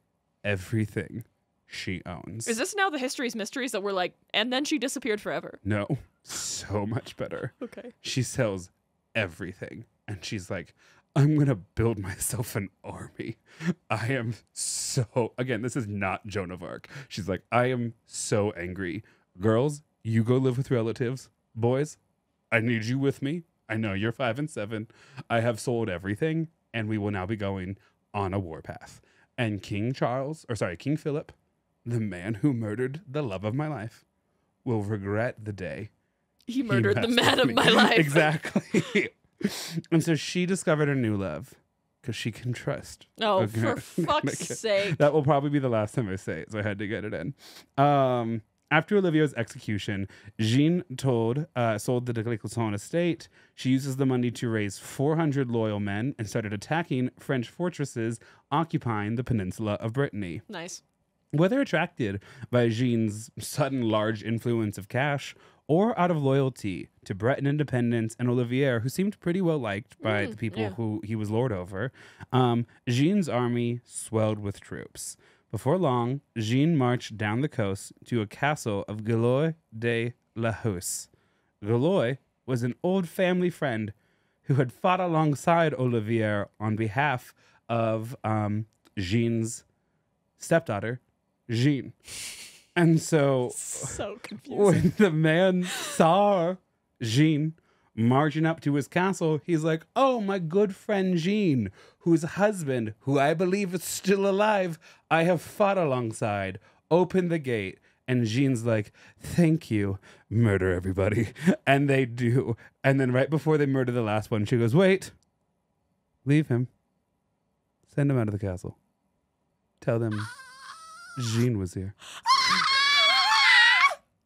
B: everything she owns.
A: Is this now the History's Mysteries that we're like, and then she disappeared forever?
B: No, so much better.
A: Okay.
B: She sells everything. And she's like, I'm going to build myself an army. I am so, again, this is not Joan of Arc. She's like, I am so angry. Girls, you go live with relatives. Boys, I need you with me. I know you're 5 and 7. I have sold everything, and we will now be going on a warpath. And King Philip, the man who murdered the love of my life, will regret the day
A: He murdered the
B: messed
A: man
B: with
A: of
B: me.
A: my life.
B: Exactly. And so she discovered a new love because she can trust.
A: Oh,
B: Okay.
A: for fuck's sake.
B: That will probably be the last time I say it, so I had to get it in. After Olivier's execution, Jeanne sold the de Clisson estate. She uses the money to raise 400 loyal men and started attacking French fortresses occupying the peninsula of Brittany.
A: Nice.
B: Whether attracted by Jeanne's sudden large influence of cash or out of loyalty to Breton independence and Olivier, who seemed pretty well liked by the people
A: yeah.
B: who he was lord over, Jeanne's army swelled with troops. Before long, Jeanne marched down the coast to a castle of Galois de la Housse. Galois was an old family friend who had fought alongside Olivier on behalf of Jeanne's stepdaughter, Jeanne. And so
A: confusing.
B: when the man saw Jeanne marching up to his castle, he's like, oh, my good friend Jeanne, whose husband, who I believe is still alive, I have fought alongside. Open the gate. And Jeanne's like, thank you, murder everybody. And they do. And then right before they murder the last one, she goes, wait, leave him. Send him out of the castle. Tell them Jeanne was here.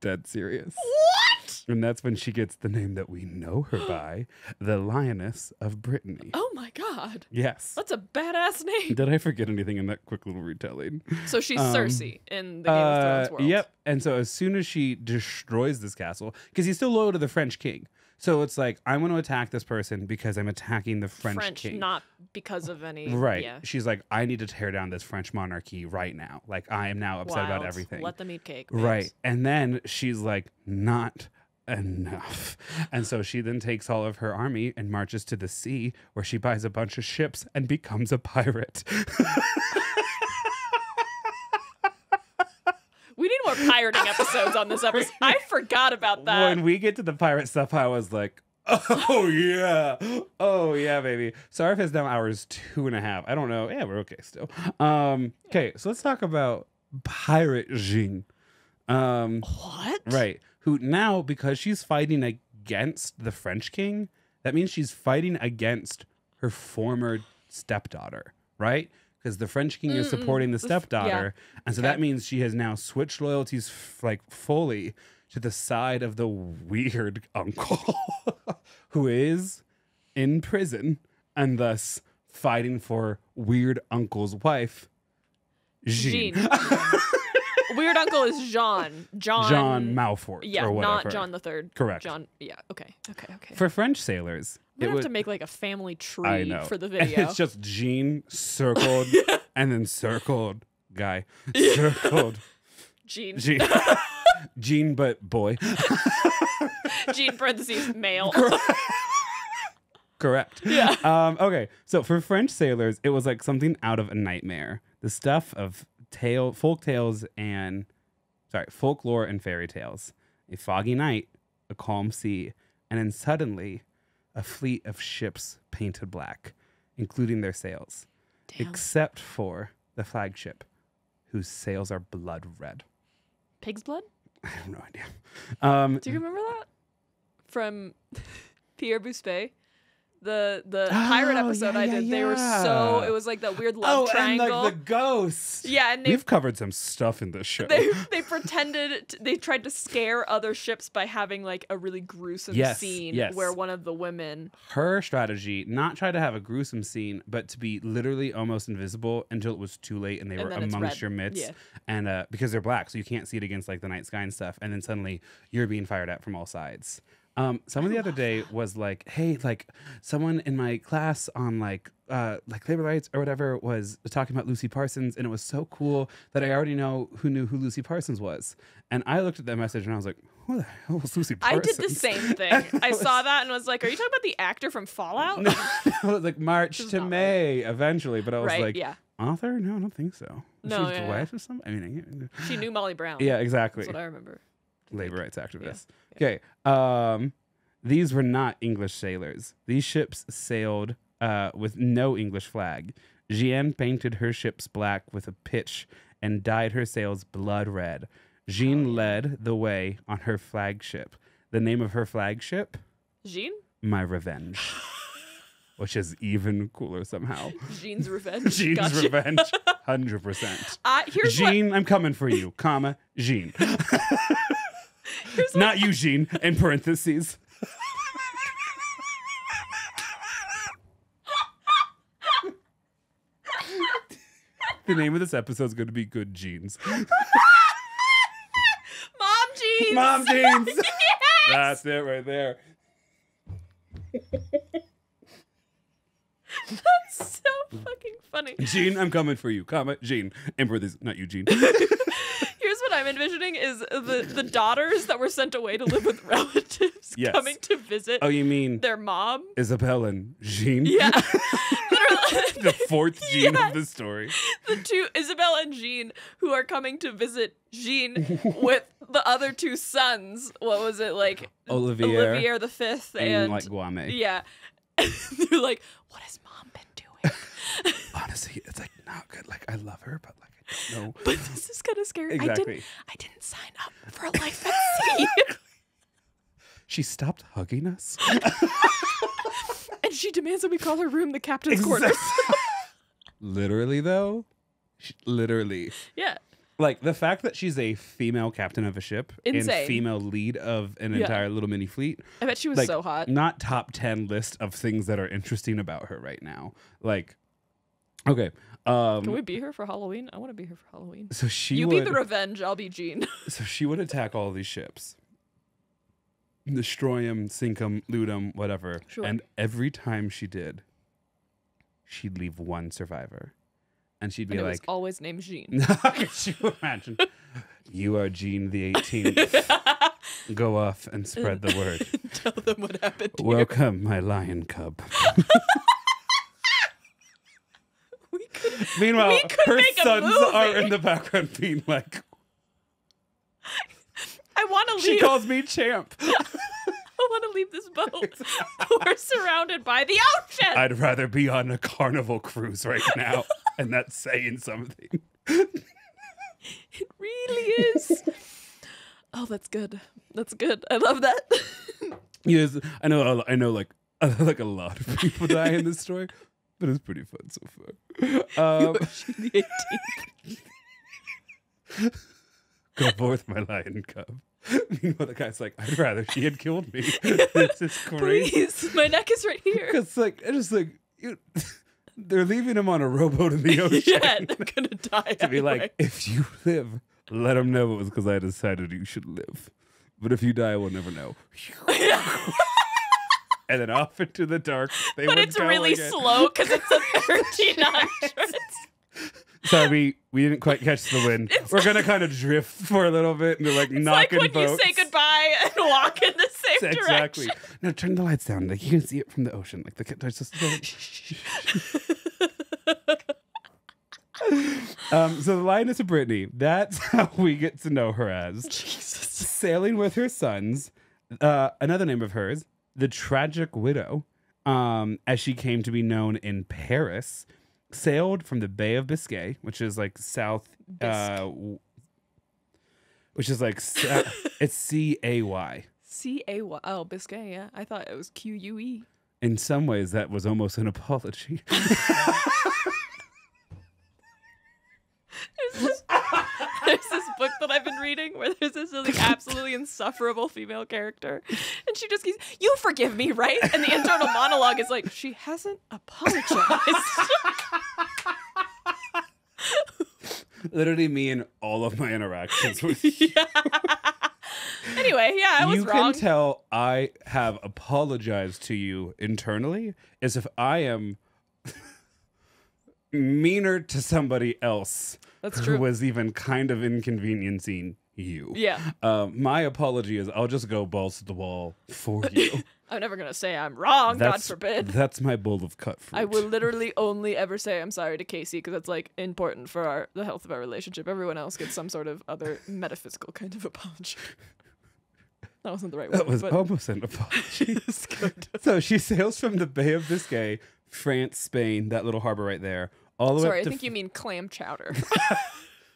B: Dead serious.
A: What?
B: And that's when she gets the name that we know her by, the Lioness of Brittany.
A: Oh my God.
B: Yes.
A: That's a badass name.
B: Did I forget anything in that quick little retelling?
A: So she's Cersei in the Game of Thrones world.
B: Yep. And so as soon as she destroys this castle, because he's still loyal to the French king. So it's like, I'm going to attack this person because I'm attacking the French king.
A: Not because of any...
B: Right.
A: Yeah.
B: She's like, I need to tear down this French monarchy right now. Like, I am now upset about
A: Wild.
B: everything.
A: Let them eat cake.
B: Right.
A: babes.
B: And then she's like, not enough. And so she then takes all of her army and marches to the sea, where she buys a bunch of ships and becomes a pirate.
A: We need more pirating episodes on this episode. I forgot about that.
B: When we get to the pirate stuff, I was like, oh yeah. Oh yeah, baby. Sorry if it's now hours 2.5. I don't know. Yeah, we're okay still. Okay, so let's talk about Pirate Jeanne.
A: What?
B: Right. Who now, because she's fighting against the French king, that means she's fighting against her former stepdaughter, right? Because the French king is supporting the stepdaughter. And so that means she has now switched loyalties fully to the side of the weird uncle who is in prison and thus fighting for weird uncle's wife, Jeanne.
A: Weird uncle is John.
B: John Malfort.
A: Yeah,
B: or whatever.
A: not John the Third.
B: Correct.
A: John. Yeah. Okay.
B: For French sailors,
A: We have to make like a family tree for the
B: And
A: video.
B: it's just Jeanne circled and then circled guy. Circled
A: Jean.
B: Jeanne, but boy.
A: Jean parentheses male.
B: Correct.
A: Yeah.
B: Okay. So for French sailors, it was like something out of a nightmare. The stuff of folklore and fairy tales. A foggy night, a calm sea, and then suddenly a fleet of ships painted black, including their sails.
A: Damn.
B: Except for the flagship, whose sails are blood red.
A: Pig's blood?
B: I have no idea.
A: Do you remember that from Pierre Bouspe? The pirate episode I did. They were so, it was like that weird love triangle.
B: And like the ghosts.
A: Yeah, and
B: we've covered some stuff in this show.
A: they pretended they tried to scare other ships by having like a really gruesome scene where one of the women,
B: her strategy, not try to have a gruesome scene, but to be literally almost invisible until it was too late and they were amongst your midst. And because they're black, so you can't see it against like the night sky and stuff. And then suddenly you're being fired at from all sides. Someone the other day was like, hey, like someone in my class on like labor rights or whatever was talking about Lucy Parsons, and it was so cool that I already knew who Lucy Parsons was. And I looked at that message and I was like, who the hell was Lucy Parsons?
A: I did the same thing. I saw that and was like, are you talking about the actor from Fallout?
B: No, it was like March to May eventually, but I was like, author? No, I don't think so.
A: No,
B: She's the wife of something? I mean,
A: she knew Molly Brown.
B: Yeah, exactly.
A: That's what I remember.
B: Labor rights activists. Yeah. Okay. These were not English sailors. These ships sailed with no English flag. Jeanne painted her ships black with a pitch and dyed her sails blood red. Jeanne led the way on her flagship. The name of her flagship?
A: Jeanne?
B: My Revenge. Which is even cooler somehow.
A: Jeanne's Revenge.
B: Jeanne's Revenge. 100%.
A: Jeanne,
B: I'm coming for you, comma, Jeanne. Not Eugene, in parentheses. The name of this episode is going to be Good Jeans.
A: Mom Jeans.
B: Mom Jeans.
A: Yeah.
B: That's it right there.
A: That's so fucking funny.
B: Jeanne, I'm coming for you. Come, Jeanne. Emperor, this not you, Jeanne.
A: Here's what I'm envisioning is the daughters that were sent away to live with relatives
B: Yes.
A: coming to visit
B: Oh, you mean
A: their mom.
B: Isabel and Jeanne?
A: Yeah.
B: The fourth Jeanne of the story.
A: The two, Isabel and Jean, who are coming to visit Jean with the other two sons. What was it, like?
B: Olivier
A: the fifth.
B: and like Guame.
A: Yeah. They're like, what has mom been doing?
B: Honestly, it's like not good. Like I love her, but like I don't know.
A: But this is kind of scary.
B: Exactly.
A: I didn't sign up for a life at sea.
B: She stopped hugging us.
A: And she demands that we call her room the captain's quarters.
B: Literally, though. Literally.
A: Yeah.
B: Like, the fact that she's a female captain of a ship
A: Insane.
B: and female lead of an entire little mini fleet.
A: I bet she was
B: like,
A: so hot.
B: Not top 10 list of things that are interesting about her right now. Like, okay.
A: Can we be her for Halloween? I want to be her for Halloween.
B: So she
A: You
B: would,
A: be the Revenge, I'll be Jean.
B: So she would attack all these ships. Destroy them, sink them, loot them, whatever.
A: Sure.
B: And every time she did, she'd leave one survivor. And she'd be
A: And it
B: like...
A: was always named Jean.
B: Could you imagine? You are Jeanne the 18th. Go off and spread the word.
A: Tell them what happened to
B: Welcome, my lion cub.
A: you.
B: Meanwhile,
A: we could
B: her
A: make a
B: sons
A: movie.
B: are in the background being like,
A: I want to leave.
B: she calls me champ.
A: I want to leave this boat. We're surrounded by the ocean.
B: I'd rather be on a carnival cruise right now. And that's saying something.
A: It really is. Oh, that's good. That's good. I love that.
B: Yes, I know like a lot of people die in this story, but it's pretty fun so far.
A: The 18th.
B: Go forth, my lion cub. Meanwhile, the guy's like, I'd rather she had killed me. This is crazy.
A: Please, my neck is right here.
B: Because like, it's just like, they're leaving him on a rowboat in the ocean.
A: Yeah, they're gonna die.
B: To be like,
A: anyway.
B: if you live, let them know it was because I decided you should live. But if you die, we'll never know. And then off into the dark.
A: But it's really slow because it's a 1300s.
B: Sorry, we didn't quite catch the wind. We're gonna kind of drift for a little bit and like
A: It's like
B: knocking
A: when
B: boats.
A: you say goodbye and walk in the same
B: Exactly.
A: direction.
B: No, turn the lights down. Like you can see it from the ocean. Like the just. So the Lioness of Brittany. That's how we get to know her as.
A: Jesus.
B: Sailing with her sons. Another name of hers, the Tragic Widow, as she came to be known in Paris, sailed from the Bay of Biscay, which is like south, which is like it's C-A-Y.
A: C-A-Y. Oh, Biscay, yeah. I thought it was Q-U-E.
B: In some ways, that was almost an apology.
A: There's this book that I've been reading where there's this like absolutely insufferable female character, and she just keeps, "You forgive me, right?" And the internal monologue is like, "She hasn't apologized."
B: Literally, me and all of my interactions with you.
A: Yeah. Anyway, yeah, I was wrong.
B: You can tell I have apologized to you internally as if I am meaner to somebody else.
A: That's
B: who
A: true.
B: was even kind of inconveniencing you.
A: Yeah.
B: My apology is I'll just go balls to the wall for you.
A: I'm never gonna say I'm wrong. God forbid.
B: That's my bowl of cut fruit.
A: I will literally only ever say I'm sorry to Casey because that's like important for the health of our relationship. Everyone else gets some sort of other metaphysical kind of apology. That wasn't the right word.
B: That was
A: but
B: almost an apology.
A: it's good.
B: So she sails from the Bay of Biscay, France, Spain, that little harbor right there, all the way
A: Sorry,
B: up
A: I
B: to
A: think you mean clam chowder.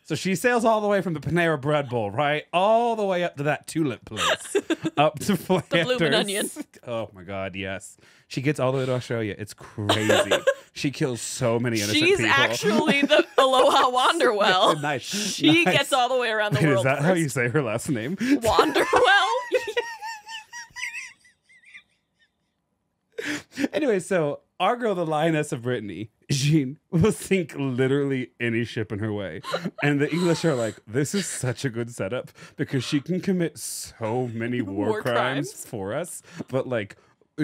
B: So she sails all the way from the Panera Bread Bowl, right? All the way up to that tulip place. Up to Flanders.
A: The bloomin' onion.
B: Oh my God, yes. She gets all the way to Australia. It's crazy. She kills so many innocent
A: She's
B: people.
A: actually the Aloha Wanderwell.
B: Nice.
A: She
B: Nice.
A: gets all the way around the
B: Wait,
A: world.
B: is that how
A: first.
B: you say her last name?
A: Wanderwell?
B: Anyway, so our girl, the Lioness of Brittany, Jeanne will sink literally any ship in her way. And the English are like, this is such a good setup because she can commit so many war crimes for us, but like,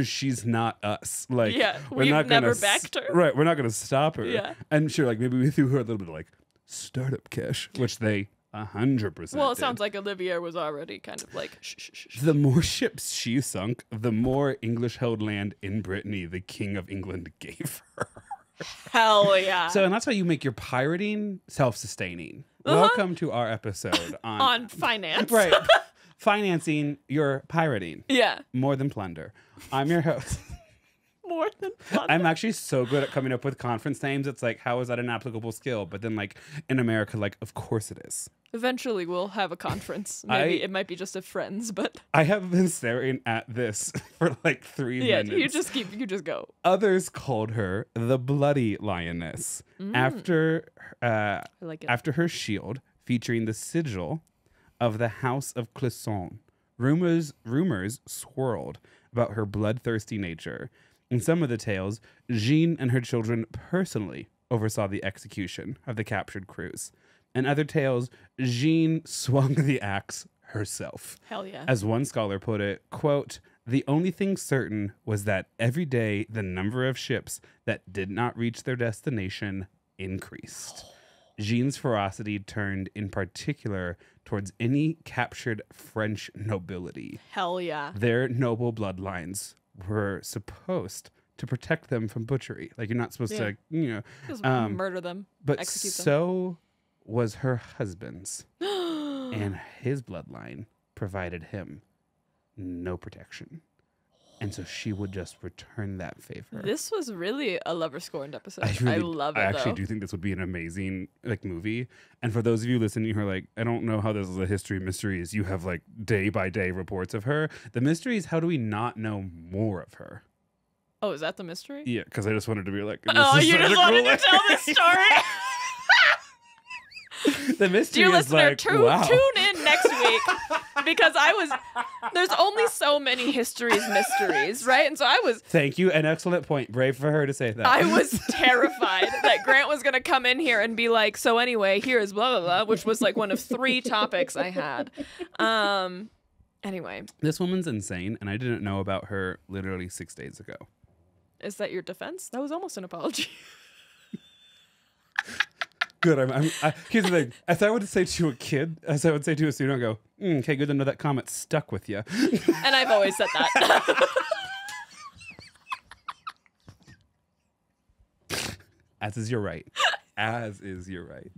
B: she's not us. Like,
A: we've never backed her.
B: Right, we're not going to stop her.
A: Yeah.
B: And sure, like, maybe we threw her a little bit of like startup cash, which they 100%.
A: Well, it sounds like Olivier was already kind of like, shh.
B: The more ships she sunk, the more English held land in Brittany the King of England gave her.
A: Hell yeah.
B: So, and that's how you make your pirating self-sustaining. Welcome to our episode
A: on finance.
B: Right. Financing your pirating.
A: Yeah.
B: More than plunder. I'm your host.
A: More than plunder.
B: I'm actually so good at coming up with conference names. It's like, how is that an applicable skill? But then like in America, like, of course it is.
A: Eventually we'll have a conference. Maybe it might be just of friends, but
B: I have been staring at this for like 3 minutes.
A: Yeah, you just go.
B: Others called her the Bloody Lioness after
A: I like it.
B: after her shield featuring the sigil of the House of Clisson. Rumors swirled about her bloodthirsty nature. In some of the tales, Jeanne and her children personally oversaw the execution of the captured crews. In other tales, Jeanne swung the axe herself.
A: Hell yeah.
B: As one scholar put it, quote, "The only thing certain was that every day the number of ships that did not reach their destination increased." Jeanne's ferocity turned in particular towards any captured French nobility.
A: Hell yeah.
B: Their noble bloodlines were supposed to protect them from butchery. Like, you're not supposed to,
A: Just murder them.
B: but
A: execute them.
B: so was her husband's. And his bloodline provided him no protection. And so she would just return that favor.
A: This was really a lover scorned episode. I love it.
B: I actually
A: though.
B: do think this would be an amazing like movie. And for those of you listening who are like, I don't know how this is a history of mysteries. You have like day by day reports of her. The mystery is, how do we not know more of her?
A: Oh, is that the mystery?
B: Yeah, because I just wanted to be like,
A: Oh, you just wanted to tell this story?
B: The mystery
A: Dear
B: is
A: listener,
B: like, wow.
A: tune in next week because there's only so many mysteries, right? And so
B: Thank you, an excellent point. Brave for her to say that.
A: I was terrified that Grant was going to come in here and be like, so anyway, here's blah, blah, blah, which was like one of 3 topics I had. Anyway.
B: This woman's insane, and I didn't know about her literally 6 days ago.
A: Is that your defense? That was almost an apology.
B: Good. Here's the thing. As I would say to a kid, as I would say to a student, I go, okay, good to know that comment stuck with you.
A: And I've always said that.
B: As is your right. As is your right.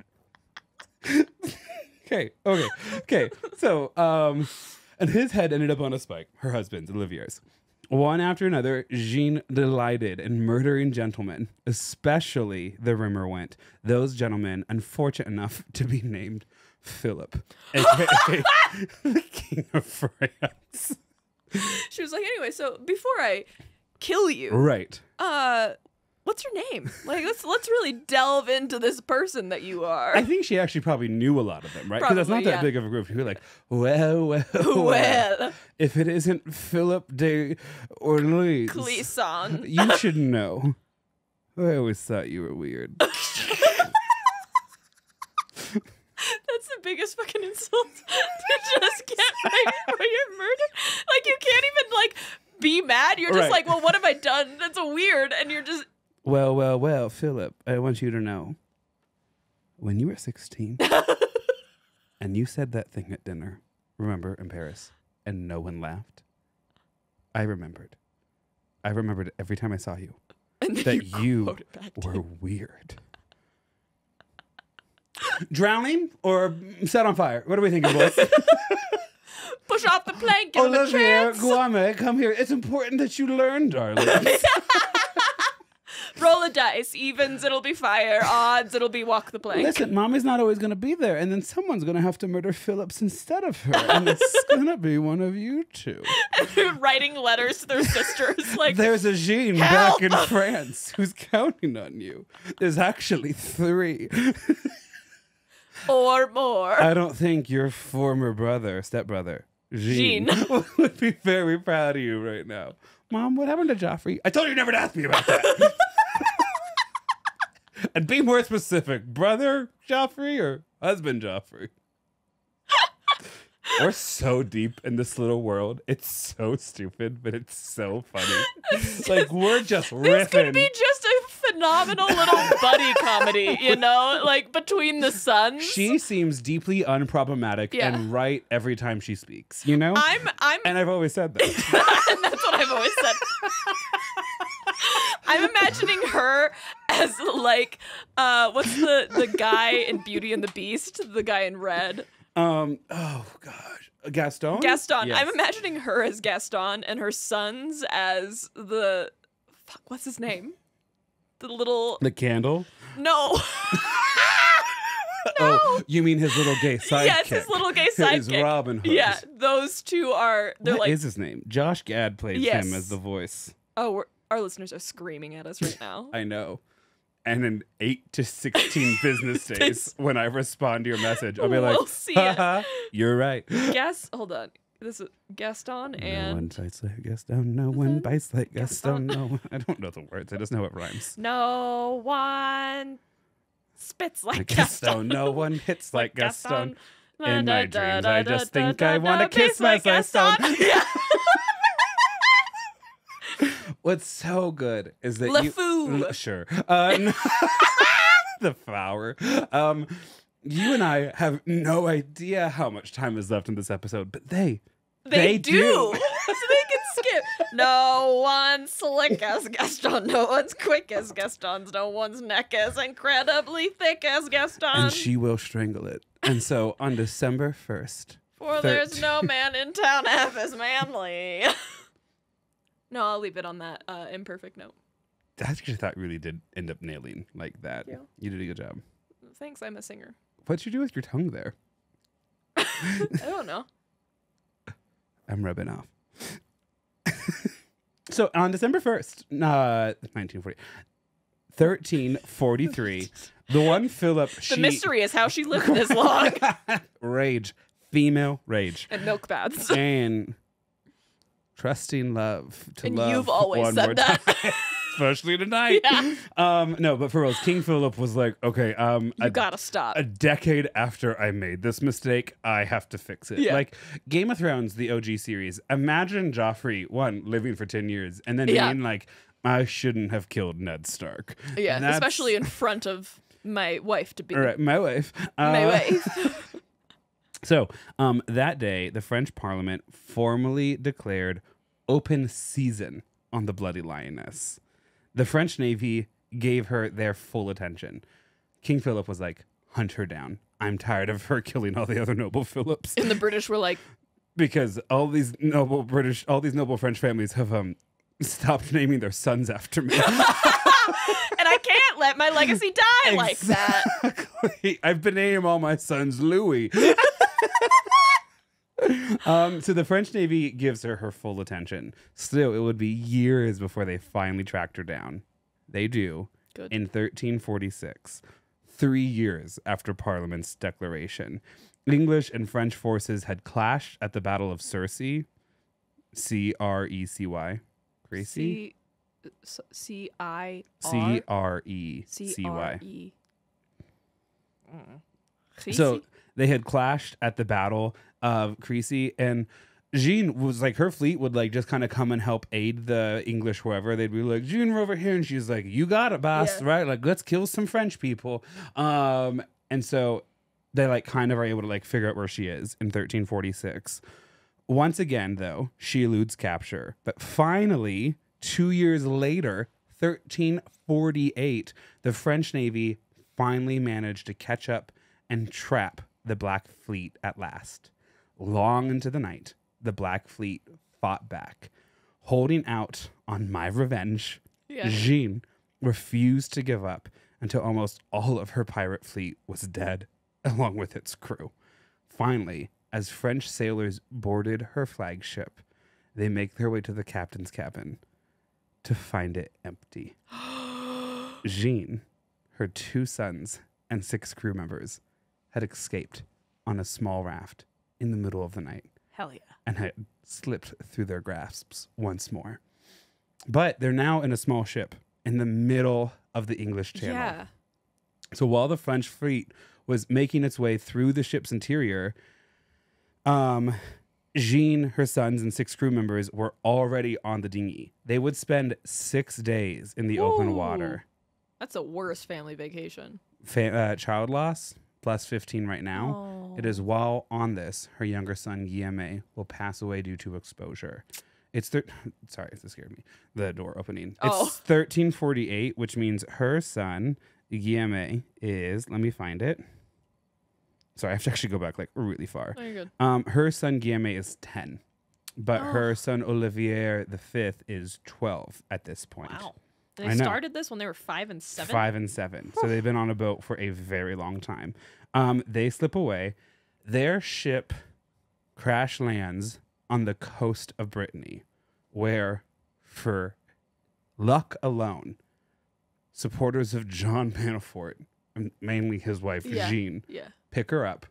B: Okay. So, and his head ended up on a spike. Her husband's, Olivier's. One after another, Jeanne delighted in murdering gentlemen, especially, the rumor went, those gentlemen unfortunate enough to be named Philip, aka the King of France.
A: She was like, anyway, so before I kill you,
B: Right.
A: What's your name? Like, let's really delve into this person that you are.
B: I think she actually probably knew a lot of them, right? Because that's not that big of a group. You're like, well. If it isn't Philip de Orleans,
A: Clisson,
B: you should know. I always thought you were weird.
A: That's the biggest fucking insult to just get right for your murder. Like, you can't even, like, be mad. You're just like, well, what have I done? That's so weird. And you're just...
B: Well, Philip, I want you to know. When you were 16, and you said that thing at dinner, remember, in Paris, and no one laughed, I remembered. I remembered every time I saw you that you were weird. Drowning or set on fire? What are we thinking, boys?
A: Push off the plank, give him a
B: Olivier,
A: chance.
B: Guame, come here. It's important that you learn, darling.
A: Roll a dice. Evens, it'll be fire. Odds, it'll be walk the plank.
B: Listen, mommy's not always going to be there, and then someone's going to have to murder Phillips instead of her, and it's going to be one of you two.
A: And they're writing letters to their sisters. Like,
B: there's a Jeanne
A: help!
B: back in France who's counting on you. There's actually 3.
A: or more.
B: I don't think your former stepbrother, Jeanne, would be very proud of you right now. Mom, what happened to Joffrey? I told you never to ask me about that. And be more specific, brother Joffrey or husband Joffrey? We're so deep in this little world. It's so stupid, but it's so funny. Like, we're just riffing.
A: This could be just a phenomenal little buddy comedy, you know, like between the sons.
B: She seems deeply unproblematic and right every time she speaks, you know? And I've always said that.
A: And that's what I've always said. I'm imagining her as like, what's the guy in Beauty and the Beast? The guy in red.
B: Oh gosh, Gaston.
A: Yes.
B: I'm
A: imagining her as Gaston and her sons as what's his name?
B: The candle.
A: No.
B: Oh, you mean his little gay sidekick?
A: Yes, his little gay sidekick.
B: His Robin Hood.
A: Yeah, those two are.
B: What is his name? Josh Gad plays him as the voice.
A: Oh, our listeners are screaming at us right now.
B: I know. And in 8 to 16 business days, when I respond to your message, I'll be like,
A: see
B: haha, you're right.
A: Hold on. This is Gaston and...
B: No one bites like Gaston. No one bites like Gaston. No one... I don't know the words. I just know it rhymes.
A: No one spits like Gaston.
B: No one hits like Gaston. In my dreams, I just think I want to kiss my Gaston.
A: Yeah.
B: What's so good is that sure. The flower. You and I have no idea how much time is left in this episode, but they do. So
A: they can skip. No one's slick as Gaston. No one's quick as Gaston's. No one's neck as incredibly thick as Gaston.
B: And she will strangle it. And so on December 1st.
A: For there's no man in town half as manly. No, I'll leave it on that imperfect note.
B: I actually thought really did end up nailing like that.
A: Yeah.
B: You did a good job.
A: Thanks, I'm a singer.
B: What'd you do with your tongue there?
A: I don't know.
B: I'm rubbing off. So on December 1st, 1343, the one Philip...
A: The mystery is how she lived this long.
B: Rage. Female rage.
A: And milk baths.
B: And... trusting love to
A: and
B: love
A: you've always
B: one
A: said
B: more
A: that.
B: time. Especially tonight.
A: Yeah.
B: No, but for real, King Philip was like, okay,
A: you gotta stop.
B: A decade after I made this mistake, I have to fix it.
A: Yeah.
B: Like Game of Thrones, the OG series. Imagine Joffrey, living for 10 years, and then being like, I shouldn't have killed Ned Stark.
A: Yeah, especially in front of my wife to be.
B: Right, my wife.
A: My wife.
B: So, that day, the French Parliament formally declared open season on the Bloody Lioness. The French Navy gave her their full attention. King Philip was like, hunt her down. I'm tired of her killing all the other noble Philips.
A: And the British were like...
B: Because all these noble French families have stopped naming their sons after me.
A: And I can't let my legacy die like that.
B: I've been naming all my sons Louis. So the French Navy gives her full attention. Still, it would be years before they finally tracked her down. They do.
A: Good.
B: In 1346, 3 years after Parliament's declaration. English and French forces had clashed at the Battle of Crecy. C-R-E-C-Y. Crecy?
A: C-I-R?
B: C-R-E-C-Y. So they had clashed at the Battle of Crecy, and Jeanne was like, her fleet would like just kind of come and help aid the English wherever. They'd be like, Jeanne, we're over here, and she's like, you got it, boss, right? Like, let's kill some French people. And so they like kind of are able to like figure out where she is in 1346. Once again, though, she eludes capture, but finally, 2 years later, 1348, the French Navy finally managed to catch up and trap the Black Fleet at last. Long into the night, the Black Fleet fought back. Holding out on my revenge, Jeanne refused to give up until almost all of her pirate fleet was dead, along with its crew. Finally, as French sailors boarded her flagship, they make their way to the captain's cabin to find it empty. Jeanne, her 2 sons, and 6 crew members had escaped on a small raft in the middle of the night.
A: Hell yeah.
B: And had slipped through their grasps once more. But they're now in a small ship in the middle of the English Channel.
A: Yeah.
B: So while the French fleet was making its way through the ship's interior, Jeanne, her sons, and 6 crew members were already on the dinghy. They would spend 6 days in the open water.
A: That's a worse family vacation.
B: Child loss, plus 15 right now.
A: Oh.
B: It is while on this, her younger son, Guillaume, will pass away due to exposure. Sorry, this scared me. The door opening.
A: Oh.
B: It's 1348, which means her son, Guillaume, is, let me find it. Sorry, I have to actually go back like really far.
A: Oh, you're good.
B: Her son Guillaume is 10, but her son Olivier the 5th is 12 at this point.
A: Wow.
B: I
A: They
B: know.
A: started this when they were 5 and 7?
B: 5 and 7. So they've been on a boat for a very long time. They slip away. Their ship crash lands on the coast of Brittany, where, for luck alone, supporters of John Manafort, and mainly his wife, Jeanne, pick her up,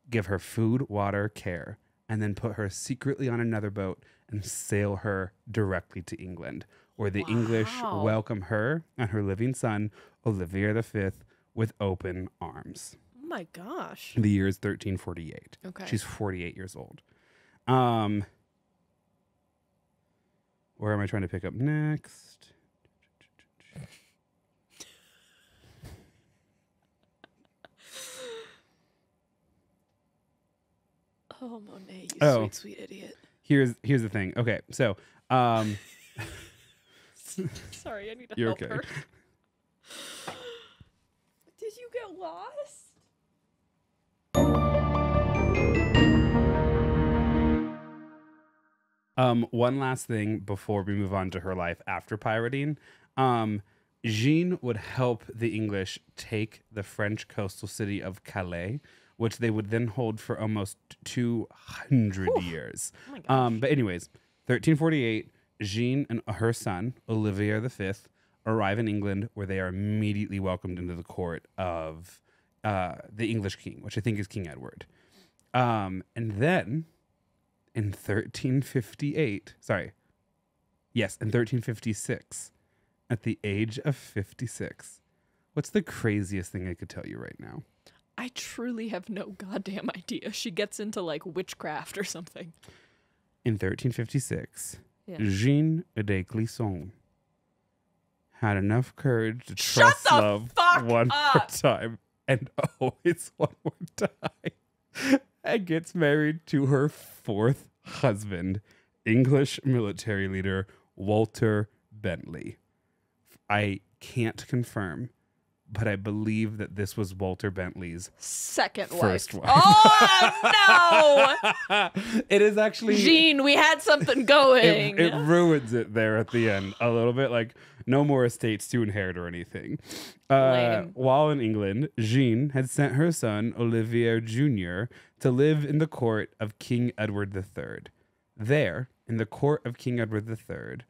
B: give her food, water, care, and then put her secretly on another boat and sail her directly to England, where the English welcome her and her living son, Olivier V, with open arms.
A: Oh my gosh.
B: The year is 1348.
A: Okay.
B: She's 48 years old. Where am I trying to pick up next?
A: Oh, Monet, you sweet, sweet idiot.
B: Here's the thing. Okay, so
A: Sorry, I need to
B: You're
A: help
B: okay.
A: her. Did you get lost?
B: One last thing before we move on to her life after pirating. Jeanne would help the English take the French coastal city of Calais, which they would then hold for almost 200 years.
A: Oh my gosh.
B: But anyways, 1348, Jeanne and her son, Olivier V, arrive in England, where they are immediately welcomed into the court of the English king, which I think is King Edward. And then in 1356, at the age of 56, what's the craziest thing I could tell you right now?
A: I truly have no goddamn idea. She gets into like witchcraft or something.
B: In 1356, Jeanne de Clisson had enough courage to trust love one more time and always one more time, and gets married to her 4th husband, English military leader Walter Bentley. I can't confirm, but I believe that this was Walter Bentley's
A: second
B: first
A: wife.
B: wife.
A: Oh, no!
B: It is actually...
A: Jeanne, we had something going.
B: It ruins it there at the end a little bit, like no more estates to inherit or anything. While in England, Jeanne had sent her son, Olivier Jr., to live in the court of King Edward III. There, in the court of King Edward III,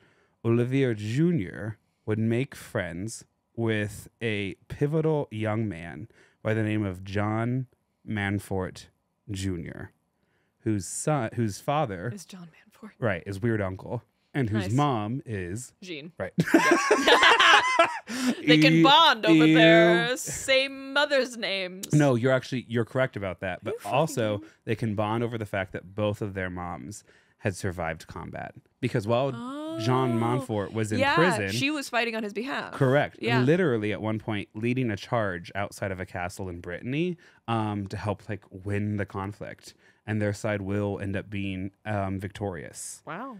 B: Olivier Jr. would make friends with a pivotal young man by the name of John Manfort Jr., whose father
A: is John Manfort.
B: Right, is weird uncle, and whose mom is
A: Jeanne.
B: Right.
A: They can bond over their same mother's names.
B: No, you're correct about that. But also they can bond over the fact that both of their moms had survived combat. Because while Jean Montfort was in prison,
A: she was fighting on his behalf.
B: Correct.
A: Yeah.
B: Literally at one point leading a charge outside of a castle in Brittany to help like win the conflict. And their side will end up being victorious.
A: Wow.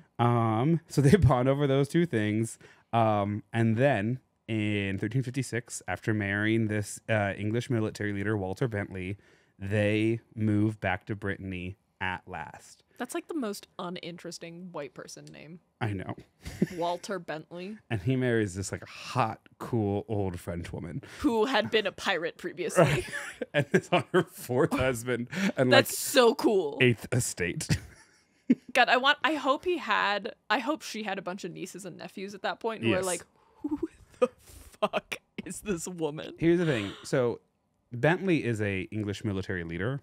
B: So they bond over those two things. And then in 1356, after marrying this English military leader, Walter Bentley, they move back to Brittany at last.
A: That's like the most uninteresting white person name.
B: I know.
A: Walter Bentley.
B: And he marries this like hot, cool, old French woman.
A: Who had been a pirate previously.
B: Right. And is on her 4th husband. And
A: that's so cool.
B: 8th estate.
A: God, I hope she had a bunch of nieces and nephews at that point who were like, who the fuck is this woman?
B: Here's the thing. So Bentley is a English military leader.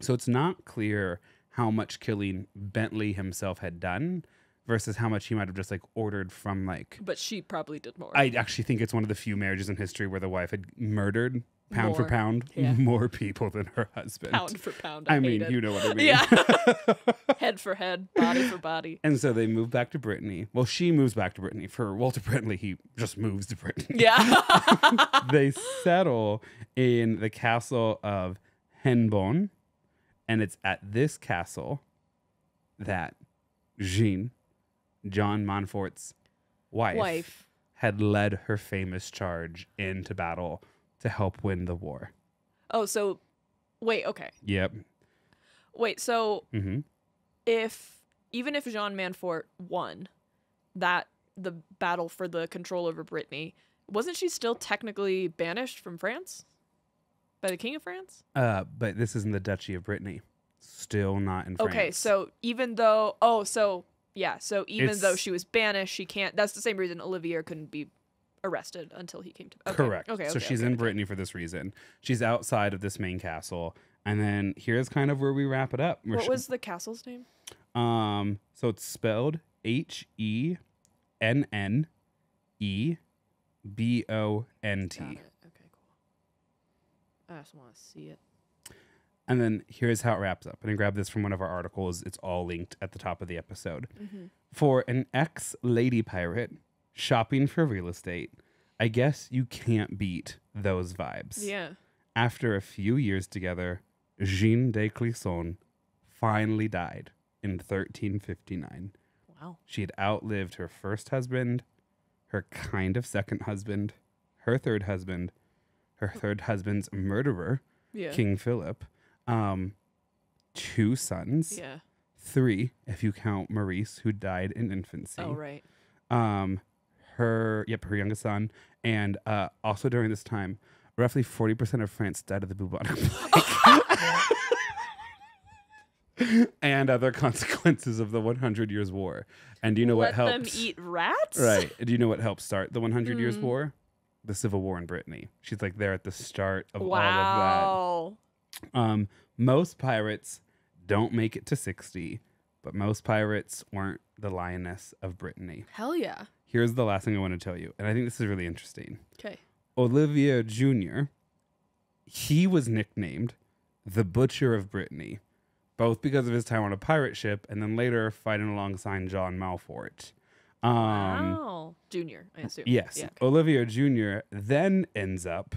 B: So it's not clear how much killing Bentley himself had done versus how much he might have just like ordered from like.
A: But she probably did more.
B: I actually think it's one of the few marriages in history where the wife had murdered pound for
A: More.
B: pound
A: Yeah.
B: more people than her husband.
A: Pound for pound.
B: I
A: hate
B: mean,
A: it.
B: you know what I mean.
A: Yeah. Head for head, body for body.
B: And so they move back to Brittany. Well, she moves back to Brittany. For Walter Brittany, he just moves to Brittany.
A: Yeah.
B: They settle in the castle of Henbon, and it's at this castle that Jeanne, John Montfort's wife, had led her famous charge into battle to help win the war.
A: Oh, so wait, okay.
B: Yep.
A: Wait, so
B: Mm-hmm.
A: even if Jean Montfort won the battle for the control over Brittany, wasn't she still technically banished from France by the King of France?
B: But this is in the Duchy of Brittany. Still not in France.
A: Okay, so even though though
B: It's-
A: she was banished, she can't. That's the same reason Olivier couldn't be arrested until he came to. Okay.
B: Correct.
A: Okay.
B: So she's in Brittany for this reason. She's outside of this main castle. And then here's kind of where we wrap it up.
A: What was the castle's name?
B: So it's spelled HENNEBONT.
A: Got it. Okay, cool. I just want to see it.
B: And then here's how it wraps up. And I grabbed this from one of our articles. It's all linked at the top of the episode.
A: Mm-hmm.
B: For an ex-lady pirate shopping for real estate, I guess you can't beat those vibes.
A: Yeah.
B: After a few years together, Jeanne de Clisson finally died in 1359.
A: Wow.
B: She had outlived her first husband, her kind of second husband, her third husband's murderer,
A: Yeah.
B: King Philip, 2 sons,
A: Yeah.
B: 3 if you count Maurice, who died in infancy.
A: Oh right.
B: Her youngest son, and also during this time, roughly 40% of France died of the bubonic plague. And other consequences of the 100 Years' War. And do you know what
A: Let
B: helps?
A: them eat rats?
B: Right. Do you know what helped start the 100 Years' War? The Civil War in Brittany. She's like there at the start of all of
A: Wow.
B: that. Most pirates don't make it to 60, but most pirates weren't the Lioness of Brittany.
A: Hell yeah.
B: Here's the last thing I want to tell you, and I think this is really interesting.
A: Okay.
B: Olivier Jr., he was nicknamed the Butcher of Brittany, both because of his time on a pirate ship and then later fighting alongside John Montfort.
A: Wow. Junior, I assume.
B: Yes.
A: Yeah, okay.
B: Olivier Jr. then ends up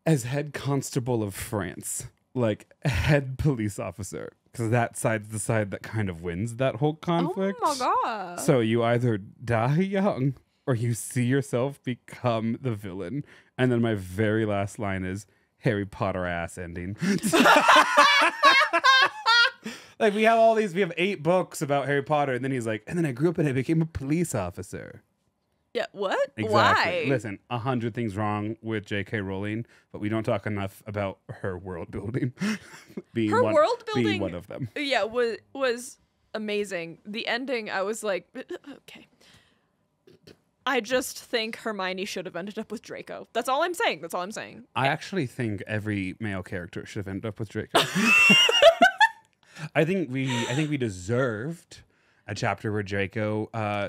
B: as head constable of France, like head police officer, because that side's the side that kind of wins that whole conflict.
A: Oh my god.
B: So you either die young or you see yourself become the villain. And then my very last line is Harry Potter ass ending. Like we have 8 books about Harry Potter, and then he's like, and then I grew up and I became a police officer.
A: Yeah, what?
B: Exactly.
A: Why?
B: Listen, 100 things wrong with J.K. Rowling, but we don't talk enough about her world building being
A: Her
B: one,
A: world
B: being
A: building-
B: one of them.
A: Yeah, was amazing. The ending, I was like, okay. I just think Hermione should have ended up with Draco. That's all I'm saying.
B: I actually think every male character should have ended up with Draco. I think we deserved a chapter where Draco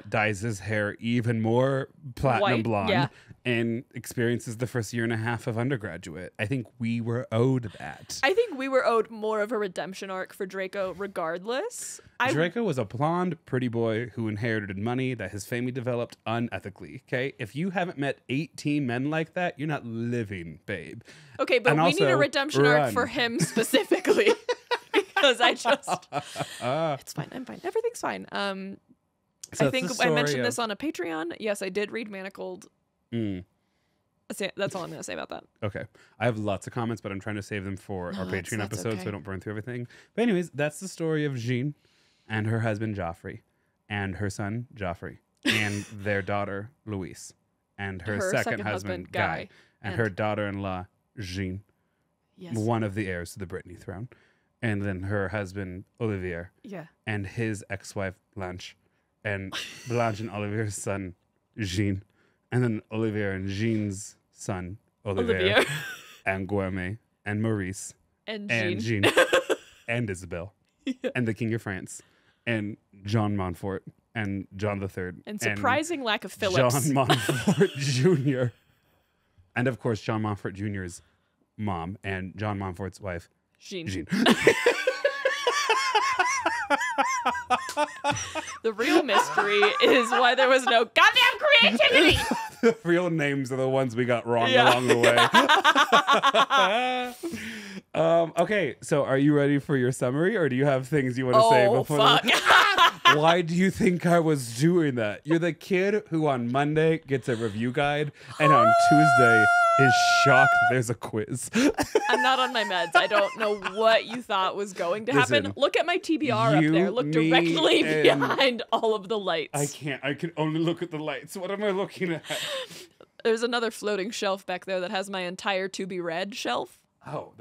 B: dyes his hair even more platinum
A: White,
B: blonde
A: yeah.
B: and experiences the first year and a half of undergraduate. I think we were owed that.
A: I think we were owed more of a redemption arc for Draco regardless.
B: Draco was a blonde, pretty boy who inherited money that his family developed unethically. Okay, if you haven't met 18 men like that, you're not living, babe.
A: Okay, but
B: And
A: we need
B: also,
A: a redemption arc
B: run.
A: for him specifically. Because I just it's fine. I'm fine. Everything's fine.
B: So
A: I
B: it's
A: think
B: the
A: I
B: story
A: mentioned
B: of-
A: this on a Patreon. Yes, I did read Manacled.
B: Mm.
A: That's all I'm gonna say about that.
B: Okay. I have lots of comments, but I'm trying to save them for
A: No,
B: our
A: that's-
B: Patreon
A: that's
B: episode so
A: okay.
B: I don't burn through everything. But anyways, that's the story of Jeanne and her husband Joffrey and her son Joffrey and their daughter Louise and her, second husband Guy and her daughter-in-law Jeanne,
A: Yes.
B: one of the heirs to the Brittany throne, and then her husband Olivier
A: Yeah.
B: and his ex-wife Blanche and Blanche and Olivier's son Jean, and then Olivier and Jean's son Olivier.
A: Olivier
B: And Guerme and Maurice
A: and
B: and
A: Jean.
B: Jean and Isabel and the King of France and John Montfort and John III.
A: And surprising lack of Phillips.
B: John Montfort Jr. And of course, John Montfort Jr.'s mom and John Montfort's wife,
A: Jeanne. The real mystery is why there was no goddamn creativity.
B: The real names are the ones we got wrong along the way. Okay, so are you ready for your summary, or do you have things you want to say before?
A: Fuck.
B: Why do you think I was doing that? You're the kid who on Monday gets a review guide and on Tuesday is shocked there's a quiz.
A: I'm not on my meds. I don't know what you thought was going to happen.
B: Listen,
A: Look at my TBR up there. Look directly behind all of the lights.
B: I can't. I can only look at the lights. What am I looking at?
A: There's another floating shelf back there that has my entire to be read shelf.
B: Oh,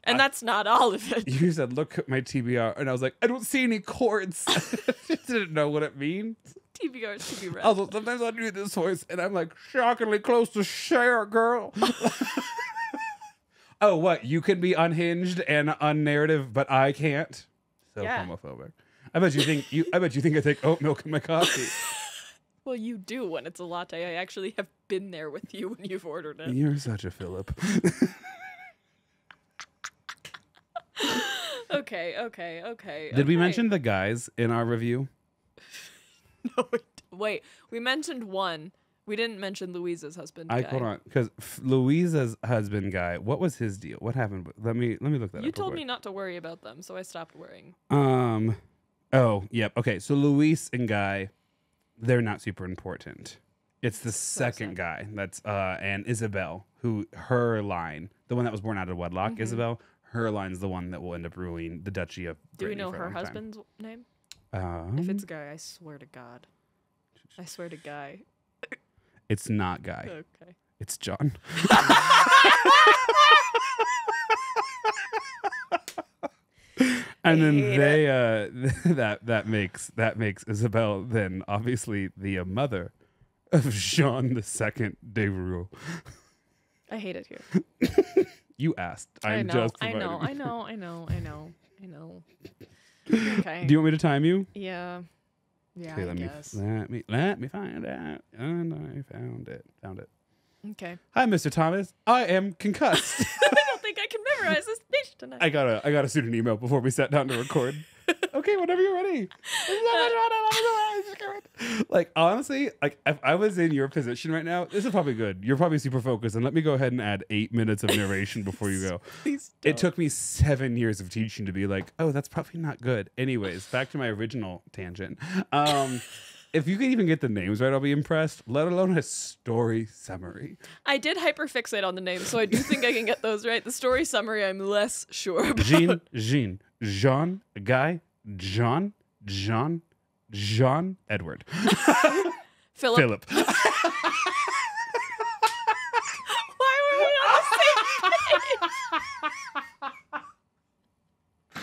A: and that's not all of it.
B: You said, look at my TBR. And I was like, I don't see any chords. I didn't know what it means.
A: TBR is to be read.
B: Also, sometimes I do this voice and I'm like, shockingly close to Cher, girl. Oh, what? You can be unhinged and unnarrative, but I can't? So homophobic. I bet you think I take oat milk in my coffee.
A: Well, you do when it's a latte. I actually have been there with you when you've ordered it.
B: You're such a Philip.
A: Okay.
B: Did we mention the guys in our review?
A: No, wait. We mentioned one. We didn't mention Louisa's husband.
B: Hold on, because Louisa's husband guy. What was his deal? What happened? Let me look that up.
A: You told me not to worry about them, so I stopped worrying.
B: Oh, yep. Okay, so Louise and Guy, they're not super important. It's the second guy that's and Isabel, who her line, the one that was born out of wedlock, Isabel. Her line's the one that will end up ruining the Duchy of Brittany.
A: Do we know
B: for a
A: her
B: long
A: husband's name?
B: time.
A: If it's a guy, I swear to God. I swear to Guy.
B: It's not Guy.
A: Okay.
B: It's John. And then they that makes Isabel then obviously the mother of Jean the Second de Rue.
A: I hate it here.
B: You asked.
A: I know.
B: Okay. Do you want me to time you?
A: Yeah. Yeah.
B: Okay,
A: I guess.
B: let me find out. And I found it.
A: Okay.
B: Hi, Mr. Thomas. I am concussed.
A: I don't think I can memorize this speech tonight.
B: I got a student email before we sat down to record. Okay, whenever you're ready. Like, honestly, like if I was in your position right now, this is probably good. You're probably super focused, and let me go ahead and add 8 minutes of narration before you go.
A: Please don't.
B: It took me 7 years of teaching to be like, oh, that's probably not good. Anyways, back to my original tangent. If you can even get the names right, I'll be impressed, let alone a story summary.
A: I did hyperfixate on the names, so I do think I can get those right. The story summary, I'm less sure about.
B: Jean, Jean, Guy, John, Edward.
A: Philip. Why were we on the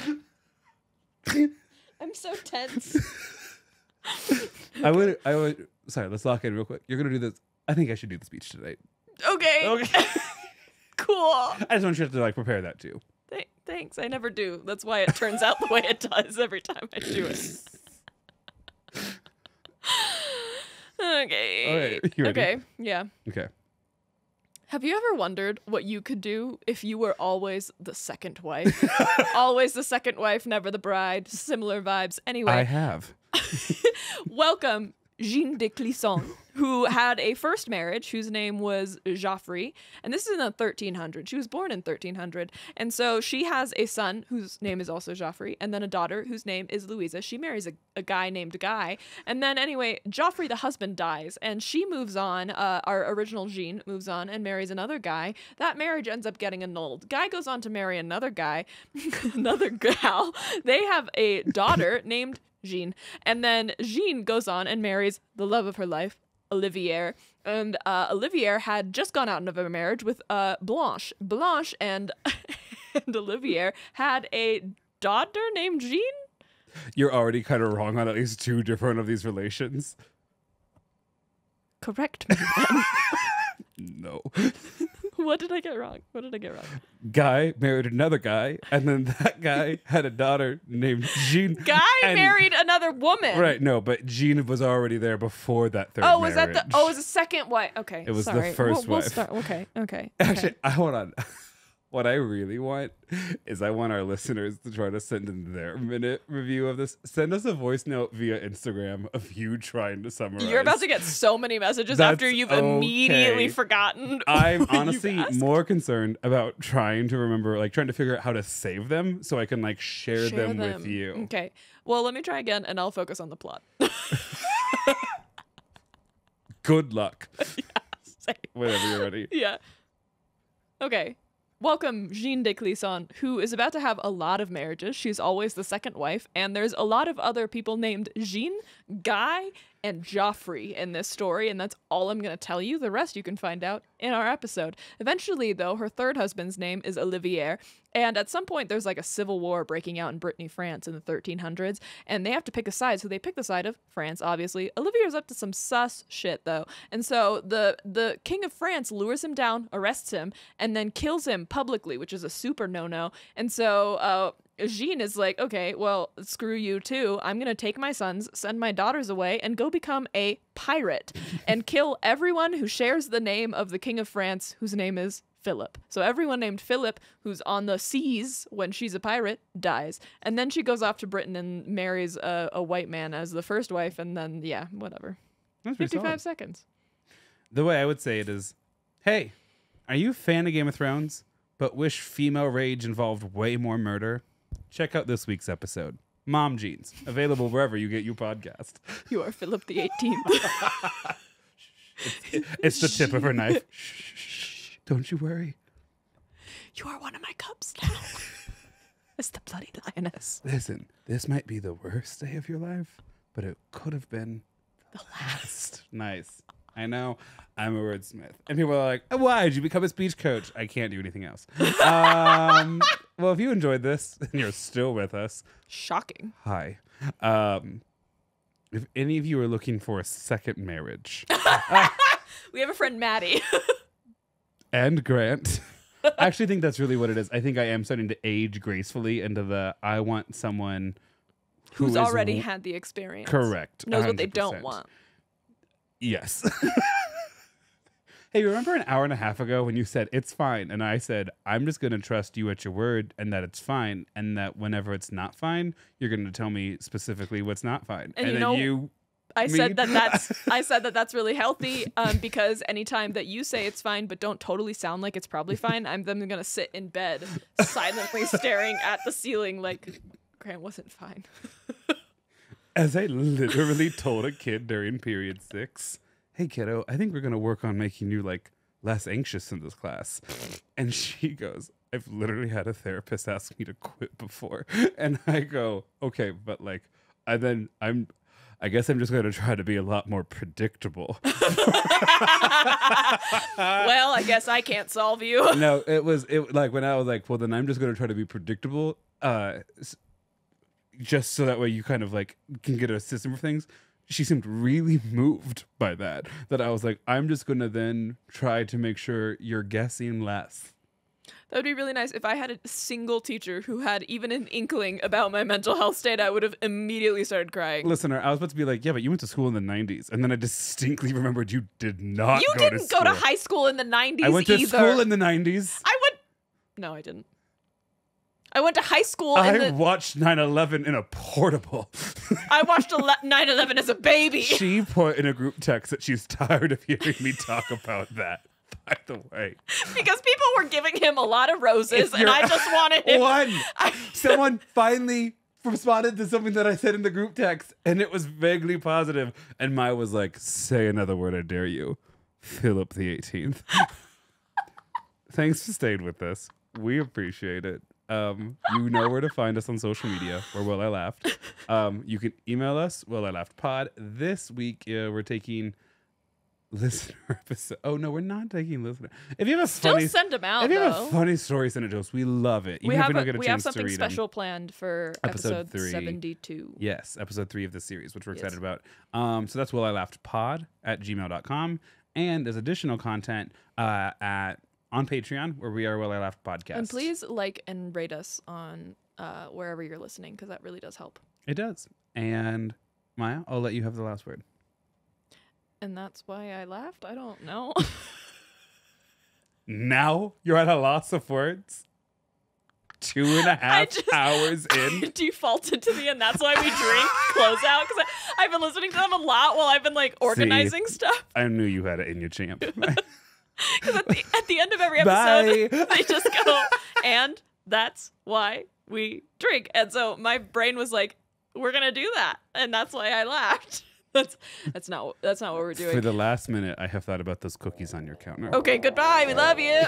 A: same page? I'm so tense.
B: I would. Sorry, let's lock in real quick. You're gonna do this. I think I should do the speech tonight.
A: Okay. Cool.
B: I just want you to like prepare that too.
A: Thanks. I never do. That's why it turns out the way it does every time I do it. Okay.
B: You ready?
A: Okay. Yeah.
B: Okay.
A: Have you ever wondered what you could do if you were always the second wife? Always the second wife, never the bride. Similar vibes. Anyway.
B: I have.
A: Welcome, Jeanne de Clisson, who had a first marriage whose name was Geoffrey, and this is in the 1300s. She was born in 1300, and so she has a son whose name is also Geoffrey, and then a daughter whose name is Louisa. She marries a guy named Guy, and then anyway, Geoffrey, the husband, dies, and she moves on. Our original Jeanne moves on and marries another guy. That marriage ends up getting annulled. Guy goes on to marry another guy, another gal. They have a daughter named Jeanne, and then Jeanne goes on and marries the love of her life, Olivier, and Olivier had just gone out of a marriage with Blanche. Blanche and Olivier had a daughter named Jeanne.
B: You're already kind of wrong on at least 2 different of these relations.
A: Correct me then.
B: No.
A: What did I get wrong? What did I get wrong?
B: Guy married another guy, and then that guy had a daughter named Jeanne.
A: Guy married another woman.
B: Right, no, but Jeanne was already there before that third
A: Oh,
B: marriage.
A: was that the? Oh, it was the second wife. Okay,
B: It was the
A: sorry.
B: first
A: We'll
B: wife.
A: start. Okay.
B: Actually, I hold on. What I really want is I want our listeners to try to send in their minute review of this. Send us a voice note via Instagram of you trying to summarize.
A: You're about to get so many messages
B: That's
A: after you've
B: okay.
A: immediately forgotten.
B: I'm
A: what you've
B: honestly
A: asked.
B: more concerned about trying to remember, like trying to figure out how to save them so I can like share them with you.
A: Okay. Well, let me try again, and I'll focus on the plot.
B: Good luck.
A: Same.
B: Whenever you're ready.
A: Yeah. Okay. Welcome, Jeanne de Clisson, who is about to have a lot of marriages. She's always the second wife, and there's a lot of other people named Jeanne, Guy, and Joffrey in this story, and that's all I'm going to tell you. The rest you can find out in our episode. Eventually, though, her third husband's name is Olivier, and at some point there's like a civil war breaking out in Brittany, France in the 1300s, and they have to pick a side, so they pick the side of France, obviously. Olivier's up to some sus shit, though, and so the king of France lures him down, arrests him, and then kills him publicly, which is a super no-no, and so Jeanne is like, okay, well, screw you too. I'm going to take my sons, send my daughters away, and go become a pirate and kill everyone who shares the name of the King of France, whose name is Philip. So everyone named Philip, who's on the seas when she's a pirate, dies. And then she goes off to Britain and marries a white man as the first wife, and then, yeah, whatever.
B: That's pretty
A: 55
B: solid.
A: seconds.
B: The way I would say it is, hey, are you a fan of Game of Thrones, but wish female rage involved way more murder? Check out this week's episode. Mom Jeans, available wherever you get your podcast.
A: You are Philip the 18th.
B: It's the tip of her knife. Shh, don't you worry.
A: You are one of my cubs now. It's the bloody lioness.
B: Listen, this might be the worst day of your life, but it could have been
A: The last.
B: nice. I know I'm a wordsmith. And people are like, why did you become a speech coach? I can't do anything else. Well, if you enjoyed this and you're still with us,
A: Shocking.
B: hi. If any of you are looking for a second marriage,
A: We have a friend, Maddie.
B: and Grant, I actually think that's really what it is. I think I am starting to age gracefully into the I want someone
A: Who's
B: is
A: already had the experience.
B: correct.
A: Knows what they don't
B: 100%.
A: want.
B: Yes. Hey, remember an hour and a half ago when you said it's fine, and I said I'm just going to trust you at your word, and that it's fine, and that whenever it's not fine, you're going to tell me specifically what's not fine.
A: And you
B: then
A: know, I said that's really healthy because anytime that you say it's fine but don't totally sound like it's probably fine, I'm then gonna sit in bed silently staring at the ceiling like Grant wasn't fine.
B: As I literally told a kid during period 6, hey kiddo, I think we're going to work on making you like less anxious in this class. And she goes, I've literally had a therapist ask me to quit before. And I go, okay, but like, I guess I'm just going to try to be a lot more predictable.
A: Well, I guess I can't solve you.
B: No, it like when I was like, well, then I'm just going to try to be predictable, just so that way you kind of like can get a system for things. She seemed really moved by that I was like, I'm just going to then try to make sure you're guessing less.
A: That would be really nice. If I had a single teacher who had even an inkling about my mental health state, I would have immediately started crying.
B: Listener, I was about to be like, yeah, but you went to school in the 90s. And then I distinctly remembered you did not
A: You
B: go to
A: didn't
B: school.
A: go to high school in the 90s
B: I went to
A: either.
B: school in the 90s.
A: No, I didn't. I went to high school
B: I watched 9/11 in a portable.
A: I watched 9/11 as a baby.
B: She put in a group text that she's tired of hearing me talk about that, by the way.
A: Because people were giving him a lot of roses, and I just wanted him.
B: Someone finally responded to something that I said in the group text, and it was vaguely positive. And Maya was like, say another word, I dare you. Philip the 18th. Thanks for staying with us. We appreciate it. You know where to find us on social media, or Will I Laughed. You can email us, willilaughdpod. This week, we're taking listener episode. Oh, no, we're not taking listener. If you have a
A: Still send them out,
B: if you have
A: though.
B: a funny story, send it to us. We love it. Even if we don't get a
A: we
B: chance
A: have something
B: to read
A: special
B: them.
A: planned for
B: Episode 3.
A: 72.
B: Yes, episode 3 of the series, which we're
A: Yes.
B: excited about. So that's willilaughdpod@gmail.com. And there's additional content at on Patreon, where we are Well I Laughed Podcast.
A: And please like and rate us on wherever you're listening, because that really does help.
B: It does. And Maya, I'll let you have the last word.
A: And that's why I laughed? I don't know.
B: Now you're at a loss of words? 2.5 hours in?
A: I defaulted to the end. That's why we drink closeout, because I've been listening to them a lot while I've been like organizing stuff.
B: I knew you had it in your champ.
A: Because at the end of every episode, they just go, and that's why we drink. And so my brain was like, we're going to do that. And that's why I laughed. That's not what we're doing.
B: For the last minute, I have thought about those cookies on your counter.
A: Okay, goodbye. We love you.